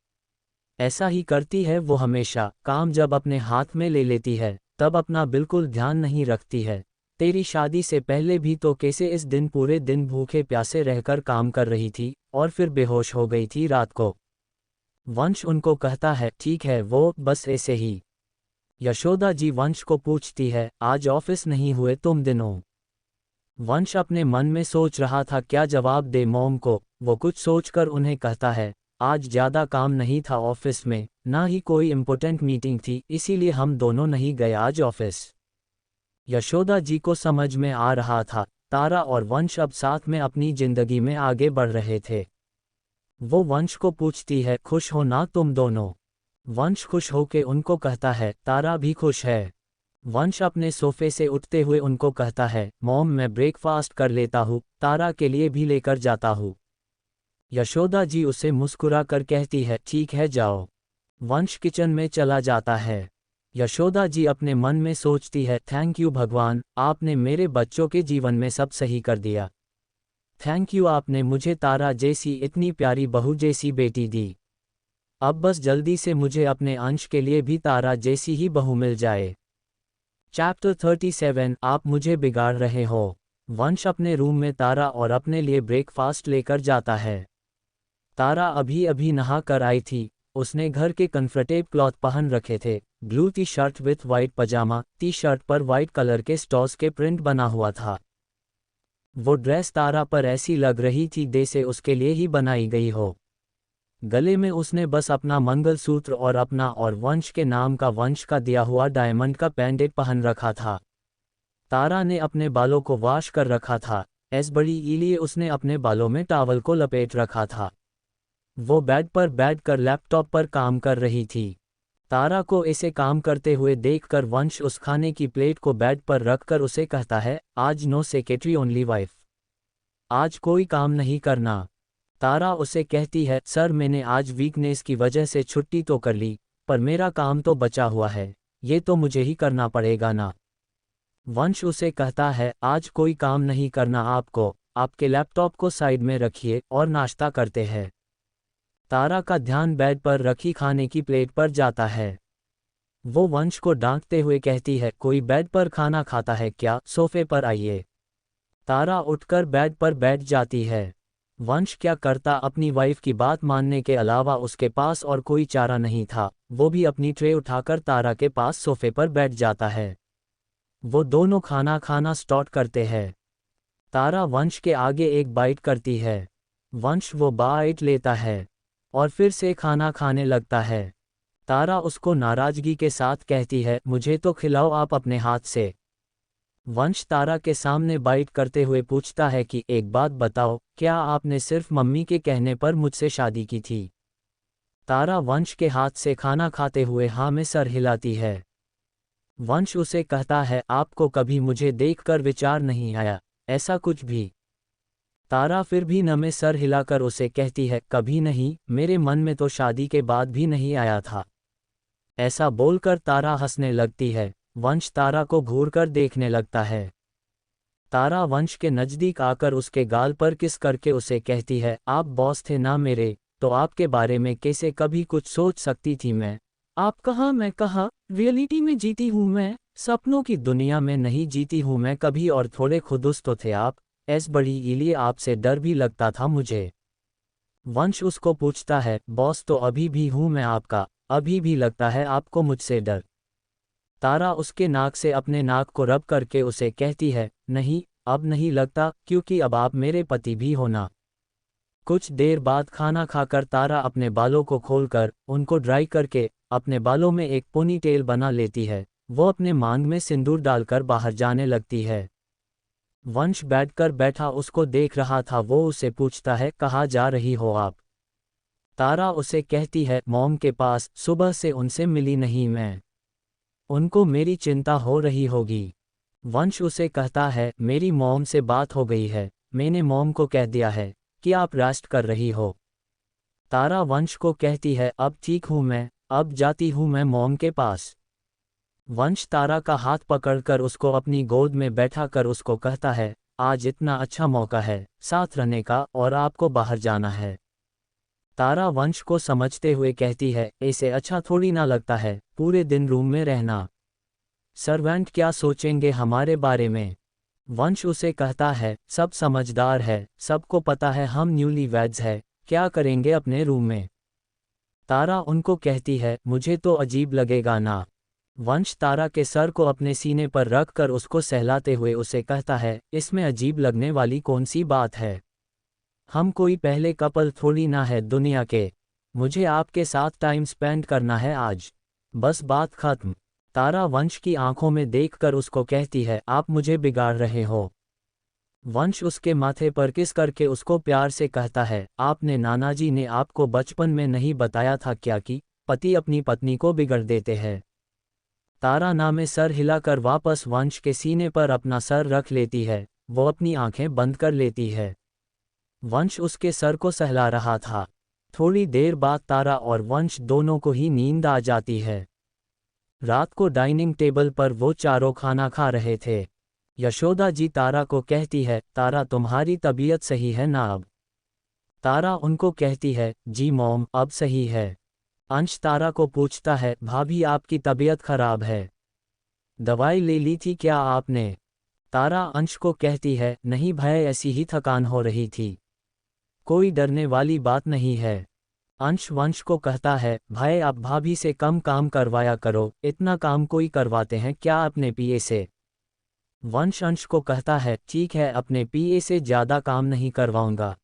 ऐसा ही करती है वो हमेशा, काम जब अपने हाथ में ले लेती है तब अपना बिल्कुल ध्यान नहीं रखती है। तेरी शादी से पहले भी तो कैसे इस दिन पूरे दिन भूखे प्यासे रहकर काम कर रही थी और फिर बेहोश हो गई थी रात को। वंश उनको कहता है, ठीक है वो बस ऐसे ही। यशोदा जी वंश को पूछती है, आज ऑफिस नहीं हुए तुम दिनों। वंश अपने मन में सोच रहा था क्या जवाब दे मॉम को। वो कुछ सोचकर उन्हें कहता है, आज ज़्यादा काम नहीं था ऑफिस में, ना ही कोई इम्पोर्टेंट मीटिंग थी, इसीलिए हम दोनों नहीं गए आज ऑफिस। यशोदा जी को समझ में आ रहा था, तारा और वंश अब साथ में अपनी जिंदगी में आगे बढ़ रहे थे। वो वंश को पूछती है, खुश हो ना तुम दोनों। वंश खुश होके उनको कहता है, तारा भी खुश है। वंश अपने सोफे से उठते हुए उनको कहता है, मॉम मैं ब्रेकफास्ट कर लेता हूँ, तारा के लिए भी लेकर जाता हूँ। यशोदा जी उसे मुस्कुरा कर कहती है, ठीक है जाओ। वंश किचन में चला जाता है। यशोदा जी अपने मन में सोचती है, थैंक यू भगवान, आपने मेरे बच्चों के जीवन में सब सही कर दिया। थैंक यू, आपने मुझे तारा जैसी इतनी प्यारी बहू जैसी बेटी दी। अब बस जल्दी से मुझे अपने अंश के लिए भी तारा जैसी ही बहू मिल जाए। चैप्टर 37 आप मुझे बिगाड़ रहे हो। वंश अपने रूम में तारा और अपने लिए ब्रेकफास्ट लेकर जाता है। तारा अभी अभी नहा कर आई थी। उसने घर के कंफर्टेबल क्लॉथ पहन रखे थे, blue T shirt with white pyjama. T shirt पर वाइट कलर के स्टॉर्स के प्रिंट बना हुआ था। वो ड्रेस तारा पर ऐसी लग रही थी जैसे उसके लिए ही बनाई गई हो। गले में उसने बस अपना मंगलसूत्र और अपना और वंश के नाम का वंश का दिया हुआ डायमंड का पेंडेंट पहन रखा था। तारा ने अपने बालों को वॉश कर रखा था, ऐस बड़ी लिए उसने अपने बालों में टॉवल को लपेट रखा था। वो बेड पर बैठकर लैपटॉप पर काम कर रही थी। तारा को ऐसे काम करते हुए देखकर वंश उस खाने की प्लेट को बेड पर रखकर उसे कहता है, आज नो सेक्रेटरी ओनली वाइफ। आज कोई काम नहीं करना। तारा उसे कहती है, सर मैंने आज वीकनेस की वजह से छुट्टी तो कर ली, पर मेरा काम तो बचा हुआ है, ये तो मुझे ही करना पड़ेगा ना। वंश उसे कहता है, आज कोई काम नहीं करना आपको, आपके लैपटॉप को साइड में रखिए और नाश्ता करते हैं। तारा का ध्यान बेड पर रखी खाने की प्लेट पर जाता है। वो वंश को डांटते हुए कहती है, कोई बेड पर खाना खाता है क्या, सोफे पर आइए। तारा उठकर बेड पर बैठ जाती है। वंश क्या करता, अपनी वाइफ की बात मानने के अलावा उसके पास और कोई चारा नहीं था। वो भी अपनी ट्रे उठाकर तारा के पास सोफे पर बैठ जाता है। वो दोनों खाना खाना स्टार्ट करते हैं। तारा वंश के आगे एक बाइट करती है। वंश वो बाइट लेता है और फिर से खाना खाने लगता है। तारा उसको नाराजगी के साथ कहती है, मुझे तो खिलाओ आप अपने हाथ से। वंश तारा के सामने बाइट करते हुए पूछता है कि एक बात बताओ, क्या आपने सिर्फ मम्मी के कहने पर मुझसे शादी की थी? तारा वंश के हाथ से खाना खाते हुए हाँ में सर हिलाती है। वंश उसे कहता है, आपको कभी मुझे देखकर विचार नहीं आया, ऐसा कुछ भी? तारा फिर भी न में सर हिलाकर उसे कहती है, कभी नहीं, मेरे मन में तो शादी के बाद भी नहीं आया था। ऐसा बोलकर तारा हंसने लगती है। वंश तारा को घूरकर देखने लगता है। तारा वंश के नज़दीक आकर उसके गाल पर किस करके उसे कहती है, आप बॉस थे ना मेरे, तो आपके बारे में कैसे कभी कुछ सोच सकती थी मैं? आप कहाँ मैं कहाँ, रियलिटी में जीती हूँ मैं, सपनों की दुनिया में नहीं जीती हूँ मैं कभी। और थोड़े खुदुस तो थे आप, ऐस बड़ी इलिए आपसे डर भी लगता था मुझे। वंश उसको पूछता है, बॉस तो अभी भी हूँ मैं आपका, अभी भी लगता है आपको मुझसे डर? तारा उसके नाक से अपने नाक को रब करके उसे कहती है, नहीं, अब नहीं लगता, क्योंकि अब आप मेरे पति भी हो ना। कुछ देर बाद खाना खाकर तारा अपने बालों को खोलकर उनको ड्राई करके अपने बालों में एक पोनी टेल बना लेती है। वो अपने मांग में सिंदूर डालकर बाहर जाने लगती है। वंश बैठकर बैठा उसको देख रहा था। वो उसे पूछता है, कहाँ जा रही हो आप? तारा उसे कहती है, मॉम के पास, सुबह से उनसे मिली नहीं मैं, उनको मेरी चिंता हो रही होगी। वंश उसे कहता है, मेरी मॉम से बात हो गई है, मैंने मॉम को कह दिया है कि आप रेस्ट कर रही हो। तारा वंश को कहती है, अब ठीक हूँ मैं, अब जाती हूँ मैं मॉम के पास। वंश तारा का हाथ पकड़कर उसको अपनी गोद में बैठाकर उसको कहता है, आज इतना अच्छा मौका है साथ रहने का और आपको बाहर जाना है। तारा वंश को समझते हुए कहती है, ऐसे अच्छा थोड़ी ना लगता है पूरे दिन रूम में रहना, सर्वेंट क्या सोचेंगे हमारे बारे में? वंश उसे कहता है, सब समझदार है, सबको पता है हम न्यूली वेड्स है, क्या करेंगे अपने रूम में? तारा उनको कहती है, मुझे तो अजीब लगेगा ना। वंश तारा के सर को अपने सीने पर रख कर उसको सहलाते हुए उसे कहता है, इसमें अजीब लगने वाली कौन सी बात है? हम कोई पहले कपल थोड़ी ना है दुनिया के, मुझे आपके साथ टाइम स्पेंड करना है आज, बस बात खत्म। तारा वंश की आंखों में देखकर उसको कहती है, आप मुझे बिगाड़ रहे हो। वंश उसके माथे पर किस करके उसको प्यार से कहता है, आपने नानाजी ने आपको बचपन में नहीं बताया था क्या कि पति अपनी पत्नी को बिगड़ देते हैं? तारा ना में सर हिलाकर वापस वंश के सीने पर अपना सर रख लेती है। वो अपनी आंखें बंद कर लेती है। वंश उसके सर को सहला रहा था। थोड़ी देर बाद तारा और वंश दोनों को ही नींद आ जाती है। रात को डाइनिंग टेबल पर वो चारों खाना खा रहे थे। यशोदा जी तारा को कहती है, तारा तुम्हारी तबीयत सही है ना अब? तारा उनको कहती है, जी मॉम अब सही है। अंश तारा को पूछता है, भाभी आपकी तबीयत खराब है, दवाई ले ली थी क्या आपने? तारा अंश को कहती है, नहीं भाई ऐसी ही थकान हो रही थी, कोई डरने वाली बात नहीं है। अंश वंश को कहता है, भाई आप भाभी से कम काम करवाया करो, इतना काम कोई करवाते हैं क्या अपने पीए से? वंश अंश को कहता है, ठीक है अपने पीए से ज़्यादा काम नहीं करवाऊंगा,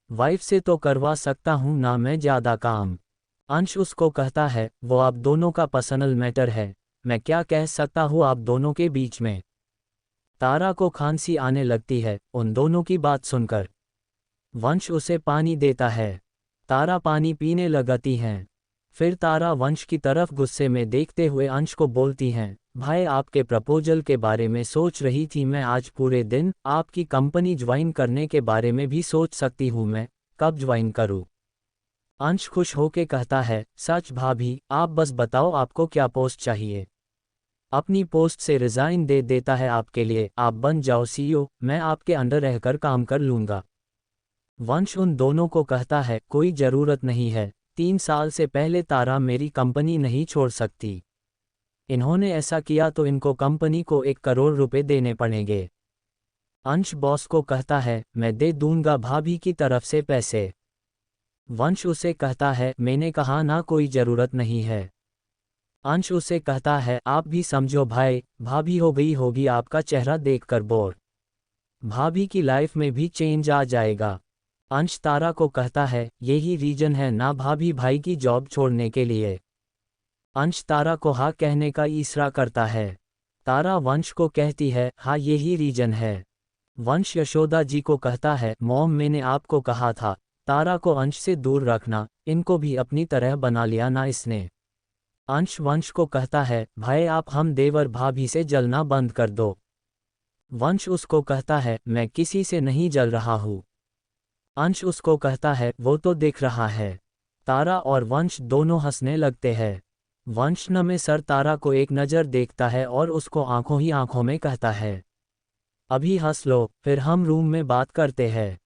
वाइफ से तो करवा सकता हूं ना मैं ज़्यादा काम। अंश उसको कहता है, वो आप दोनों का पर्सनल मैटर है, मैं क्या कह सकता हूँ आप दोनों के बीच में। तारा को खांसी आने लगती है उन दोनों की बात सुनकर। वंश उसे पानी देता है, तारा पानी पीने लगती हैं। फिर तारा वंश की तरफ गुस्से में देखते हुए अंश को बोलती हैं, भाई आपके प्रपोजल के बारे में सोच रही थी मैं आज पूरे दिन, आपकी कंपनी ज्वाइन करने के बारे में भी सोच सकती हूँ मैं, कब ज्वाइन करूँ? अंश खुश होके कहता है, सच भाभी आप बस बताओ आपको क्या पोस्ट चाहिए, अपनी पोस्ट से रिज़ाइन दे देता है आपके लिए, आप बन जाओ सीईओ, मैं आपके अंडर रहकर काम कर लूँगा। वंश उन दोनों को कहता है, कोई ज़रूरत नहीं है, 3 साल से पहले तारा मेरी कंपनी नहीं छोड़ सकती, इन्होंने ऐसा किया तो इनको कंपनी को 1 करोड़ रुपए देने पड़ेंगे। अंश बॉस को कहता है, मैं दे दूंगा भाभी की तरफ से पैसे। वंश उसे कहता है, मैंने कहा ना कोई ज़रूरत नहीं है। अंश उसे कहता है, आप भी समझो भाई, भाभी हो गई होगी आपका चेहरा देखकर बोर, भाभी की लाइफ में भी चेंज आ जाएगा। अंश तारा को कहता है, यही रीजन है ना भाभी भाई की जॉब छोड़ने के लिए? अंश तारा को हाँ कहने का इशारा करता है। तारा वंश को कहती है, हाँ यही रीजन है। वंश यशोदा जी को कहता है, मॉम मैंने आपको कहा था तारा को अंश से दूर रखना, इनको भी अपनी तरह बना लिया ना इसने। अंश वंश को कहता है, भाई आप हम देवर भाभी से जलना बंद कर दो। वंश उसको कहता है, मैं किसी से नहीं जल रहा हूँ। अंश उसको कहता है, वो तो दिख रहा है। तारा और वंश दोनों हंसने लगते हैं। वंश नमे सर तारा को एक नज़र देखता है और उसको आंखों ही आंखों में कहता है, अभी हंस लो फिर हम रूम में बात करते हैं।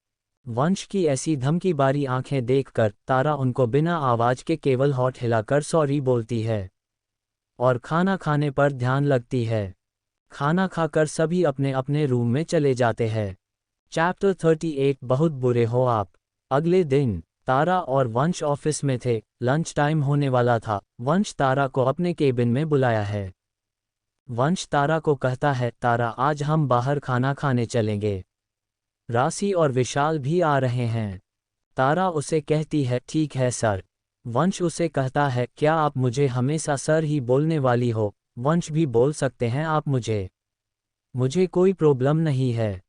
वंश की ऐसी धमकी बारी आंखें देखकर तारा उनको बिना आवाज के केवल होठ हिलाकर सॉरी बोलती है और खाना खाने पर ध्यान लगती है। खाना खाकर सभी अपने अपने रूम में चले जाते हैं। चैप्टर 38 बहुत बुरे हो आप। अगले दिन तारा और वंश ऑफिस में थे, लंच टाइम होने वाला था। वंश तारा को अपने केबिन में बुलाया है। वंश तारा को कहता है, तारा आज हम बाहर खाना खाने चलेंगे, राशि और विशाल भी आ रहे हैं। तारा उसे कहती है, ठीक है सर। वंश उसे कहता है, क्या आप मुझे हमेशा सर ही बोलने वाली हो? वंश भी बोल सकते हैं आप मुझे कोई प्रॉब्लम नहीं है।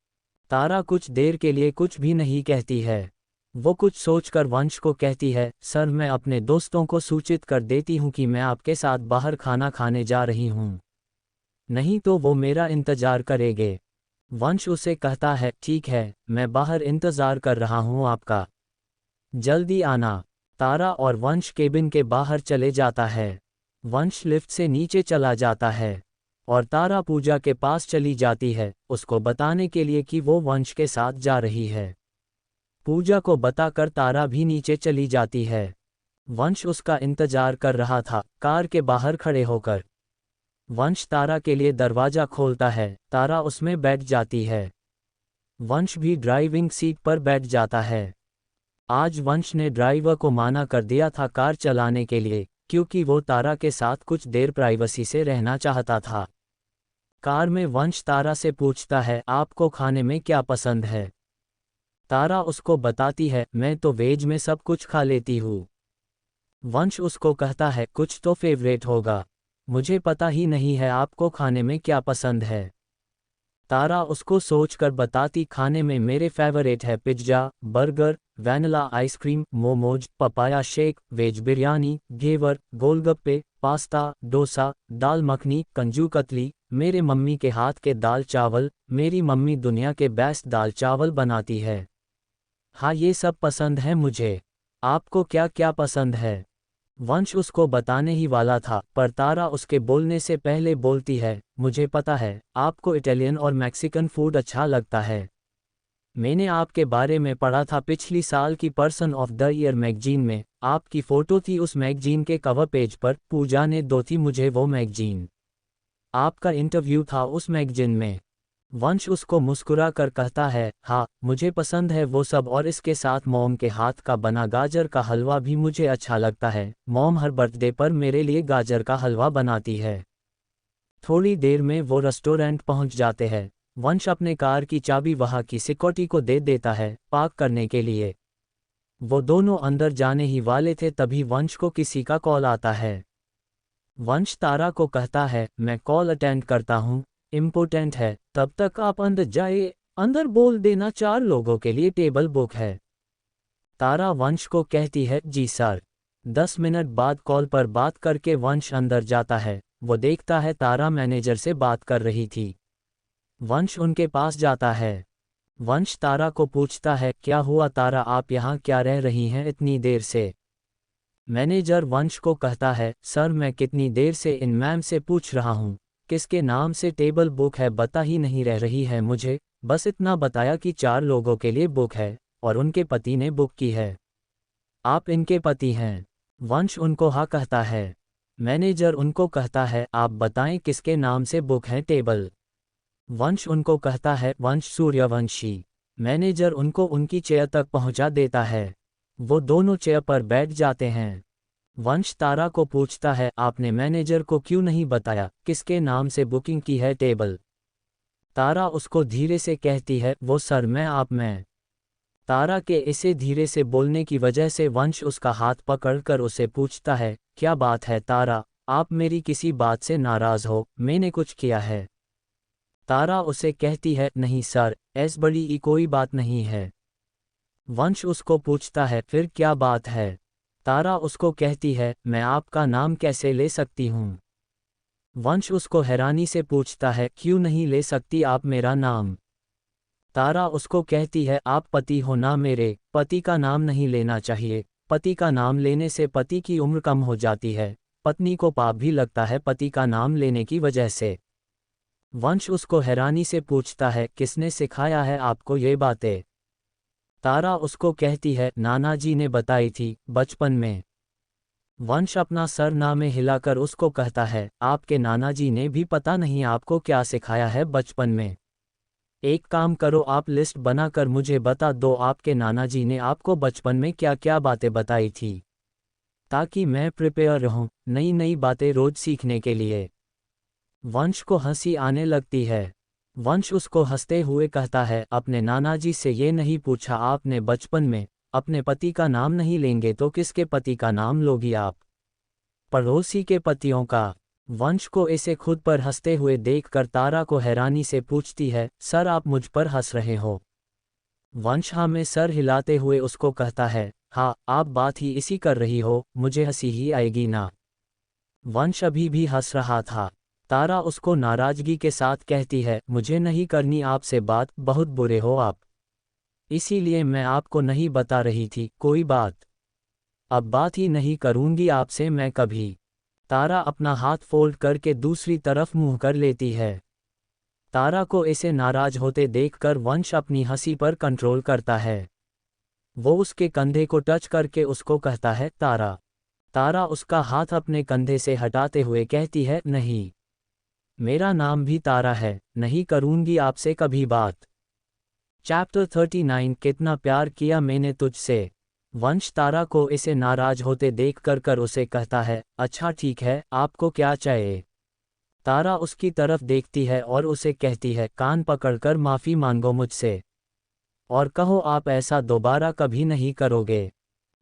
तारा कुछ देर के लिए कुछ भी नहीं कहती है। वो कुछ सोचकर वंश को कहती है, सर मैं अपने दोस्तों को सूचित कर देती हूँ कि मैं आपके साथ बाहर खाना खाने जा रही हूँ, नहीं तो वो मेरा इंतजार करेंगे। वंश उसे कहता है, ठीक है मैं बाहर इंतजार कर रहा हूँ आपका, जल्दी आना। तारा और वंश केबिन के बाहर चले जाता है। वंश लिफ्ट से नीचे चला जाता है और तारा पूजा के पास चली जाती है, उसको बताने के लिए कि वो वंश के साथ जा रही है। पूजा को बताकर तारा भी नीचे चली जाती है। वंश उसका इंतजार कर रहा था कार के बाहर खड़े होकर। वंश तारा के लिए दरवाज़ा खोलता है, तारा उसमें बैठ जाती है। वंश भी ड्राइविंग सीट पर बैठ जाता है। आज वंश ने ड्राइवर को माना कर दिया था कार चलाने के लिए, क्योंकि वो तारा के साथ कुछ देर प्राइवेसी से रहना चाहता था। कार में वंश तारा से पूछता है, आपको खाने में क्या पसंद है? तारा उसको बताती है, मैं तो वेज में सब कुछ खा लेती हूँ। वंश उसको कहता है, कुछ तो फेवरेट होगा, मुझे पता ही नहीं है आपको खाने में क्या पसंद है। तारा उसको सोचकर बताती, खाने में मेरे फेवरेट है pizza, burger, vanilla ice cream, momos, papaya shake, veg biryani, घेवर, गोलगप्पे, पास्ता, डोसा, दाल मखनी, कंजू कतली, मेरे मम्मी के हाथ के दाल चावल, मेरी मम्मी दुनिया के बेस्ट दाल चावल बनाती है। हाँ ये सब पसंद है मुझे, आपको क्या क्या पसंद है? वंश उसको बताने ही वाला था, पर तारा उसके बोलने से पहले बोलती है, मुझे पता है, आपको इटालियन और मैक्सिकन फूड अच्छा लगता है। मैंने आपके बारे में पढ़ा था पिछली साल की person of the year magazine में, आपकी फ़ोटो थी उस मैगजीन के कवर पेज पर, पूजा ने दो थी मुझे वो मैगजीन। आपका इंटरव्यू था उस मैगजीन में। वंश उसको मुस्कुरा कर कहता है, हाँ, मुझे पसंद है वो सब और इसके साथ मॉम के हाथ का बना गाजर का हलवा भी मुझे अच्छा लगता है, मॉम हर बर्थडे पर मेरे लिए गाजर का हलवा बनाती है। थोड़ी देर में वो रेस्टोरेंट पहुंच जाते हैं। वंश अपने कार की चाबी वहां की सिक्योरिटी को दे देता है, पार्क करने के लिए। वो दोनों अंदर जाने ही वाले थे तभी वंश को किसी का कॉल आता है। वंश तारा को कहता है, मैं कॉल अटेंड करता हूँ, इम्पोर्टेंट है, तब तक आप अंदर जाइए, अंदर बोल देना 4 लोगों के लिए टेबल बुक है। तारा वंश को कहती है, जी सर। 10 मिनट बाद कॉल पर बात करके वंश अंदर जाता है। वो देखता है तारा मैनेजर से बात कर रही थी। वंश उनके पास जाता है। वंश तारा को पूछता है, क्या हुआ तारा, आप यहाँ क्या रह रही हैं इतनी देर से? मैनेजर वंश को कहता है, सर मैं कितनी देर से इन मैम से पूछ रहा हूँ, किसके नाम से टेबल बुक है बता ही नहीं रह रही है मुझे, बस इतना बताया कि 4 लोगों के लिए बुक है, और उनके पति ने बुक की है। आप इनके पति हैं? वंश उनको हाँ कहता है। मैनेजर उनको कहता है, आप बताएं किसके नाम से बुक है टेबल? वंश उनको कहता है, वंश सूर्यवंशी। मैनेजर उनको उनकी चेयर तक पहुंचा देता है। वो दोनों चेयर पर बैठ जाते हैं। वंश तारा को पूछता है, आपने मैनेजर को क्यों नहीं बताया किसके नाम से बुकिंग की है टेबल? तारा उसको धीरे से कहती है, वो सर मैं। तारा के इसे धीरे से बोलने की वजह से वंश उसका हाथ पकड़कर उसे पूछता है, क्या बात है तारा, आप मेरी किसी बात से नाराज हो, मैंने कुछ किया है? तारा उसे कहती है, नहीं सर, ऐस बड़ी ही कोई बात नहीं है। वंश उसको पूछता है, फिर क्या बात है? तारा उसको कहती है, मैं आपका नाम कैसे ले सकती हूँ? वंश उसको हैरानी से पूछता है, क्यों नहीं ले सकती आप मेरा नाम? तारा उसको कहती है, आप पति हो ना मेरे, पति का नाम नहीं लेना चाहिए, पति का नाम लेने से पति की उम्र कम हो जाती है, पत्नी को पाप भी लगता है पति का नाम लेने की वजह से। वंश उसको हैरानी से पूछता है, किसने सिखाया है आपको ये बातें? तारा उसको कहती है, नाना जी ने बताई थी, बचपन में। वंश अपना सर ना में हिलाकर उसको कहता है, आपके नाना जी ने भी पता नहीं आपको क्या सिखाया है बचपन में। एक काम करो, आप लिस्ट बनाकर मुझे बता दो आपके नाना जी ने आपको बचपन में क्या क्या बातें बताई थी, ताकि मैं प्रिपेयर रहूं नई नई बातें रोज सीखने के लिए। वंश को हंसी आने लगती है। वंश उसको हंसते हुए कहता है, अपने नाना जी से ये नहीं पूछा आपने बचपन में, अपने पति का नाम नहीं लेंगे तो किसके पति का नाम लोगी आप? पड़ोसी के पतियों का। वंश को इसे खुद पर हंसते हुए देखकर तारा को हैरानी से पूछती है, सर आप मुझ पर हंस रहे हो? वंश हाँ में सर हिलाते हुए उसको कहता है, हाँ आप बात ही इसी कर रही हो, मुझे हंसी ही आएगी ना? वंश अभी भी हंस रहा था। तारा उसको नाराजगी के साथ कहती है, मुझे नहीं करनी आपसे बात, बहुत बुरे हो आप, इसीलिए मैं आपको नहीं बता रही थी कोई बात। अब बात ही नहीं करूंगी आपसे मैं कभी। तारा अपना हाथ फोल्ड करके दूसरी तरफ मुंह कर लेती है। तारा को इसे नाराज होते देखकर वंश अपनी हंसी पर कंट्रोल करता है। वो उसके कंधे को टच करके उसको कहता है, तारा। तारा उसका हाथ अपने कंधे से हटाते हुए कहती है, नहीं, मेरा नाम भी तारा है, नहीं करूंगी आपसे कभी बात। चैप्टर 39, कितना प्यार किया मैंने तुझसे। वंश तारा को इसे नाराज होते देखकर उसे कहता है, अच्छा ठीक है, आपको क्या चाहिए? तारा उसकी तरफ देखती है और उसे कहती है, कान पकड़कर माफ़ी मांगो मुझसे, और कहो आप ऐसा दोबारा कभी नहीं करोगे।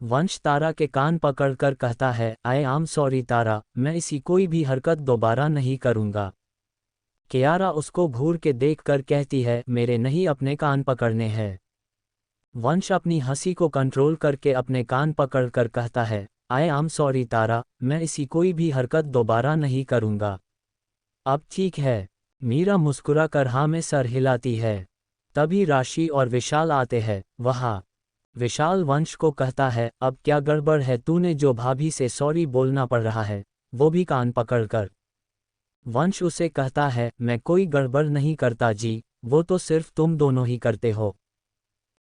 वंश तारा के कान पकड़कर कहता है, आई एम सॉरी तारा, मैं इसी कोई भी हरकत दोबारा नहीं करूँगा। कियारा उसको घूर के देखकर कहती है, मेरे नहीं अपने कान पकड़ने हैं। वंश अपनी हंसी को कंट्रोल करके अपने कान पकड़कर कहता है, आई एम सॉरी तारा, मैं इसी कोई भी हरकत दोबारा नहीं करूँगा। अब ठीक है। मीरा मुस्कुराकर हाँ में सर हिलाती है। तभी राशि और विशाल आते हैं। वहाँ विशाल वंश को कहता है, अब क्या गड़बड़ है, तूने जो भाभी से सॉरी बोलना पड़ रहा है, वो भी कान पकड़कर। वंश उसे कहता है, मैं कोई गड़बड़ नहीं करता जी, वो तो सिर्फ तुम दोनों ही करते हो।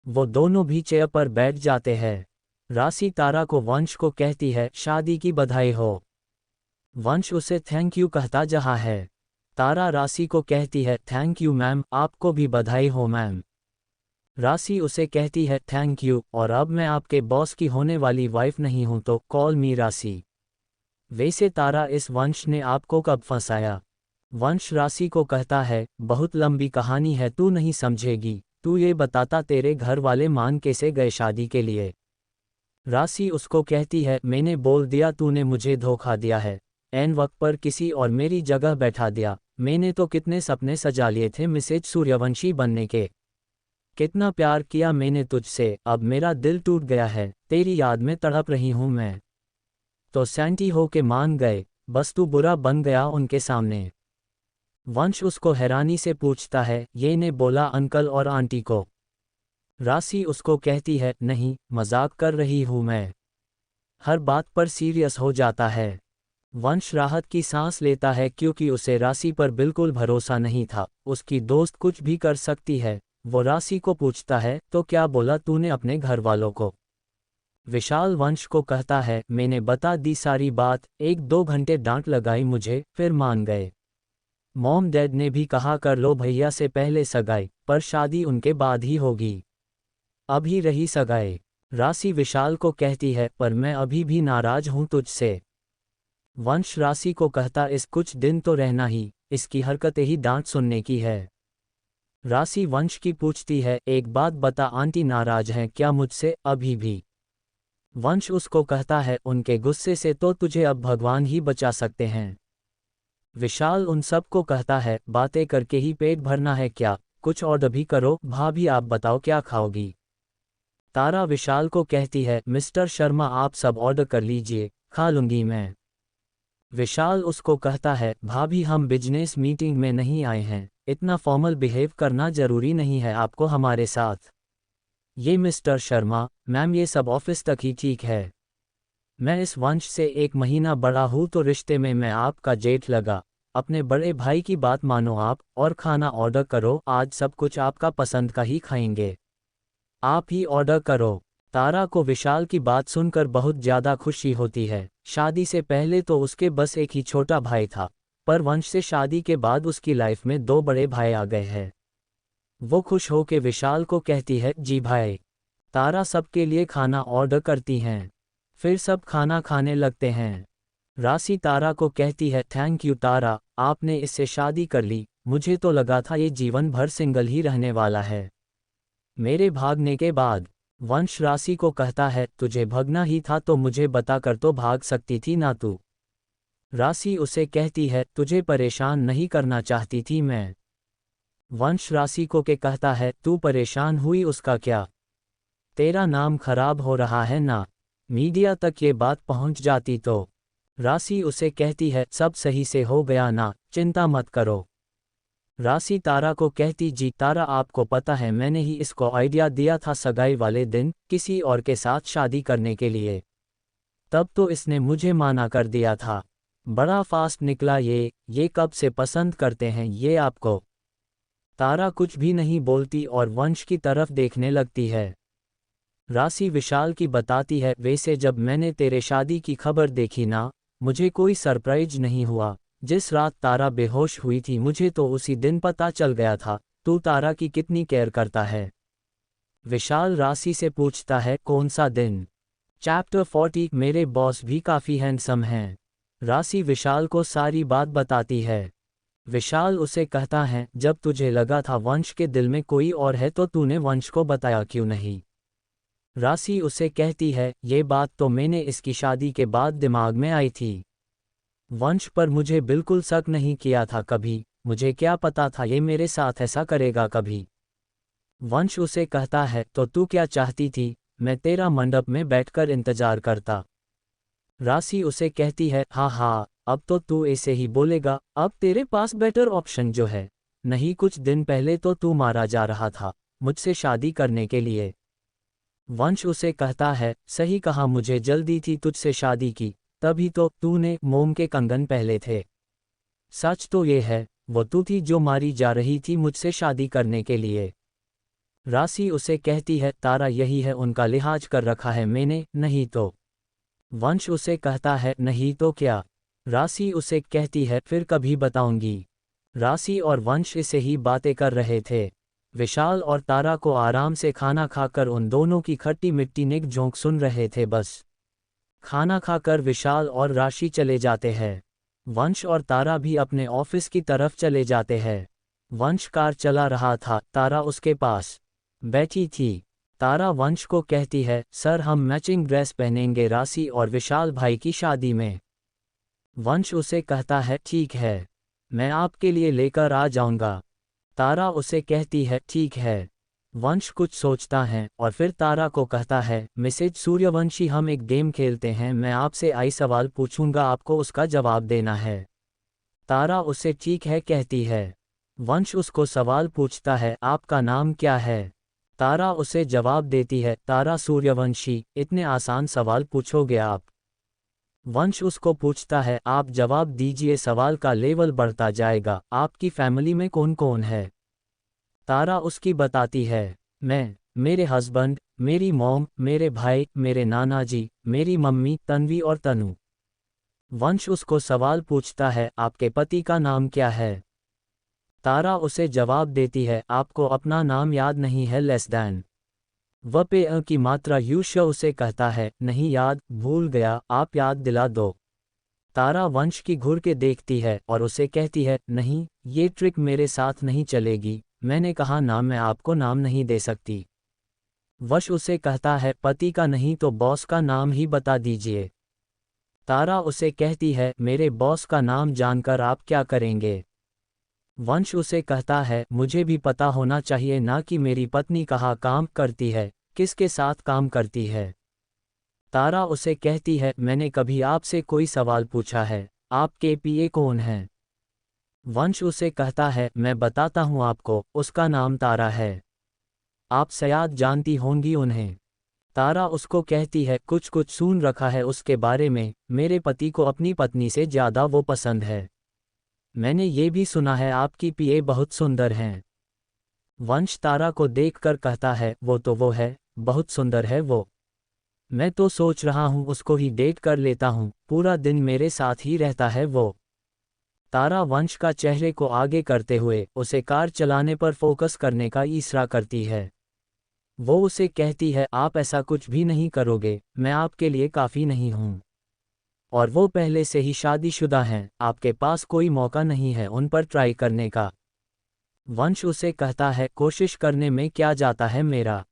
वो दोनों भी चेयर पर बैठ जाते हैं। राशि तारा को वंश को कहती है, शादी की बधाई हो। वंश उसे थैंक यू कहता जहा है। तारा राशि को कहती है, थैंक यू मैम, आपको भी बधाई हो मैम। राशि उसे कहती है, थैंक यू, और अब मैं आपके बॉस की होने वाली वाइफ नहीं हूं तो कॉल मी राशि। वैसे तारा, इस वंश ने आपको कब फंसाया? वंश राशि को कहता है, बहुत लंबी कहानी है, तू नहीं समझेगी, तू ये बताता तेरे घर वाले मान कैसे गए शादी के लिए? राशि उसको कहती है, मैंने बोल दिया तूने मुझे धोखा दिया है, ऐन वक्त पर किसी और मेरी जगह बैठा दिया। मैंने तो कितने सपने सजा लिए थे मिसेज सूर्यवंशी बनने के। कितना प्यार किया मैंने तुझसे, अब मेरा दिल टूट गया है, तेरी याद में तड़प रही हूं मैं। तो सैंटी हो के मान गए, बस तू बुरा बन गया उनके सामने। वंश उसको हैरानी से पूछता है, ये ने बोला अंकल और आंटी को? राशि उसको कहती है, नहीं, मजाक कर रही हूं मैं। हर बात पर सीरियस हो जाता है। वंश राहत की सांस लेता है क्योंकि उसे राशि पर बिल्कुल भरोसा नहीं था, उसकी दोस्त कुछ भी कर सकती है। वो राशि को पूछता है, तो क्या बोला तूने अपने घर वालों को? विशाल वंश को कहता है, मैंने बता दी सारी बात, 1-2 घंटे डांट लगाई मुझे, फिर मान गए। मॉम डैड ने भी कहा कर लो भैया से पहले सगाई, पर शादी उनके बाद ही होगी। अभी रही सगाई। राशि विशाल को कहती है, पर मैं अभी भी नाराज हूं तुझसे। वंश राशि को कहता, इस कुछ दिन तो रहना ही, इसकी हरकतें ही डांट सुनने की है। राशि वंश की पूछती है, एक बात बता, आंटी नाराज हैं क्या मुझसे अभी भी? वंश उसको कहता है, उनके गुस्से से तो तुझे अब भगवान ही बचा सकते हैं। विशाल उन सब को कहता है, बातें करके ही पेट भरना है क्या, कुछ ऑर्डर भी करो, भाभी आप बताओ क्या खाओगी? तारा विशाल को कहती है, मिस्टर शर्मा आप सब ऑर्डर कर लीजिए, खा लूंगी मैं। विशाल उसको कहता है, भाभी हम बिजनेस मीटिंग में नहीं आए हैं, इतना फॉर्मल बिहेव करना जरूरी नहीं है आपको हमारे साथ। ये मिस्टर शर्मा, मैम ये सब ऑफिस तक ही ठीक है। मैं इस वंश से 1 महीना बड़ा हूँ तो रिश्ते में मैं आपका जेठ लगा। अपने बड़े भाई की बात मानो आप, और खाना ऑर्डर करो, आज सब कुछ आपका पसंद का ही खाएंगे। आप ही ऑर्डर करो। तारा को विशाल की बात सुनकर बहुत ज़्यादा खुशी होती है। शादी से पहले तो उसके बस एक ही छोटा भाई था, पर वंश से शादी के बाद उसकी लाइफ में 2 बड़े भाई आ गए हैं। वो खुश हो के विशाल को कहती है, जी भाई। तारा सबके लिए खाना ऑर्डर करती हैं। फिर सब खाना खाने लगते हैं। राशि तारा को कहती है, थैंक यू तारा, आपने इससे शादी कर ली, मुझे तो लगा था ये जीवन भर सिंगल ही रहने वाला है। मेरे भागने के बाद। वंश राशि को कहता है, तुझे भगना ही था तो मुझे बताकर तो भाग सकती थी ना तू? राशि उसे कहती है, तुझे परेशान नहीं करना चाहती थी मैं। वंश राशि को कहता है, तू परेशान हुई उसका क्या? तेरा नाम खराब हो रहा है ना, मीडिया तक ये बात पहुंच जाती तो। राशि उसे कहती है, सब सही से हो गया ना, चिंता मत करो। राशि तारा को कहती, जी तारा आपको पता है मैंने ही इसको आइडिया दिया था सगाई वाले दिन किसी और के साथ शादी करने के लिए। तब तो इसने मुझे माना कर दिया था। बड़ा फास्ट निकला ये कब से पसंद करते हैं ये आपको? तारा कुछ भी नहीं बोलती और वंश की तरफ देखने लगती है। राशि विशाल की बताती है, वैसे जब मैंने तेरे शादी की खबर देखी ना, मुझे कोई सरप्राइज नहीं हुआ। जिस रात तारा बेहोश हुई थी मुझे तो उसी दिन पता चल गया था, तू तारा की कितनी केयर करता है। विशाल राशि से पूछता है, कौन सा दिन? चैप्टर 40 मेरे बॉस भी काफ़ी हैंडसम हैं। राशि विशाल को सारी बात बताती है। विशाल उसे कहता है, जब तुझे लगा था वंश के दिल में कोई और है तो तूने वंश को बताया क्यों नहीं? राशि उसे कहती है, ये बात तो मैंने इसकी शादी के बाद दिमाग में आई थी। वंश पर मुझे बिल्कुल शक नहीं किया था कभी, मुझे क्या पता था ये मेरे साथ ऐसा करेगा कभी। वंश उसे कहता है, तो तू क्या चाहती थी, मैं तेरा मंडप में बैठकर इंतजार करता? राशि उसे कहती है, हाँ, अब तो तू ऐसे ही बोलेगा, अब तेरे पास बेटर ऑप्शन जो है। नहीं, कुछ दिन पहले तो तू मारा जा रहा था मुझसे शादी करने के लिए। वंश उसे कहता है, सही कहा, मुझे जल्दी थी तुझसे शादी की, तभी तो तूने मोम के कंगन पहले थे। सच तो ये है, वो तू थी जो मारी जा रही थी मुझसे शादी करने के लिए। राशि उसे कहती है, तारा यही है, उनका लिहाज कर रखा है मैंने, नहीं तो। वंश उसे कहता है, नहीं तो क्या। राशि उसे कहती है, फिर कभी बताऊंगी। राशि और वंश इसे ही बातें कर रहे थे। विशाल और तारा को आराम से खाना खाकर उन दोनों की खट्टी मिट्टी निक झोंक सुन रहे थे बस। खाना खाकर विशाल और राशि चले जाते हैं। वंश और तारा भी अपने ऑफिस की तरफ चले जाते हैं। वंश कार चला रहा था, तारा उसके पास बैठी थी। तारा वंश को कहती है, सर हम मैचिंग ड्रेस पहनेंगे राशि और विशाल भाई की शादी में। वंश उसे कहता है, ठीक है, मैं आपके लिए लेकर आ जाऊंगा। तारा उसे कहती है, ठीक है। वंश कुछ सोचता है और फिर तारा को कहता है, मिसेज सूर्यवंशी हम एक गेम खेलते हैं, मैं आपसे आई सवाल पूछूंगा, आपको उसका जवाब देना है। तारा उसे ठीक है कहती है। वंश उसको सवाल पूछता है, आपका नाम क्या है। तारा उसे जवाब देती है, तारा सूर्यवंशी, इतने आसान सवाल पूछोगे आप। वंश उसको पूछता है, आप जवाब दीजिए, सवाल का लेवल बढ़ता जाएगा, आपकी फैमिली में कौन कौन है। तारा उसकी बताती है, मैं, मेरे हस्बैंड, मेरी मॉम, मेरे भाई, मेरे नाना जी, मेरी मम्मी तन्वी और तनु। वंश उसको सवाल पूछता है, आपके पति का नाम क्या है। तारा उसे जवाब देती है, आपको अपना नाम याद नहीं है, लेस दैन। व पे अ की मात्रा यूश उसे कहता है, नहीं याद, भूल गया, आप याद दिला दो। तारा वंश की घूर के देखती है और उसे कहती है, नहीं, ये ट्रिक मेरे साथ नहीं चलेगी, मैंने कहा ना, मैं आपको नाम नहीं दे सकती। वंश उसे कहता है, पति का नहीं तो बॉस का नाम ही बता दीजिए। तारा उसे कहती है, मेरे बॉस का नाम जानकर आप क्या करेंगे। वंश उसे कहता है, मुझे भी पता होना चाहिए ना कि मेरी पत्नी कहाँ काम करती है, किसके साथ काम करती है। तारा उसे कहती है, मैंने कभी आपसे कोई सवाल पूछा है, आपके पीए कौन हैं। वंश उसे कहता है, मैं बताता हूँ आपको, उसका नाम तारा है। आप शायद जानती होंगी उन्हें। तारा उसको कहती है, कुछ कुछ सुन रखा है उसके बारे में, मेरे पति को अपनी पत्नी से ज़्यादा वो पसंद है। मैंने ये भी सुना है आपकी पीए बहुत सुंदर हैं। वंश तारा को देखकर कहता है, वो तो वो है, बहुत सुंदर है वो। मैं तो सोच रहा हूँ उसको ही डेट कर लेता हूँ, पूरा दिन मेरे साथ ही रहता है वो। तारा वंश का चेहरे को आगे करते हुए उसे कार चलाने पर फोकस करने का इशारा करती है। वो उसे कहती है, आप ऐसा कुछ भी नहीं करोगे, मैं आपके लिए काफ़ी नहीं हूँ। और वो पहले से ही शादीशुदा हैं, आपके पास कोई मौका नहीं है उन पर ट्राई करने का। वंश उसे कहता है, कोशिश करने में क्या जाता है मेरा।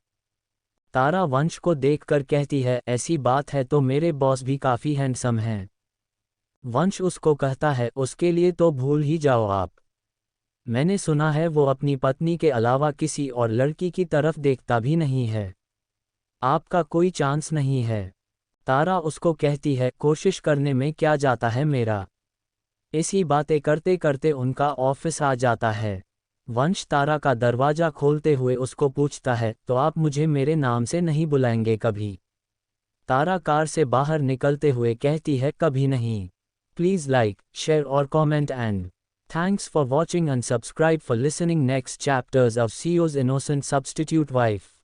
तारा वंश को देखकर कहती है, ऐसी बात है तो मेरे बॉस भी काफ़ी हैंडसम हैं। वंश उसको कहता है, उसके लिए तो भूल ही जाओ आप। मैंने सुना है वो अपनी पत्नी के अलावा किसी और लड़की की तरफ देखता भी नहीं है। आपका कोई चांस नहीं है। तारा उसको कहती है, कोशिश करने में क्या जाता है मेरा। ऐसी बातें करते करते उनका ऑफिस आ जाता है। वंश तारा का दरवाज़ा खोलते हुए उसको पूछता है, तो आप मुझे मेरे नाम से नहीं बुलाएंगे कभी। तारा कार से बाहर निकलते हुए कहती है, कभी नहीं। प्लीज़ लाइक, शेयर और comment and thanks for watching and subscribe for listening next chapters of CEO's Innocent Substitute Wife.